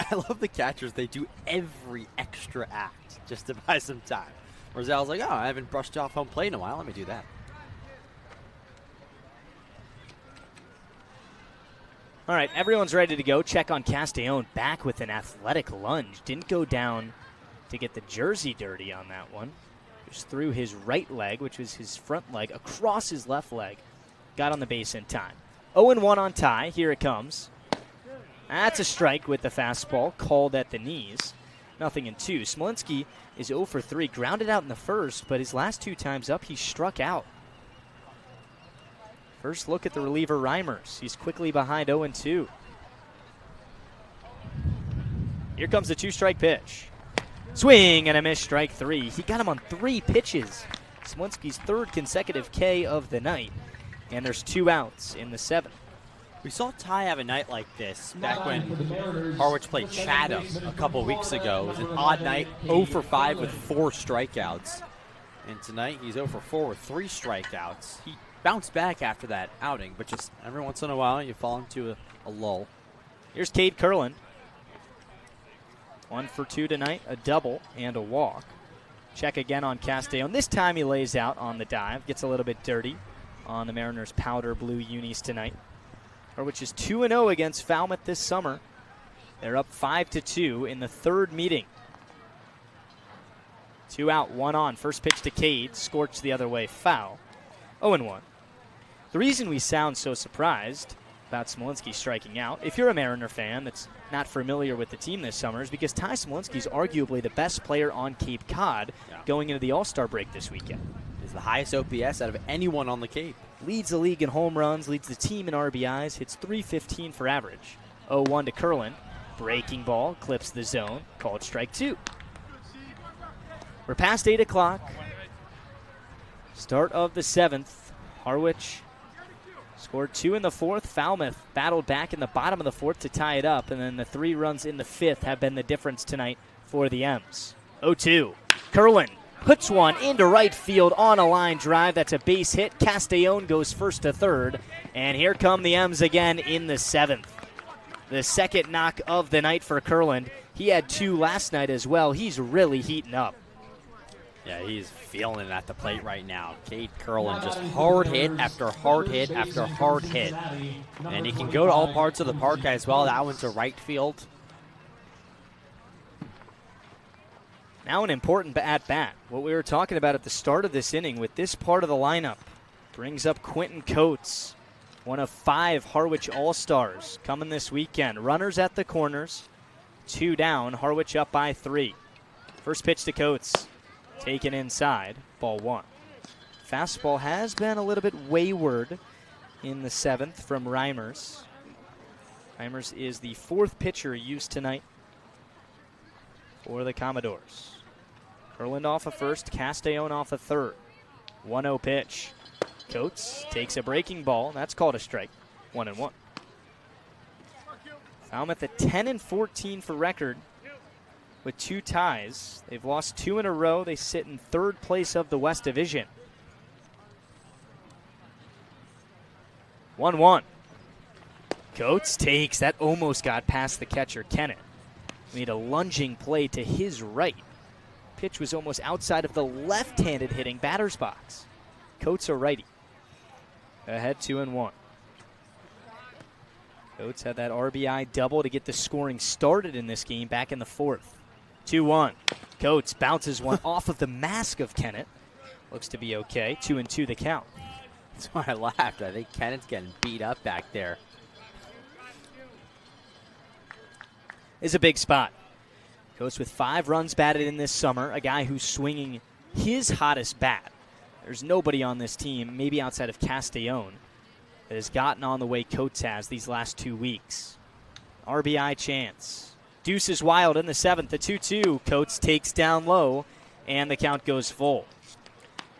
I love the catchers. They do every extra act just to buy some time. Merzel's like, "Oh, I haven't brushed off home plate in a while. Let me do that." All right, everyone's ready to go. Check on Castellone, back with an athletic lunge. Didn't go down to get the jersey dirty on that one. Just threw his right leg, which was his front leg, across his left leg. Got on the base in time. 0-1 on Ty. Here it comes. That's a strike with the fastball, called at the knees. 0-2. Smolinski is 0 for 3. Grounded out in the first, but his last 2 times up, he struck out. First look at the reliever Reimers. He's quickly behind 0-2. Here comes the 2-strike pitch. Swing and a miss, strike 3. He got him on 3 pitches. Smolinski's 3rd consecutive K of the night. And there's 2 outs in the 7th. We saw Ty have a night like this back when Harwich played Chatham a couple weeks ago. It was an odd night, 0 for 5 with 4 strikeouts. And tonight he's 0 for 4 with 3 strikeouts. He bounced back after that outing, but just every once in a while you fall into a lull. Here's Cade Curlin. 1 for 2 tonight, a double and a walk. Check again on Castellon. This time he lays out on the dive, gets a little bit dirty on the Mariners' powder blue unis tonight. Which is 2-0 against Falmouth this summer. They're up 5-2 in the third meeting. 2 out, 1 on. First pitch to Cade, scorched the other way, foul. 0-1. The reason we sound so surprised about Smolinski striking out, if you're a Mariner fan that's not familiar with the team this summer, is because Ty Smolinski is arguably the best player on Cape Cod going into the All-Star break this weekend. He's the highest OPS out of anyone on the Cape. Leads the league in home runs, leads the team in RBIs, hits .315 for average. 0-1 to Curlin. Breaking ball, clips the zone, called strike 2. We're past 8 o'clock. Start of the 7th. Harwich scored 2 in the 4th. Falmouth battled back in the bottom of the 4th to tie it up, and then the 3 runs in the 5th have been the difference tonight for the M's. 0-2. Curlin puts one into right field on a line drive. That's a base hit. Castellon goes first to third. And here come the M's again in the 7th. The second knock of the night for Curlin. He had 2 last night as well. He's really heating up. Yeah, he's feeling it at the plate right now. Cade Curlin just hard hit after hard hit after hard hit. And he can go to all parts of the park as well. That one's to right field. Now an important at-bat. What we were talking about at the start of this inning with this part of the lineup brings up Quentin Coates, one of 5 Harwich All-Stars coming this weekend. Runners at the corners, 2 down, Harwich up by 3. First pitch to Coates, taken inside, ball 1. Fastball has been a little bit wayward in the 7th from Reimers. Reimers is the 4th pitcher used tonight for the Commodores. Curlin off a first, Castellon off a third. 1-0 pitch. Coates takes a breaking ball. That's called a strike. 1-1. Falmouth at 10-14 for record with 2 ties. They've lost 2 in a row. They sit in 3rd place of the West Division. 1-1. Coates takes. That almost got past the catcher, Kennett. Made a lunging play to his right. Pitch was almost outside of the left-handed hitting batter's box. Coates a righty. Ahead 2-1. Coates had that RBI double to get the scoring started in this game back in the 4th. 2-1. Coates bounces one off of the mask of Kennett. Looks to be okay. 2-2 the count. That's why I laughed. I think Kennett's getting beat up back there. Is a big spot. Coates with 5 runs batted in this summer, a guy who's swinging his hottest bat. There's nobody on this team, maybe outside of Castellon, that has gotten on the way Coates has these last 2 weeks. RBI chance. Deuce is wild in the 7th, the 2-2. Coates takes down low, and the count goes full.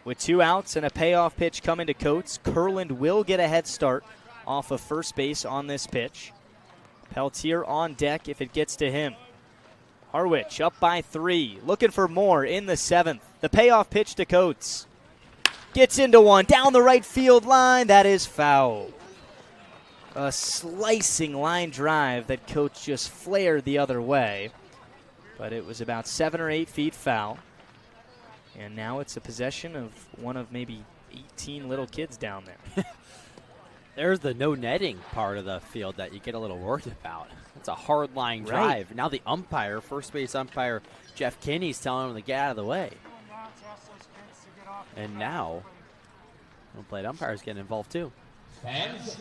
With 2 outs and a payoff pitch coming to Coates, Curlin will get a head start off of first base on this pitch. Peltier on deck if it gets to him. Harwich up by 3, looking for more in the 7th. The payoff pitch to Coates. Gets into one, down the right field line. That is foul. A slicing line drive that Coates just flared the other way. But it was about 7 or 8 feet foul. And now it's a possession of one of maybe 18 little kids down there. There's the no netting part of the field that you get a little worried about. It's a hard line drive. Right. Now the umpire, first base umpire Jeff Kinney's telling him to get out of the way. And now, home plate umpire's getting involved too. Fans,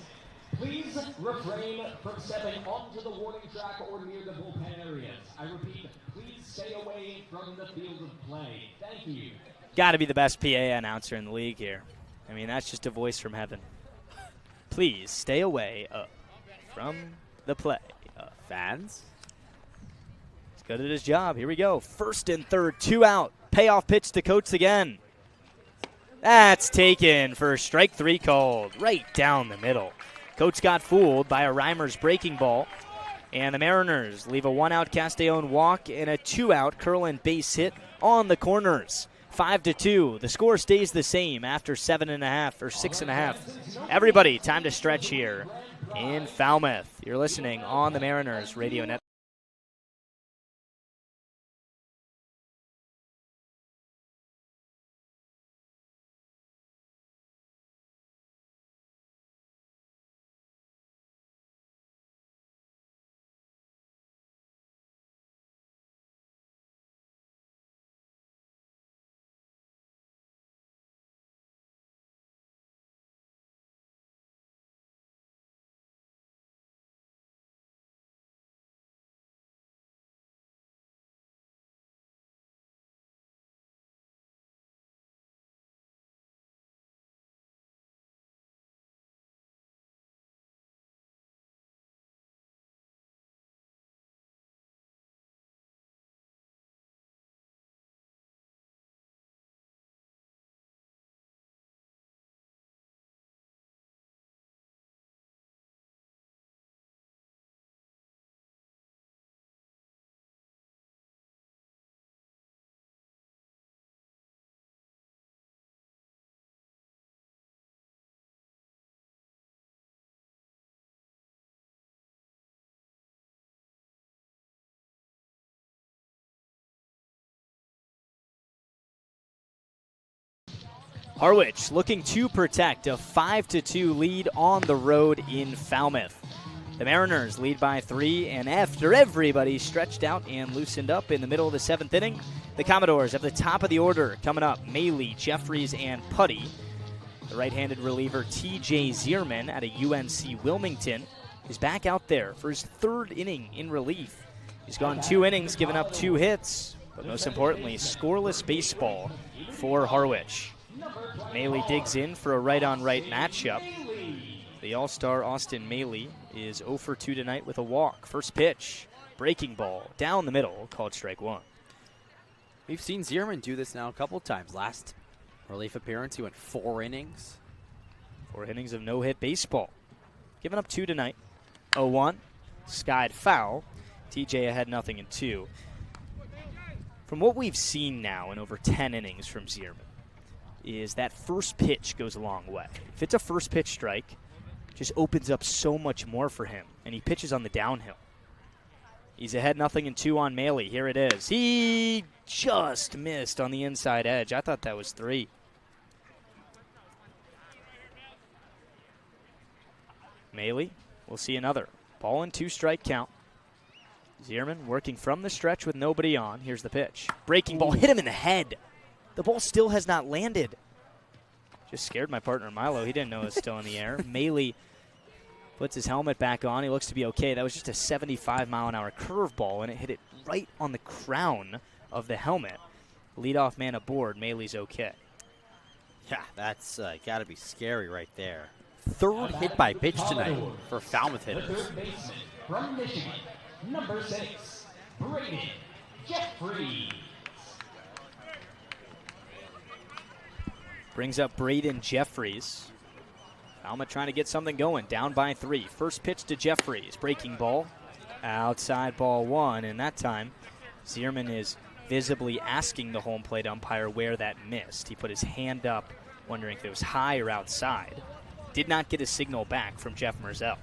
please refrain from stepping onto the warning track or near the bullpen areas. I repeat, please stay away from the field of play. Thank you. Got to be the best PA announcer in the league here. I mean, that's just a voice from heaven. Please stay away from the play. Fans? He's good at his job. Here we go. 1st and 3rd, 2 out. Payoff pitch to Coates again. That's taken for strike 3 called right down the middle. Coates got fooled by a Reimers breaking ball. And the Mariners leave a one-out Castellon walk and a two-out Curlin base hit on the corners. 5-2. The score stays the same after 7.5 or 6.5. Everybody, time to stretch here in Falmouth. You're listening on the Mariners Radio Network. Harwich looking to protect a 5-2 lead on the road in Falmouth. The Mariners lead by 3, and after everybody stretched out and loosened up in the middle of the 7th inning, the Commodores at the top of the order coming up. Maley, Jeffries, and Putty. The right-handed reliever T.J. Zierman out of UNC Wilmington is back out there for his 3rd inning in relief. He's gone 2 innings, given up 2 hits, but most importantly, scoreless baseball for Harwich. Maley digs in for a right-on-right matchup. The All-Star Austin Maley is 0 for 2 tonight with a walk. First pitch, breaking ball, down the middle, called strike 1. We've seen Zierman do this now a couple times. Last relief appearance, he went 4 innings. 4 innings of no-hit baseball. Giving up 2 tonight. 0-1, skied foul. TJ ahead 0-2. From what we've seen now in over 10 innings from Zierman, is that first pitch goes a long way. If it's a first pitch strike, it just opens up so much more for him, and he pitches on the downhill. He's ahead 0-2 on Maley. Here it is. He just missed on the inside edge. I thought that was 3. Maley, we'll see another. Ball and 2 strike count. Zierman working from the stretch with nobody on. Here's the pitch. Breaking ball hit him in the head. The ball still has not landed. Just scared my partner Milo. He didn't know it was still in the air. Maley puts his helmet back on. He looks to be okay. That was just a 75-mile-an-hour curveball, and it hit it right on the crown of the helmet. Leadoff man aboard. Maley's okay. Yeah, that's got to be scary right there. 3rd hit by pitch tonight for Falmouth hitters. The 3rd baseman from Michigan, number 6, Braden Jeffries. Brings up Braden Jeffries. Falmouth trying to get something going, down by 3. First pitch to Jeffries, breaking ball, outside ball 1, and that time Zierman is visibly asking the home plate umpire where that missed. He put his hand up, wondering if it was high or outside. Did not get a signal back from Jeff Merzel.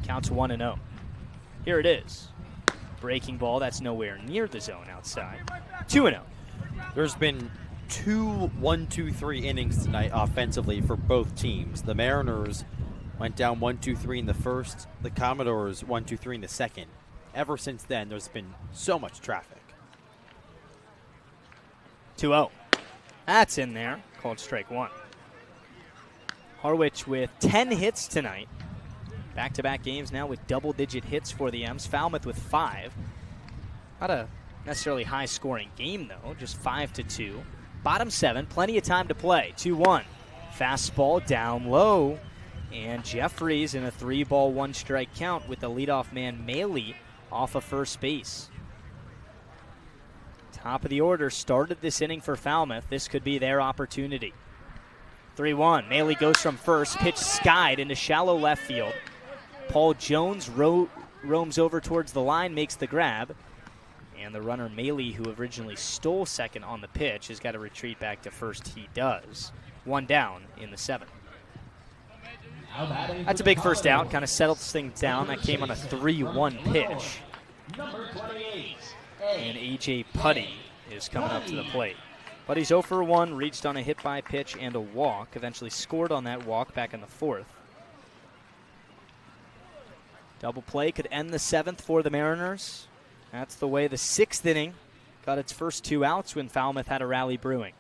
Counts 1-0. Here it is. Breaking ball, that's nowhere near the zone outside. 2-0. There's been 2 1-2-3 innings tonight offensively for both teams. The Mariners went down 1-2-3 in the first. The Commodores 1-2-3 in the second. Ever since then, there's been so much traffic. 2-0. That's in there. Called strike 1. Harwich with 10 hits tonight. Back-to-back games now with double-digit hits for the M's. Falmouth with 5. Not a necessarily high-scoring game, though. Just 5-2. Bottom 7, plenty of time to play. 2-1. Fastball down low. And Jeffries in a 3-ball, 1-strike count with the leadoff man Maley off of first base. Top of the order started this inning for Falmouth. This could be their opportunity. 3-1. Maley goes from first, pitch skied into shallow left field. Paul Jones roams over towards the line, makes the grab. And the runner Maley, who originally stole second on the pitch, has got to retreat back to first. He does. 1 down in the 7th. That's a big first out, kind of settles things down. That came on a 3-1 pitch. And A.J. Putty is coming up to the plate. Putty's 0 for 1, reached on a hit by pitch and a walk. Eventually scored on that walk back in the 4th. Double play could end the 7th for the Mariners. That's the way the 6th inning got its first 2 outs when Falmouth had a rally brewing.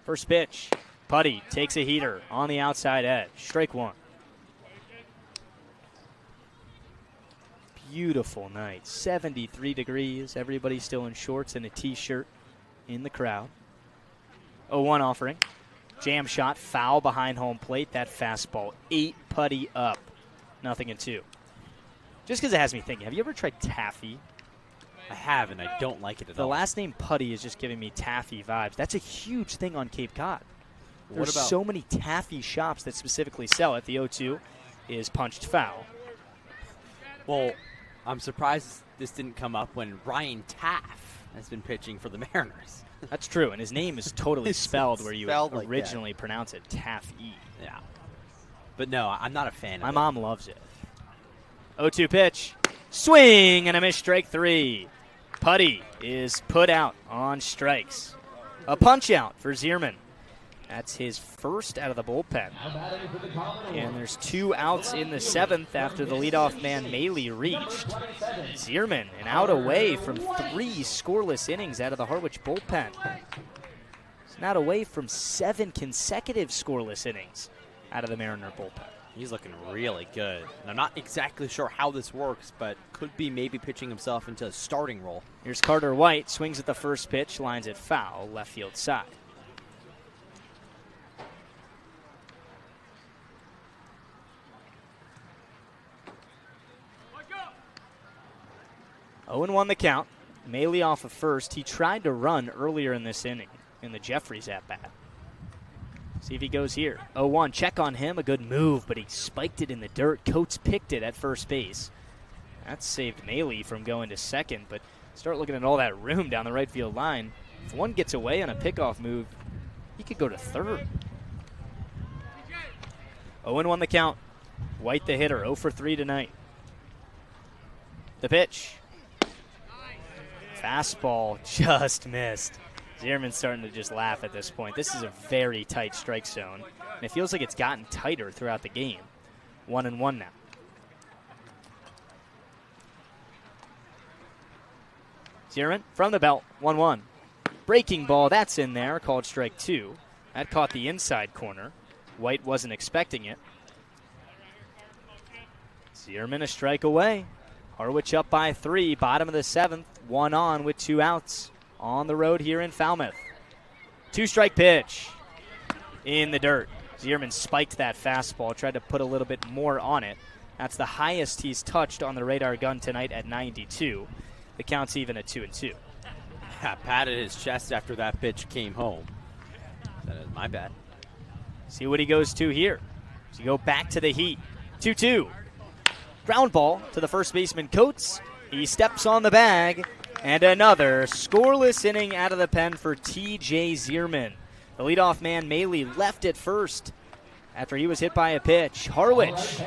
First pitch. Putty takes a heater on the outside edge. Strike 1. Beautiful night. 73 degrees. Everybody still in shorts and a t-shirt in the crowd. 0-1 offering. Jam shot, foul behind home plate. That fastball. 8 Putty up. 0-2. Just because it has me thinking, have you ever tried taffy? I have, and I don't like it at all. The last name Putty is just giving me taffy vibes. That's a huge thing on Cape Cod. There's so many taffy shops that specifically sell it. The 0-2 is punched foul. Well, I'm surprised this didn't come up when Ryan Taff has been pitching for the Mariners. That's true, and his name is totally spelled where you spelled like originally pronounce it, Taffy. Yeah. But no, I'm not a fan of it. My mom loves it. 0-2 pitch. Swing and a miss, strike 3. Putty is put out on strikes. A punch out for Zierman. That's his first out of the bullpen. And there's 2 outs in the 7th after the leadoff man Maley reached. Zierman an out away from 3 scoreless innings out of the Harwich bullpen. He's not away from 7 consecutive scoreless innings out of the Mariner bullpen. He's looking really good. And I'm not exactly sure how this works, but could be maybe pitching himself into a starting role. Here's Carter White, swings at the first pitch, lines it foul, left field side. Oh, 0-1 the count. Maley off of first. He tried to run earlier in this inning in the Jeffries at-bat. See if he goes here. 0-1, check on him. A good move, but he spiked it in the dirt. Coates picked it at first base. That saved Maley from going to second, but start looking at all that room down the right field line. If one gets away on a pickoff move, he could go to third. 0-1 the count. White the hitter, 0 for 3 tonight. The pitch. Fastball just missed. Zierman's starting to just laugh at this point. This is a very tight strike zone, and it feels like it's gotten tighter throughout the game. 1-1 now. Zierman from the belt, 1-1. Breaking ball, that's in there, called strike 2. That caught the inside corner. White wasn't expecting it. Zierman a strike away. Harwich up by 3, bottom of the 7th, 1 on with 2 outs on the road here in Falmouth. 2-strike pitch in the dirt. Zierman spiked that fastball, tried to put a little bit more on it. That's the highest he's touched on the radar gun tonight at 92. The count's even at 2-2. Yeah, patted his chest after that pitch came home. That is my bad. See what he goes to here. So you go back to the heat. 2-2. Ground ball to the first baseman Coates. He steps on the bag. And another scoreless inning out of the pen for T.J. Zierman. The leadoff man Maley left at first after he was hit by a pitch. Harwich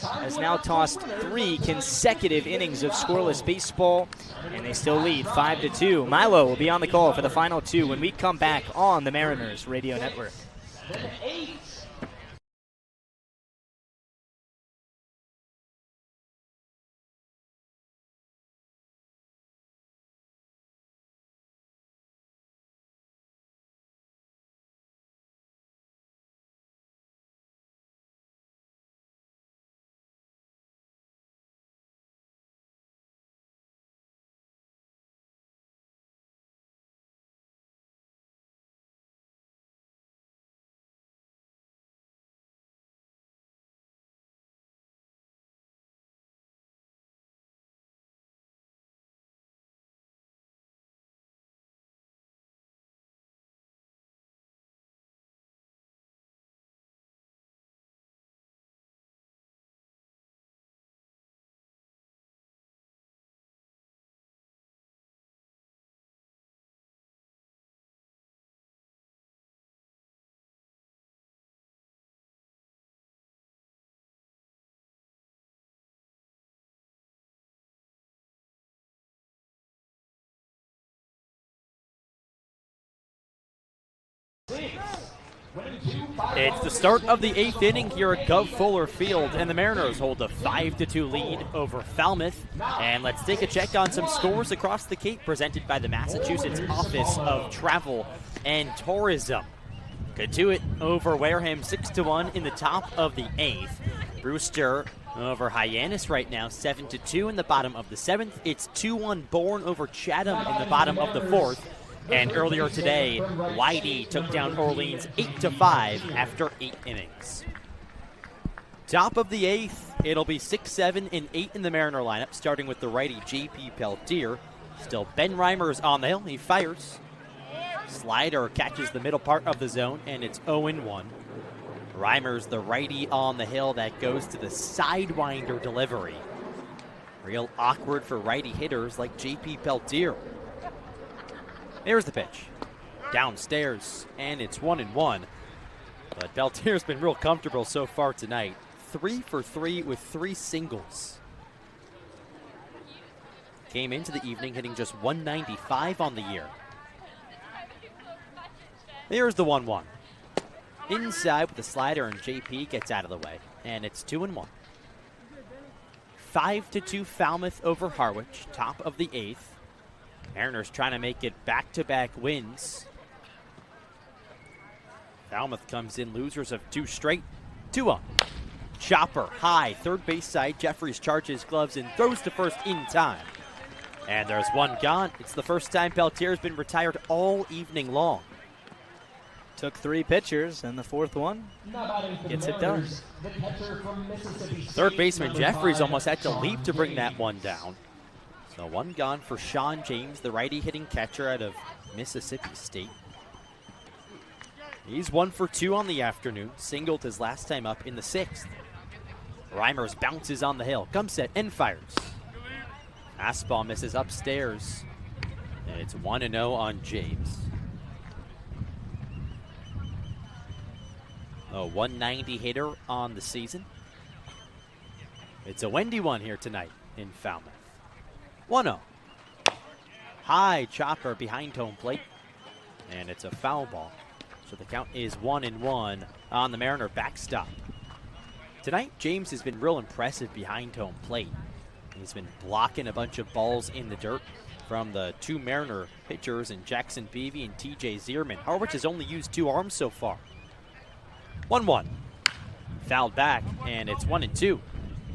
has now tossed 3 consecutive innings of scoreless baseball, and they still lead 5-2. Milo will be on the call for the final 2 when we come back on the Mariners Radio Network. It's the start of the 8th inning here at Gov Fuller Field, and the Mariners hold a 5-2 lead over Falmouth. And let's take a check on some scores across the Cape, presented by the Massachusetts Office of Travel and Tourism. Katuitt over Wareham 6-1 in the top of the 8th. Brewster over Hyannis right now 7-2 in the bottom of the 7th. It's 2-1 Bourne over Chatham in the bottom of the 4th. And earlier today, Whitey took down Orleans 8-5 after 8 innings. Top of the 8th, it'll be 6, 7, and 8 in the Mariner lineup, starting with the righty J.P. Peltier. Still Ben Reimer's on the hill. He fires. Slider catches the middle part of the zone, and it's 0-1. Reimer's the righty on the hill that goes to the sidewinder delivery. Real awkward for righty hitters like J.P. Peltier. There's the pitch. Downstairs, and it's 1-1. But Peltier's been real comfortable so far tonight. 3 for 3 with 3 singles. Came into the evening hitting just 195 on the year. There's the 1-1. Inside with the slider, and JP gets out of the way. And it's 2-1. 5-2 Falmouth over Harwich, top of the 8th. Mariners trying to make it back-to-back wins. Falmouth comes in losers of 2 straight. 2-1. Chopper high, third base side. Jeffries charges gloves and throws to first in time. And there's one gone. It's the first time Peltier has been retired all evening long. Took 3 pitchers, and the 4th one gets it done. Third baseman Jeffries almost had to leap to bring that one down. So 1 gone for Sean James, the righty hitting catcher out of Mississippi State. He's 1 for 2 on the afternoon, singled his last time up in the 6th. Reimers bounces on the hill, comes set and fires. Fastball misses upstairs. And it's 1-0 on James. A 190 hitter on the season. It's a windy one here tonight in Falmouth. 1-0. High chopper behind home plate. And it's a foul ball. So the count is 1-1 on the Mariner backstop. Tonight, James has been real impressive behind home plate. He's been blocking a bunch of balls in the dirt from the 2 Mariner pitchers in Jackson Beebe and TJ Zierman. Harwich has only used 2 arms so far. 1-1. Fouled back, and it's 1-2.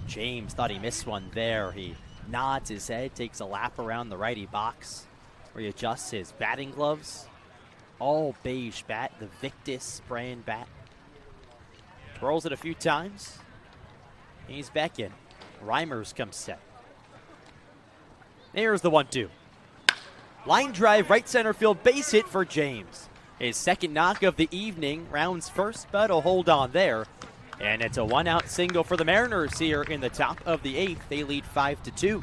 James thought he missed one there. He nods his head, takes a lap around the righty box where he adjusts his batting gloves. All beige bat, the Victus brand bat. Twirls it a few times. He's back in. Reimers comes set. There's the 1-2. Line drive, right center field, base hit for James. His second knock of the evening, rounds first, but a hold on there. And it's a 1-out single for the Mariners here in the top of the 8th. They lead 5-2.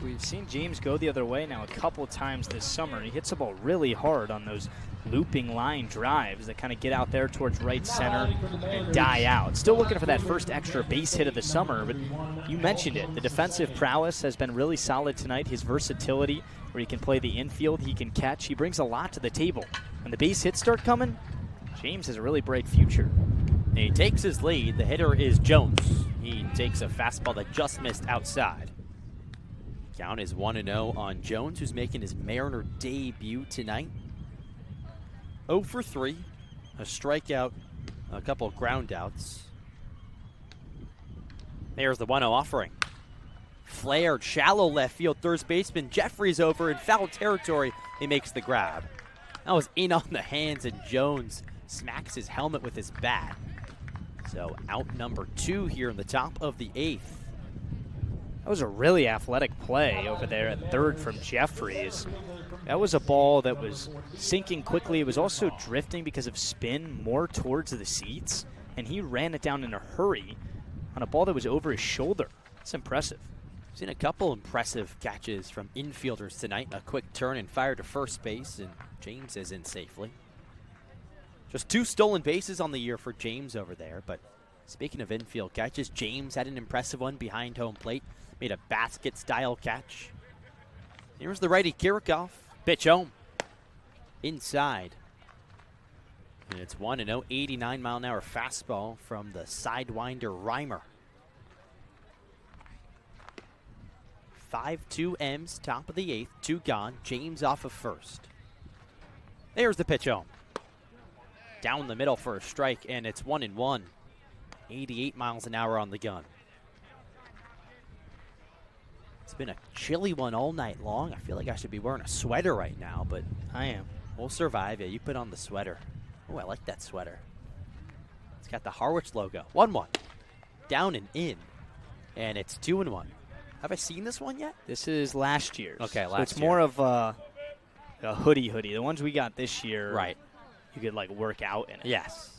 We've seen James go the other way now a couple times this summer. He hits the ball really hard on those looping line drives that kind of get out there towards right center and die out. Still looking for that first extra base hit of the summer, but you mentioned it. The defensive prowess has been really solid tonight. His versatility, where he can play the infield, he can catch. He brings a lot to the table. When the base hits start coming, James has a really bright future. And he takes his lead. The hitter is Jones. He takes a fastball that just missed outside. Count is 1-0 on Jones, who's making his Mariner debut tonight. 0 for 3, a strikeout, a couple of ground outs. There's the 1-0 offering. Flared, shallow left field, third baseman Jeffries over in foul territory. He makes the grab. That was in on the hands, and Jones smacks his helmet with his bat. So out number 2 here in the top of the 8th. That was a really athletic play over there at third from Jeffries. That was a ball that was sinking quickly. It was also drifting because of spin more towards the seats, and he ran it down in a hurry on a ball that was over his shoulder. It's impressive. Seen a couple impressive catches from infielders tonight. A quick turn and fire to first base, and James is in safely. Just 2 stolen bases on the year for James over there, but speaking of infield catches, James had an impressive one behind home plate. Made a basket-style catch. Here's the righty Kirikoff. Pitch home. Inside. And it's 1-0, 89-mile-an-hour fastball from the sidewinder Reimer. 5-2 M's, top of the 8th, 2 gone. James off of first. There's the pitch home. Down the middle for a strike, and it's 1-1. 88 miles an hour on the gun. It's been a chilly one all night long. I feel like I should be wearing a sweater right now, but I am. We'll survive. Yeah, you put on the sweater. Oh, I like that sweater. It's got the Harwich logo. 1-1. Down and in. And it's 2-1. Have I seen this one yet? This is last year's. Okay, so it's more of a hoodie. The ones we got this year, right? You could like work out in it. Yes.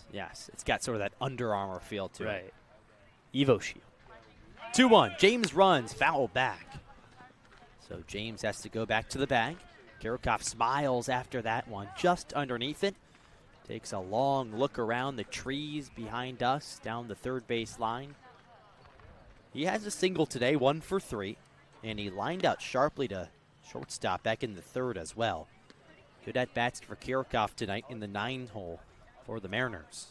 It's got sort of that Under Armour feel to it. Right. Evo Shield. 2-1. James runs, foul back. So James has to go back to the bag. Kirikov smiles after that one, just underneath it. Takes a long look around the trees behind us, down the third base line. He has a single today, 1 for 3, and he lined out sharply to shortstop back in the third as well. Good at-bats for Kirikov tonight in the 9 hole for the Mariners.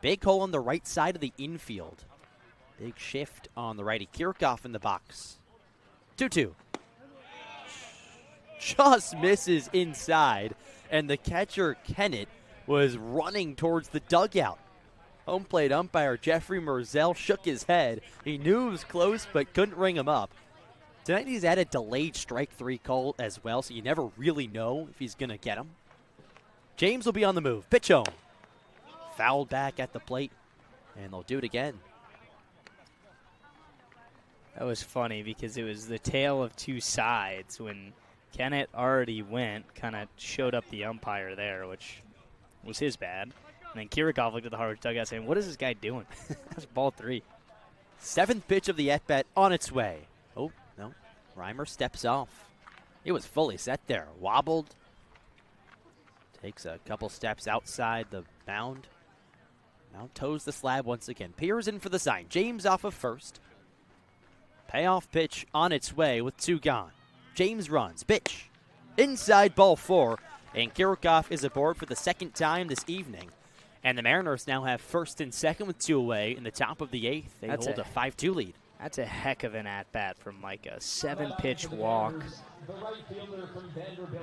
Big hole on the right side of the infield. Big shift on the righty. Kirikov in the box. 2-2. Just misses inside, and the catcher, Kennett, was running towards the dugout. Home plate umpire Jeffrey Merzel shook his head. He knew it was close, but couldn't ring him up. Tonight he's had a delayed strike 3 call as well, so you never really know if he's going to get him. James will be on the move. Pitch home. Fouled back at the plate, and they'll do it again. That was funny because it was the tale of two sides. When Kennett already went, kind of showed up the umpire there, which was his bad. And then Kirikov looked at the Harwich dugout saying, what is this guy doing? That's ball 3. 7th pitch of the at-bat on its way. Oh, no. Reimer steps off. It was fully set there. Wobbled. Takes a couple steps outside the mound. Now toes the slab once again. Peers in for the sign. James off of first. Payoff pitch on its way with 2 gone. James runs. Pitch. Inside ball 4. And Kirikov is aboard for the 2nd time this evening. And the Mariners now have first and second with 2 away in the top of the 8th. They hold a 5-2 lead. That's a heck of an at-bat from Micah. 7-pitch walk.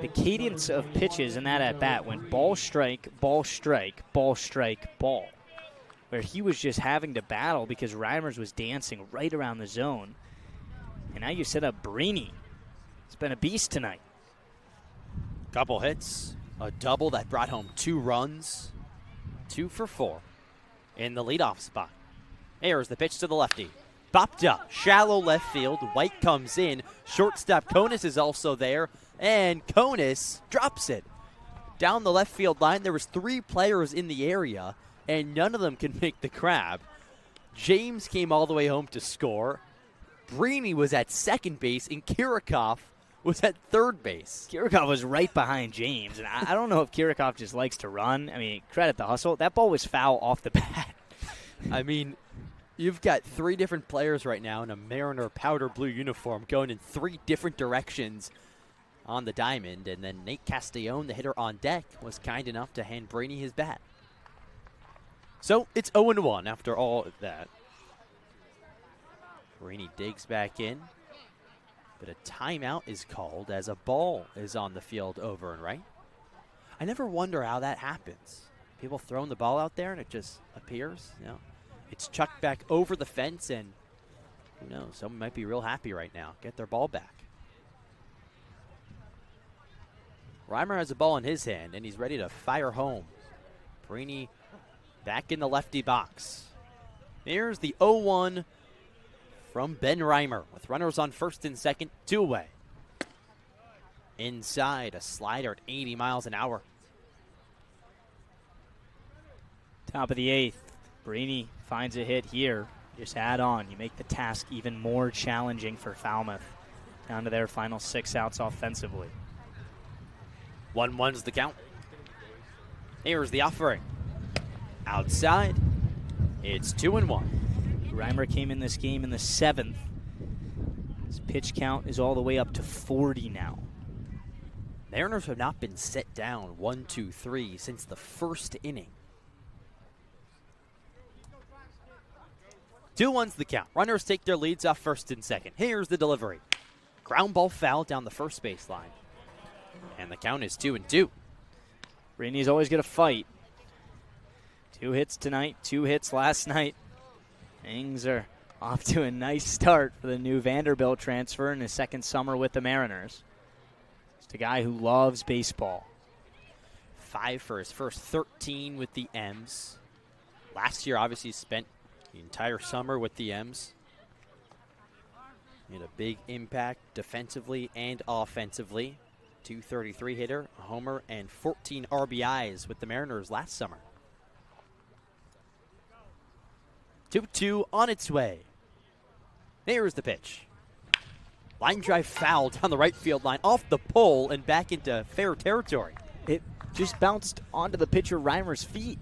The cadence of pitches in that at-bat went ball, strike, ball, strike, ball, strike, ball. Where he was just having to battle because Reimers was dancing right around the zone. And now you set up Brini. It's been a beast tonight. Couple hits. A double that brought home 2 runs. 2 for 4 in the leadoff spot. Here's the pitch to the lefty. Bopped up, shallow left field. White comes in. Shortstop Konis is also there, and Konis drops it. Down the left field line, there was 3 players in the area, and none of them can make the grab. James came all the way home to score. Brini was at second base, and Kirikov was at third base. Kirikov was right behind James, and I don't know if Kirikov just likes to run. I mean, credit the hustle. That ball was foul off the bat. I mean, you've got 3 different players right now in a Mariner powder blue uniform going in 3 different directions on the diamond, and then Nate Castellone, the hitter on deck, was kind enough to hand Brini his bat. So it's 0-1 after all of that. Brini digs back in. But a timeout is called as a ball is on the field over and right. I never wonder how that happens. People throwing the ball out there and it just appears. You know, it's chucked back over the fence, and who knows? Someone might be real happy right now. Get their ball back. Reimer has a ball in his hand, and he's ready to fire home. Brini back in the lefty box. Here's the 0-1 from Ben Reimer with runners on first and second, 2 away. Inside, a slider at 80 miles an hour. Top of the 8th. Brini finds a hit here. Just add on. You make the task even more challenging for Falmouth. Down to their final 6 outs offensively. 1-1's the count. Here's the offering. Outside, it's 2-1. Reimer came in this game in the 7th. His pitch count is all the way up to 40 now. Mariners have not been set down 1-2-3 since the first inning. 2-1's the count. Runners take their leads off first and second. Here's the delivery. Ground ball foul down the first baseline. And the count is 2-2. Rainey's always going to fight. 2 hits tonight, 2 hits last night. Things are off to a nice start for the new Vanderbilt transfer in his second summer with the Mariners. Just a guy who loves baseball. 5 for his first 13 with the M's. Last year, obviously, spent the entire summer with the M's. Made a big impact defensively and offensively. 233 hitter, a homer, and 14 RBIs with the Mariners last summer. 2-2 on its way. Here's the pitch. Line drive foul down the right field line, off the pole and back into fair territory. It just bounced onto the pitcher Reimer's feet.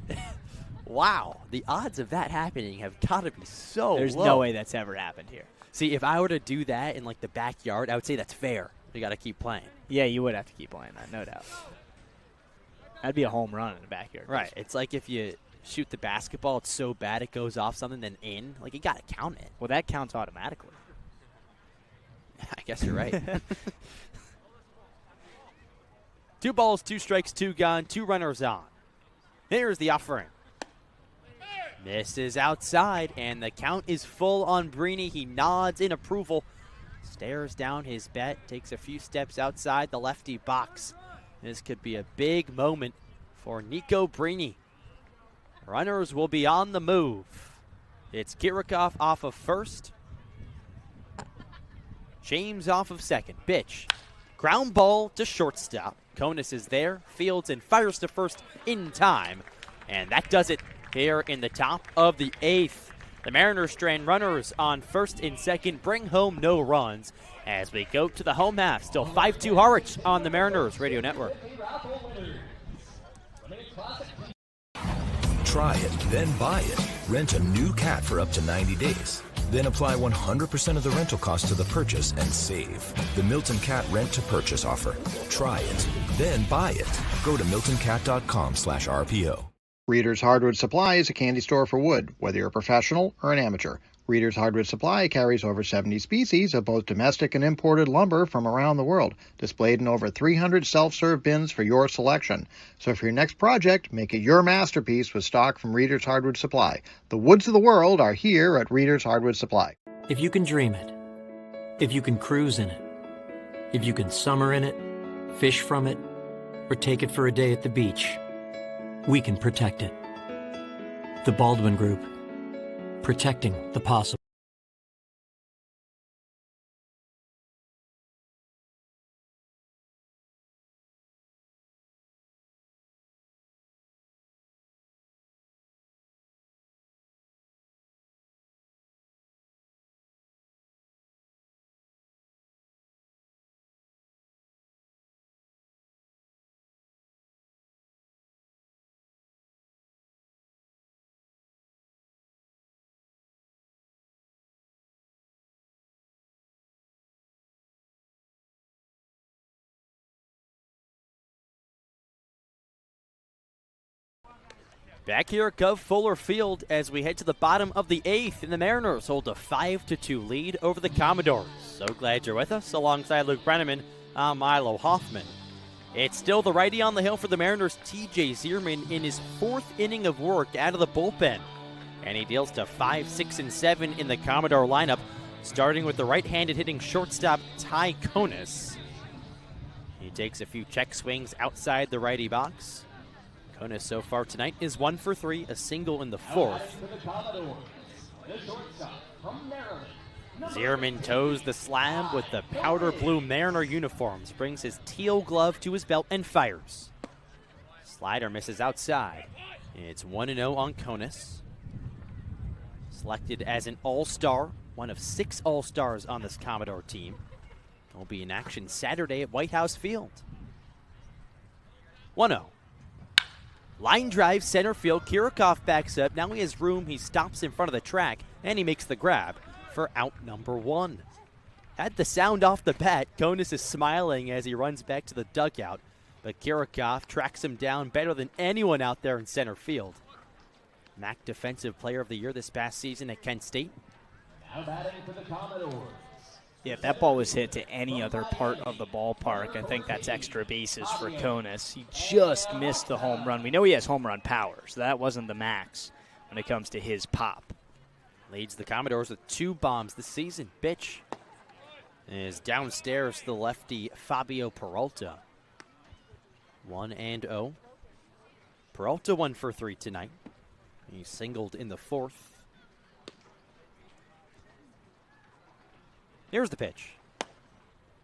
Wow, the odds of that happening have got to be so There's low. no way that's ever happened here. See, if I were to do that in like the backyard, I would say that's fair. You got to keep playing. Yeah, you would have to keep playing that, no doubt. That'd be a home run in the backyard. Right. It's like if you shoot the basketball, it's so bad it goes off something, then in. Like, you got to count it. Well, that counts automatically. I guess you're right. 2 balls, 2 strikes, 2 gone, 2 runners on. Here's the offering. Misses outside, and the count is full on Brini. He nods in approval, stares down his bet, takes a few steps outside the lefty box. This could be a big moment for Nico Brini. Runners will be on the move. It's Kirikoff off of first. James off of second. Pitch. Ground ball to shortstop. Konis is there, fields and fires to first in time. And that does it here in the top of the 8th. The Mariners strand runners on first and second, bring home no runs as we go to the home half. Still 5-2 Harwich on the Mariners Radio Network. Try it, then buy it. Rent a new cat for up to 90 days. Then apply 100% of the rental cost to the purchase and save. The Milton Cat Rent to Purchase offer. Try it, then buy it. Go to miltoncat.com/RPO. Reader's Hardwood Supply is a candy store for wood, whether you're a professional or an amateur. Reader's Hardwood Supply carries over 70 species of both domestic and imported lumber from around the world, displayed in over 300 self-serve bins for your selection. So for your next project, make it your masterpiece with stock from Reader's Hardwood Supply. The woods of the world are here at Reader's Hardwood Supply. If you can dream it, if you can cruise in it, if you can summer in it, fish from it, or take it for a day at the beach, we can protect it. The Baldwin Group. Protecting the possible. Back here at Gov Fuller Field as we head to the bottom of the 8th, and the Mariners hold a 5-2 lead over the Commodores. So glad you're with us. Alongside Luke Brenneman, I'm Milo Hoffman. It's still the righty on the hill for the Mariners, TJ Zierman, in his 4th inning of work out of the bullpen. And he deals to 5, 6, and 7 in the Commodore lineup, starting with the right-handed hitting shortstop Ty Konis. He takes a few check swings outside the righty box. Konis so far tonight is 1 for 3, a single in the 4th. Zierman toes the slab with the powder blue Mariner uniforms, brings his teal glove to his belt and fires. Slider misses outside. It's 1-0 on Konis. Selected as an all-star, one of 6 all-stars on this Commodore team. He'll be in action Saturday at White House Field. 1-0. Line drive center field. Kirikoff backs up. Now he has room. He stops in front of the track, and he makes the grab for out number 1. Had the sound off the bat. Konis is smiling as he runs back to the dugout, but Kirikov tracks him down better than anyone out there in center field. MAC Defensive Player of the Year this past season at Kent State. Now batting for the Commodores. Yeah, if that ball was hit to any other part of the ballpark, I think that's extra bases for Konis. He just missed the home run. We know he has home run power, so that wasn't the max when it comes to his pop. Leads the Commodores with 2 bombs this season. Bitch is downstairs to the lefty Fabio Peralta. 1-0. Peralta 1 for 3 tonight. He singled in the 4th. Here's the pitch.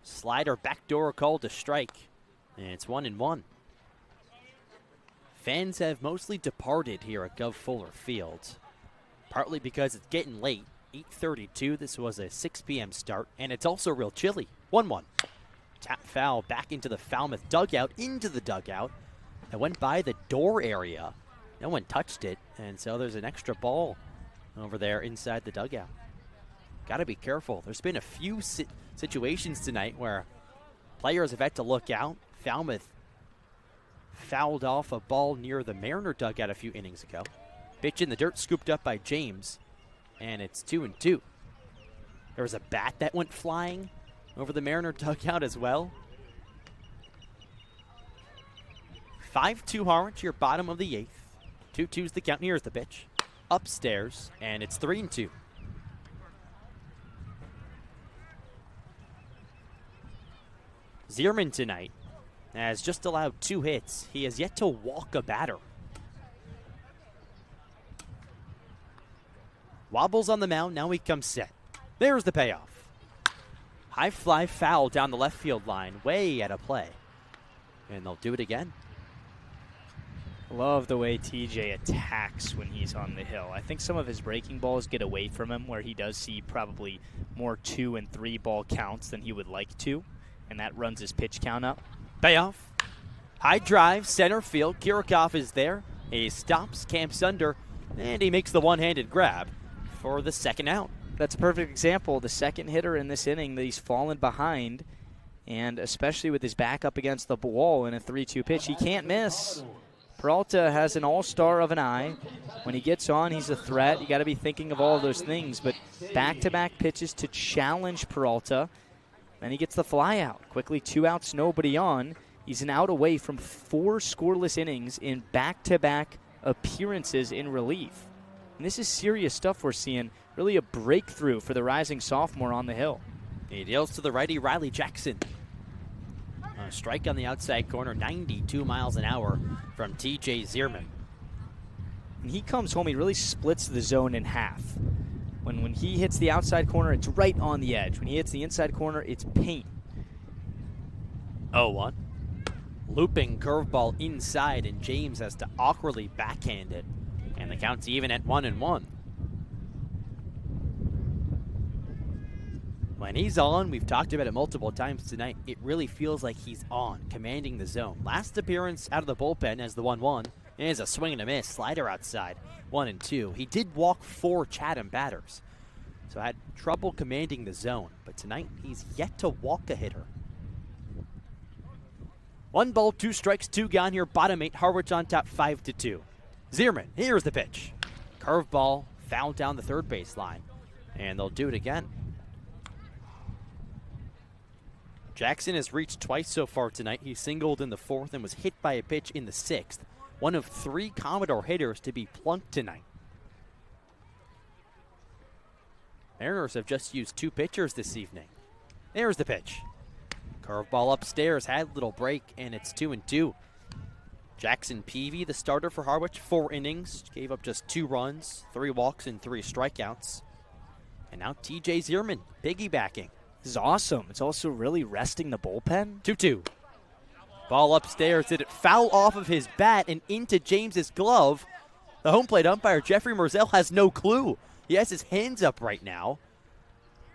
Slider backdoor called to strike. And it's 1-1. Fans have mostly departed here at Gov Fuller Field. Partly because it's getting late. 8:32. This was a 6 p.m. start. And it's also real chilly. 1-1. Tap foul back into the Falmouth dugout. Into the dugout. It went by the door area. No one touched it. And so there's an extra ball over there inside the dugout. Got to be careful. There's been a few situations tonight where players have had to look out. Falmouth fouled off a ball near the Mariner dugout a few innings ago. Pitch in the dirt, scooped up by James, and it's 2-2. There was a bat that went flying over the Mariner dugout as well. 5-2 Harwich, your bottom of the 8th. 2-2's the count. Here's the pitch. Upstairs, and it's 3-2. Zierman tonight has just allowed 2 hits. He has yet to walk a batter. Wobbles on the mound, now he comes set. There's the payoff. High fly foul down the left field line, way out of play. And they'll do it again. Love the way TJ attacks when he's on the hill. I think some of his breaking balls get away from him where he does see probably more 2 and 3 ball counts than he would like to. And that runs his pitch count up. Payoff. High drive, center field. Kirikov is there. He stops, camps under, and he makes the one-handed grab for the second out. That's a perfect example. The second hitter in this inning that he's fallen behind, and especially with his back up against the wall in a 3-2 pitch, he can't miss. Peralta has an all-star of an eye. When he gets on, he's a threat. You got to be thinking of all of those things, but back-to-back pitches to challenge Peralta. Then he gets the fly out. Quickly 2 outs, nobody on. He's an out away from 4 scoreless innings in back-to-back appearances in relief. And this is serious stuff we're seeing. Really a breakthrough for the rising sophomore on the hill. He deals to the righty, Riley Jackson. A strike on the outside corner, 92 miles an hour from TJ Zierman. And he comes home, he really splits the zone in half. When he hits the outside corner, it's right on the edge. When he hits the inside corner, it's paint. 0-1. Looping curveball inside, and James has to awkwardly backhand it. And the count's even at 1-1. When he's on, we've talked about it multiple times tonight, it really feels like he's on, commanding the zone. Last appearance out of the bullpen as the 1-1 is a swing and a miss, slider outside, 1-2. He did walk 4 Chatham batters, so had trouble commanding the zone. But tonight, he's yet to walk a hitter. 1 ball, 2 strikes, 2 gone here. Bottom 8, Harwich on top, 5-2. Zierman, here's the pitch. Curveball, foul down the third base line, and they'll do it again. Jackson has reached twice so far tonight. He singled in the 4th and was hit by a pitch in the 6th. One of 3 Commodore hitters to be plunked tonight. Mariners have just used 2 pitchers this evening. There's the pitch. Curveball upstairs, had a little break, and it's 2-2. Jackson Peavy, the starter for Harwich, 4 innings, gave up just 2 runs, 3 walks, and 3 strikeouts. And now TJ Zierman, piggybacking. This is awesome. It's also really resting the bullpen. 2-2. Ball upstairs. Did it foul off of his bat and into James's glove? The home plate umpire, Jeffrey Merzell, has no clue. He has his hands up right now,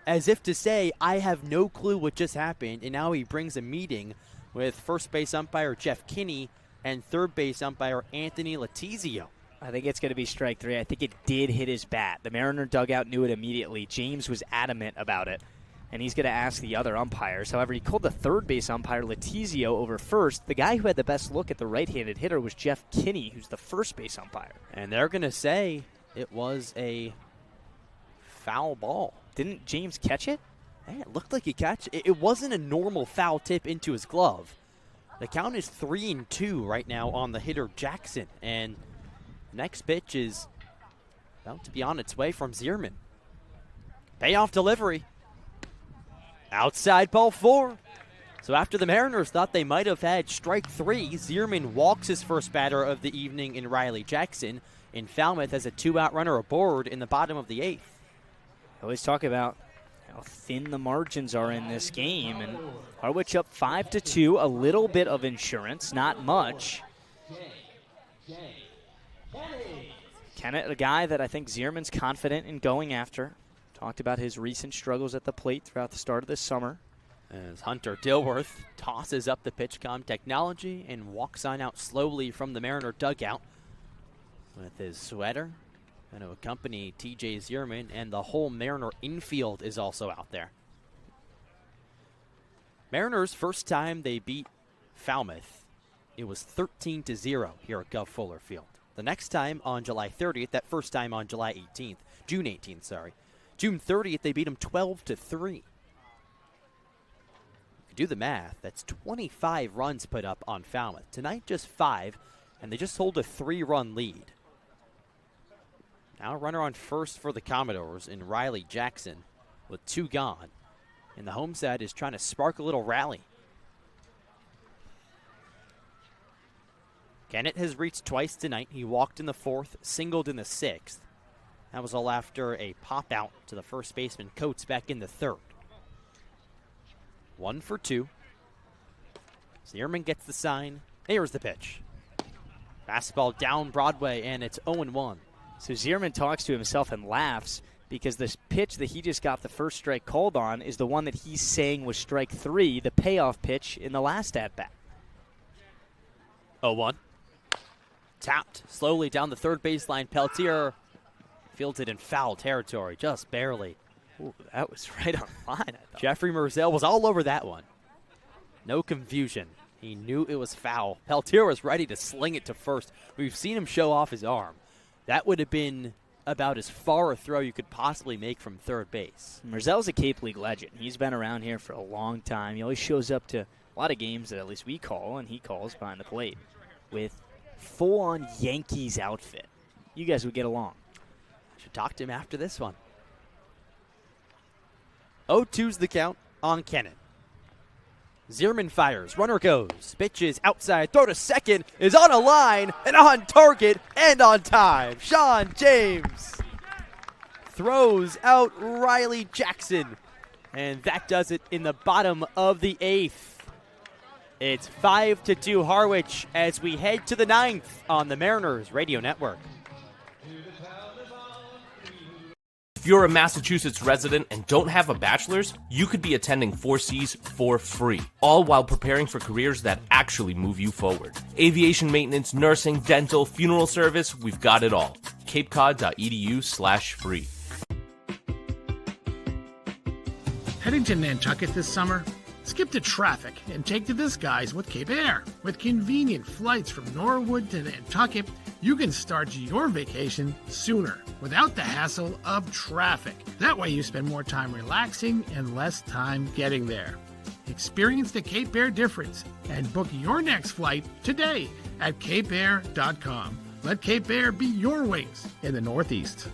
as if to say, I have no clue what just happened. And now he brings a meeting with first base umpire Jeff Kinney and third base umpire Anthony Letizio. I think it's going to be strike 3. I think it did hit his bat. The Mariner dugout knew it immediately. James was adamant about it. and he's going to ask the other umpires. However, he called the third base umpire, Letizio, over first. The guy who had the best look at the right-handed hitter was Jeff Kinney, who's the first base umpire. And they're going to say it was a foul ball. Didn't James catch it? Hey, it looked like he catch it. It wasn't a normal foul tip into his glove. The count is 3-2 right now on the hitter Jackson. And next pitch is about to be on its way from Zierman. Payoff delivery. Outside ball 4. So after the Mariners thought they might have had strike 3, Zierman walks his first batter of the evening in Riley Jackson. And Falmouth has a 2-out runner aboard in the bottom of the 8th. I always talk about how thin the margins are in this game. And Harwich up 5-2, a little bit of insurance, not much. Kennett, a guy that I think Zierman's confident in going after. Talked about his recent struggles at the plate throughout the start of this summer. As Hunter Dilworth tosses up the PitchCom technology and walks on out slowly from the Mariner dugout with his sweater going to accompany TJ Zierman, and the whole Mariner infield is also out there. Mariners, first time they beat Falmouth, it was 13-0 here at Gov Fuller Field. The next time on July 30th, that first time on June 18th, sorry. June 30th, they beat them 12-3. Do the math, that's 25 runs put up on Falmouth. Tonight, just 5, and they just hold a 3-run lead. Now a runner on first for the Commodores in Riley Jackson with 2 gone. And the home side is trying to spark a little rally. Kennett has reached twice tonight. He walked in the 4th, singled in the 6th. That was all after a pop out to the first baseman, Coates, back in the 3rd. 1 for 2. Zierman gets the sign. Here's the pitch. Fastball down Broadway, and it's 0-1. So Zierman talks to himself and laughs because this pitch that he just got the first strike called on is the one that he's saying was strike 3, the payoff pitch in the last at-bat. 0-1. Tapped slowly down the third baseline. Peltier fields it in foul territory, just barely. Ooh, that was right on line, I thought. Jeffrey Merzel was all over that one. No confusion. He knew it was foul. Peltier was ready to sling it to first. We've seen him show off his arm. That would have been about as far a throw you could possibly make from third base. Merzel's a Cape League legend. He's been around here for a long time. He always shows up to a lot of games that at least we call, and he calls behind the plate with full-on Yankees outfit. You guys would get along. Should talk to him after this one. 0-2's the count on Kennett. Zierman fires, runner goes, pitches outside, throw to second, is on a line, and on target, and on time. Sean James throws out Riley Jackson, and that does it in the bottom of the 8th. It's 5-2 Harwich as we head to the 9th on the Mariners Radio Network. If you're a Massachusetts resident and don't have a bachelor's, you could be attending 4Cs for free, all while preparing for careers that actually move you forward. Aviation maintenance, nursing, dental, funeral service, we've got it all. capecod.edu/free. Heading to Nantucket this summer? Skip the traffic and take to the skies with Cape Air. With convenient flights from Norwood to Nantucket, you can start your vacation sooner without the hassle of traffic. That way you spend more time relaxing and less time getting there. Experience the Cape Air difference and book your next flight today at capeair.com. Let Cape Air be your wings in the Northeast.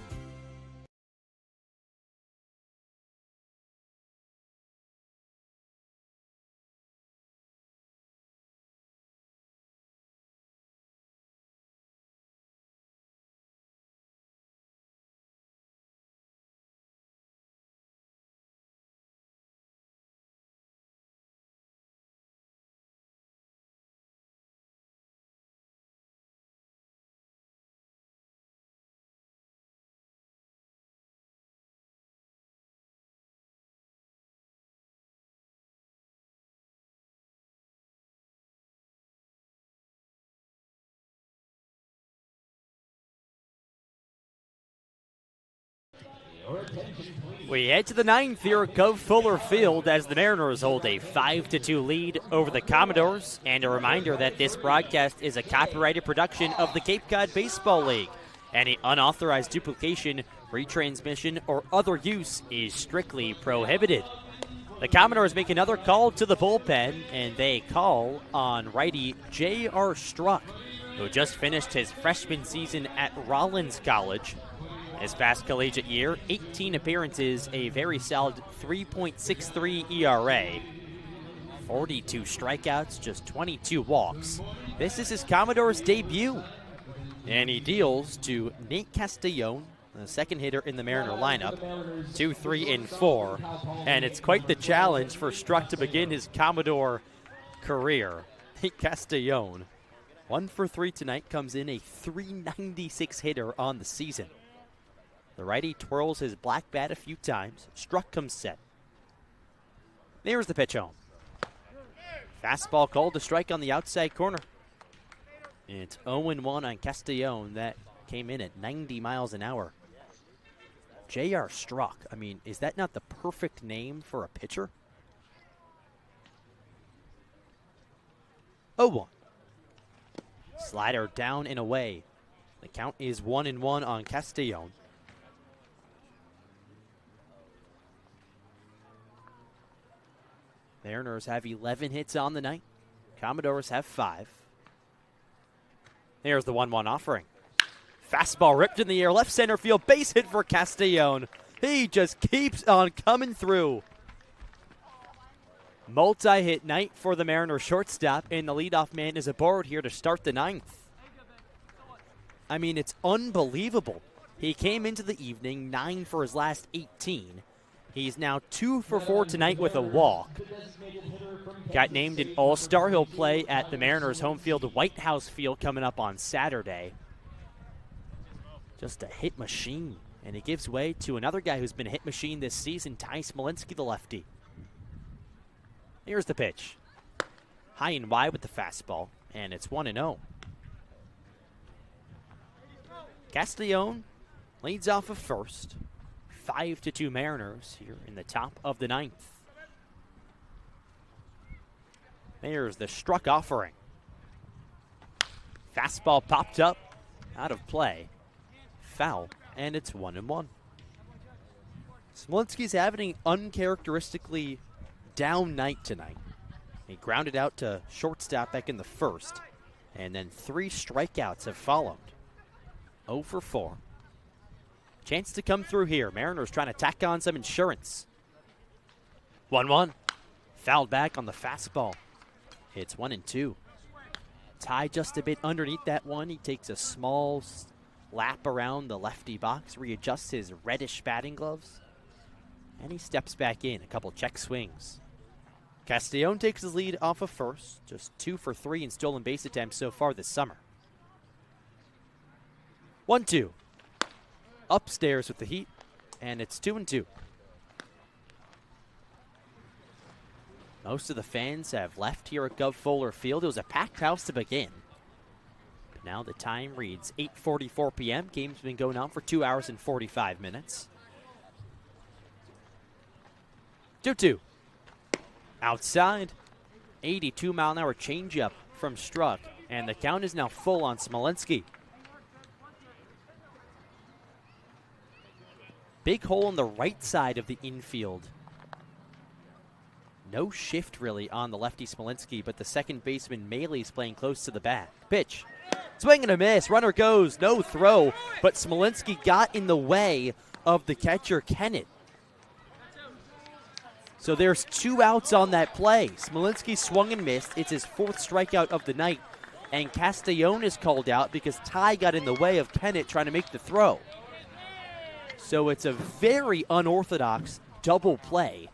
We head to the ninth here at Gov Fuller Field as the Mariners hold a 5-2 lead over the Commodores. And a reminder that this broadcast is a copyrighted production of the Cape Cod Baseball League. Any unauthorized duplication, retransmission, or other use is strictly prohibited. The Commodores make another call to the bullpen, and they call on righty J.R. Struck, who just finished his freshman season at Rollins College. His past collegiate year, 18 appearances, a very solid 3.63 ERA, 42 strikeouts, just 22 walks. This is his Commodores debut. And he deals to Nate Castellone, the second hitter in the Mariner lineup, 2, 3, and 4. And it's quite the challenge for Struck to begin his Commodore career. Nate Castellone, 1 for 3 tonight, comes in a .396 hitter on the season. The righty twirls his black bat a few times. Struck comes set. There's the pitch home. Fastball called to strike on the outside corner. And it's 0-1 on Castellone. That came in at 90 miles an hour. J.R. Struck. I mean, is that not the perfect name for a pitcher? 0-1. Slider down and away. The count is 1-1 on Castellone. Mariners have 11 hits on the night. Commodores have 5. There's the 1-1 offering. Fastball ripped in the air, left center field, base hit for Castellone. He just keeps on coming through. Multi-hit night for the Mariners shortstop, and the leadoff man is aboard here to start the ninth. I mean, it's unbelievable. He came into the evening 9 for his last 18. He's now 2 for 4 tonight with a walk. Got named an All-Star. He'll play at the Mariners' home field, White House Field, coming up on Saturday. Just a hit machine. And he gives way to another guy who's been a hit machine this season, Ty Smolinski, the lefty. Here's the pitch. High and wide with the fastball, and it's 1-0. Castellone leads off of first. 5-2 Mariners here in the top of the ninth. There's the Struck offering. Fastball popped up, out of play. Foul, and it's 1-1. Smolinski's having an uncharacteristically down night tonight. He grounded out to shortstop back in the first, and then 3 strikeouts have followed. 0 for 4. Chance to come through here. Mariners trying to tack on some insurance. 1-1. Fouled back on the fastball. It's 1-2. Ty just a bit underneath that one. He takes a small lap around the lefty box, readjusts his reddish batting gloves, and he steps back in. A couple check swings. Castellone takes his lead off of first. Just 2 for 3 in stolen base attempts so far this summer. 1-2. Upstairs with the heat, and it's 2-2. Most of the fans have left here at Gov Fuller Field. It was a packed house to begin. But now the time reads 8:44 p.m. Game's been going on for 2 hours and 45 minutes. 2-2. Outside, 82-mile-an-hour changeup from Struck, and the count is now full on Smolinski. Big hole on the right side of the infield. No shift really on the lefty Smolinski, but the second baseman Maley's playing close to the bat. Pitch. Swing and a miss. Runner goes. No throw, but Smolinski got in the way of the catcher, Kennett. So there's 2 outs on that play. Smolinski swung and missed. It's his 4th strikeout of the night. And Castellone is called out because Ty got in the way of Kennett trying to make the throw. So it's a very unorthodox double play.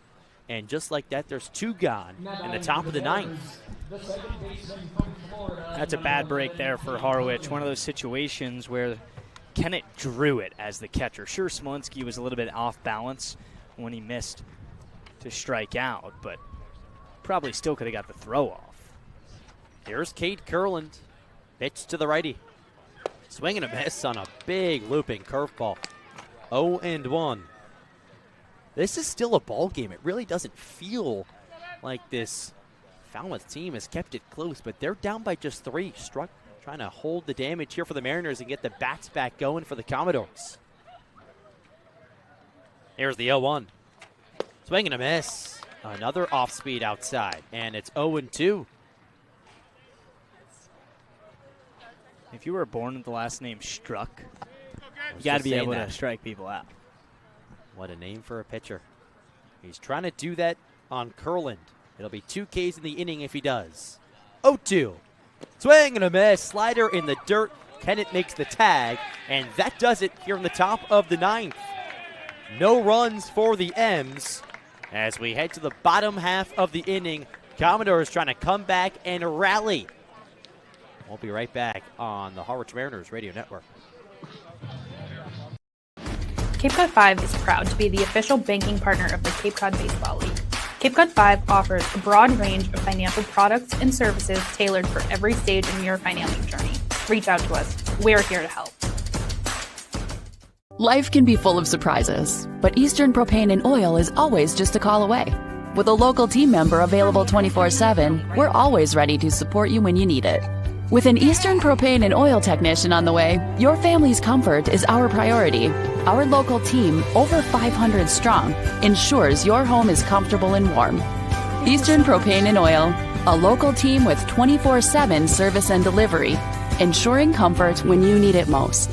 And just like that, there's 2 gone in the top of the ninth. That's a bad break there for Harwich. One of those situations where Kennett drew it as the catcher. Sure, Smolinski was a little bit off balance when he missed to strike out, but probably still could have got the throw off. Here's Cade Kurland. Pitch to the righty. Swing and a miss on a big looping curveball. 0-1. this is still a ball game. It really doesn't feel like this Falmouth team has kept it close, but they're down by just 3. Struck trying to hold the damage here for the Mariners and get the bats back going for the Commodores. Here's the 0-1. Swing and a miss. Another off speed outside, and it's 0-2. If you were born with the last name Struck, you got to be able to strike people out. What a name for a pitcher. He's trying to do that on Curland. It'll be 2 Ks in the inning if he does. 0-2. Swing and a miss. Slider in the dirt. Kennett makes the tag, and that does it here in the top of the 9th. No runs for the M's as we head to the bottom half of the inning. Commodores trying to come back and rally. We'll be right back on the Harwich Mariners Radio Network. Cape Cod 5 is proud to be the official banking partner of the Cape Cod Baseball League. Cape Cod 5 offers a broad range of financial products and services tailored for every stage in your financing journey. Reach out to us. We're here to help. Life can be full of surprises, but Eastern Propane and Oil is always just a call away. With a local team member available 24/7, we're always ready to support you when you need it. With an Eastern Propane and Oil technician on the way, your family's comfort is our priority. Our local team, over 500 strong, ensures your home is comfortable and warm. Eastern Propane and Oil, a local team with 24/7 service and delivery, ensuring comfort when you need it most.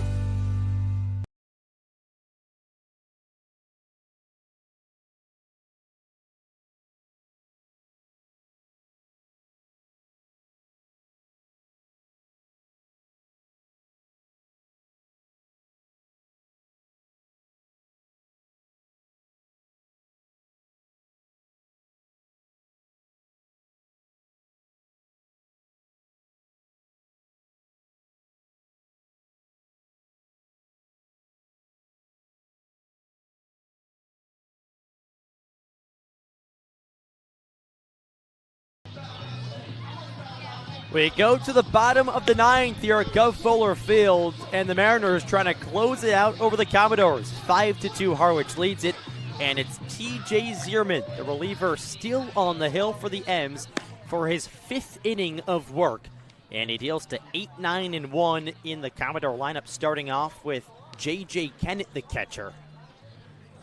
We go to the bottom of the 9th here at Gov Fuller Field, and the Mariners trying to close it out over the Commodores. 5-2, Harwich leads it, and it's T.J. Zierman, the reliever, still on the hill for the M's for his 5th inning of work. And he deals to 8-9-1 in the Commodore lineup, starting off with J.J. Kennett, the catcher.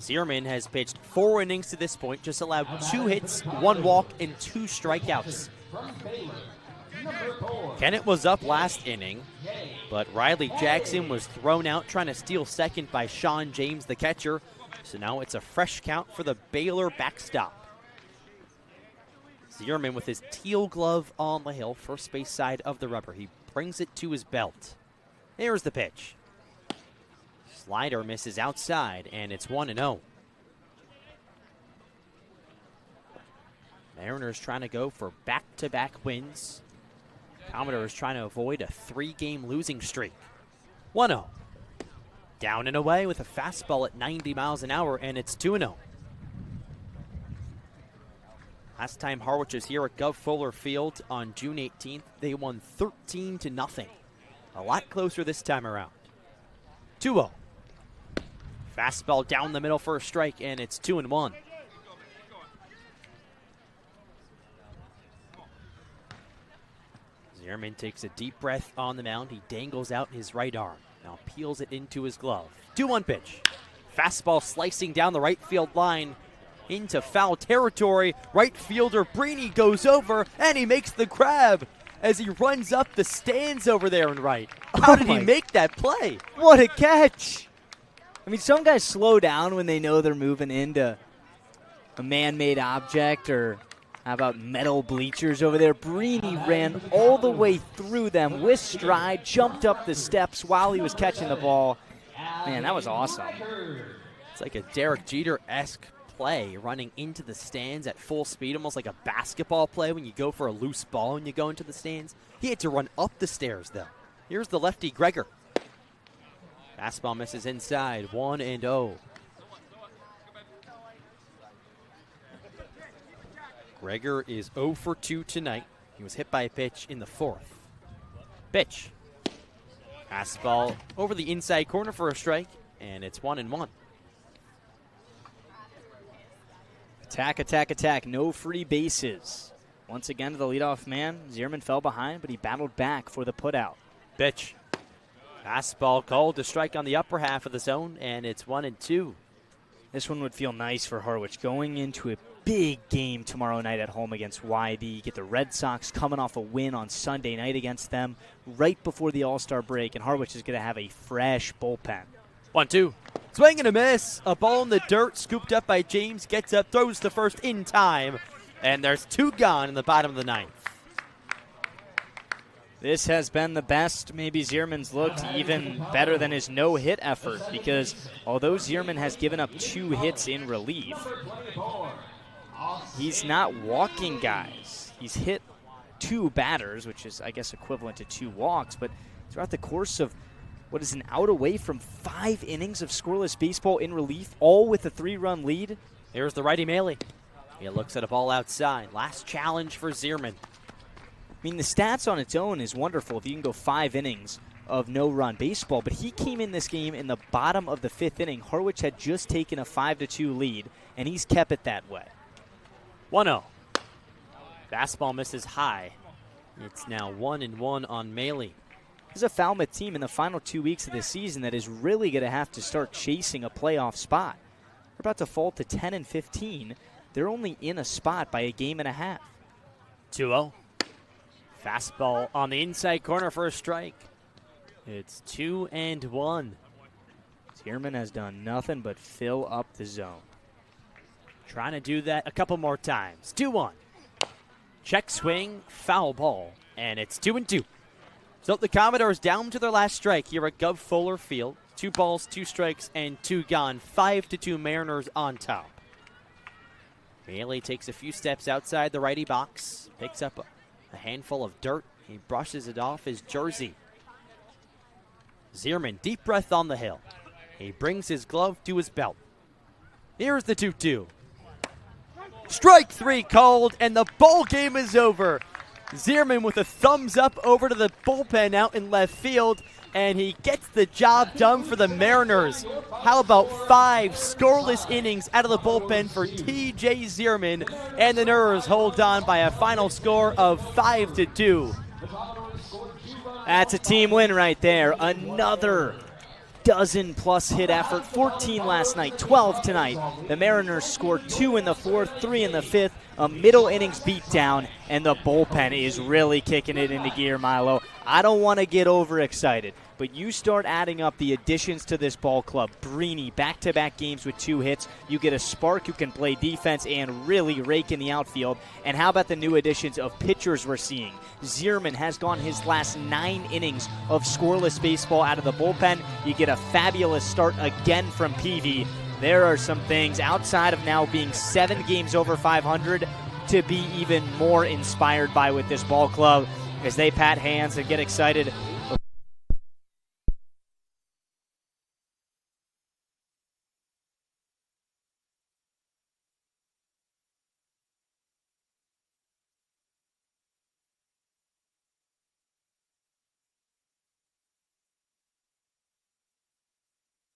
Zierman has pitched 4 innings to this point, just allowed 2 hits, 1 walk, and 2 strikeouts. Kennett was up last inning, but Riley Jackson was thrown out trying to steal second by Sean James, the catcher. So now it's a fresh count for the Baylor backstop. Zierman with his teal glove on the hill, first base side of the rubber. He brings it to his belt. There's the pitch. Slider misses outside, and it's 1-0. Mariners trying to go for back-to-back wins. Commodores trying to avoid a 3-game losing streak. 1-0. Down and away with a fastball at 90 miles an hour, and it's 2-0. Last time Harwich was here at Gov Fuller Field on June 18th, they won 13-0. A lot closer this time around. 2-0. Fastball down the middle for a strike, and it's 2-1. Zierman takes a deep breath on the mound. He dangles out his right arm. Now peels it into his glove. 2-1 pitch. Fastball slicing down the right field line into foul territory. Right fielder Breeny goes over, and he makes the grab as he runs up the stands over there in right. How did he make that play? What a catch! I mean, some guys slow down when they know they're moving into a man-made object, or how about metal bleachers over there? Breeny ran all the way through them with stride, jumped up the steps while he was catching the ball. Man, that was awesome. It's like a Derek Jeter-esque play, running into the stands at full speed, almost like a basketball play when you go for a loose ball and you go into the stands. He had to run up the stairs, though. Here's the lefty, Gregor. Fastball misses inside, 1-0. Gregor is 0 for 2 tonight. He was hit by a pitch in the 4th. Pitch. Fastball over the inside corner for a strike, and it's 1-1. Attack, attack, attack. No free bases. Once again to the leadoff man. Zierman fell behind, but he battled back for the putout. Pitch. Fastball called to strike on the upper half of the zone, and it's 1-2. This one would feel nice for Harwich. Going into a big game tomorrow night at home against YD. Get the Red Sox coming off a win on Sunday night against them right before the All-Star break, and Harwich is going to have a fresh bullpen. 1-2. Swing and a miss. A ball in the dirt, scooped up by James, gets up, throws to first in time, and there's 2 gone in the bottom of the 9th. This has been the best. Maybe Zierman's looked even better than his no-hit effort, because although Zierman has given up 2 hits in relief, he's not walking guys. He's hit 2 batters, which is, I guess, equivalent to 2 walks, but throughout the course of what is an out away from 5 innings of scoreless baseball in relief, all with a 3-run lead. Here's the righty Maley. He looks at a ball outside. Last challenge for Zierman. I mean, the stats on its own is wonderful if you can go 5 innings of no-run baseball, but he came in this game in the bottom of the 5th inning. Harwich had just taken a 5-2 lead, and he's kept it that way. 1-0. Fastball misses high. It's now 1-1 on Maley. This is a Falmouth team in the final 2 weeks of the season that is really going to have to start chasing a playoff spot. They're about to fall to 10-15. They're only in a spot by a game and a half. 2-0. Fastball on the inside corner for a strike. It's 2-1. Zierman has done nothing but fill up the zone. Trying to do that a couple more times. 2-1. Check swing, foul ball, and it's 2-2. So the Commodores down to their last strike here at Gov Fuller Field. 2 balls, 2 strikes, and 2 gone. 5-2 Mariners on top. Maley takes a few steps outside the righty box, picks up a handful of dirt. He brushes it off his jersey. Zierman, deep breath on the hill. He brings his glove to his belt. Here's the 2-2. Strike 3 called, and the ball game is over. Zierman with a thumbs up over to the bullpen out in left field, and he gets the job done for the Mariners. How about 5 scoreless innings out of the bullpen for T.J. Zierman, and the Nerds hold on by a final score of 5-2. That's a team win right there. Another dozen-plus hit effort. 14 last night, 12 tonight. The Mariners scored 2 in the 4th, 3 in the 5th. A middle innings beatdown, and the bullpen is really kicking it into gear, Milo. I don't want to get overexcited, but you start adding up the additions to this ball club. Brini, back-to-back games with 2 hits. You get a spark who can play defense and really rake in the outfield. And how about the new additions of pitchers we're seeing? Zierman has gone his last 9 innings of scoreless baseball out of the bullpen. You get a fabulous start again from Peavy. There are some things outside of now being 7 games over 500 to be even more inspired by with this ball club as they pat hands and get excited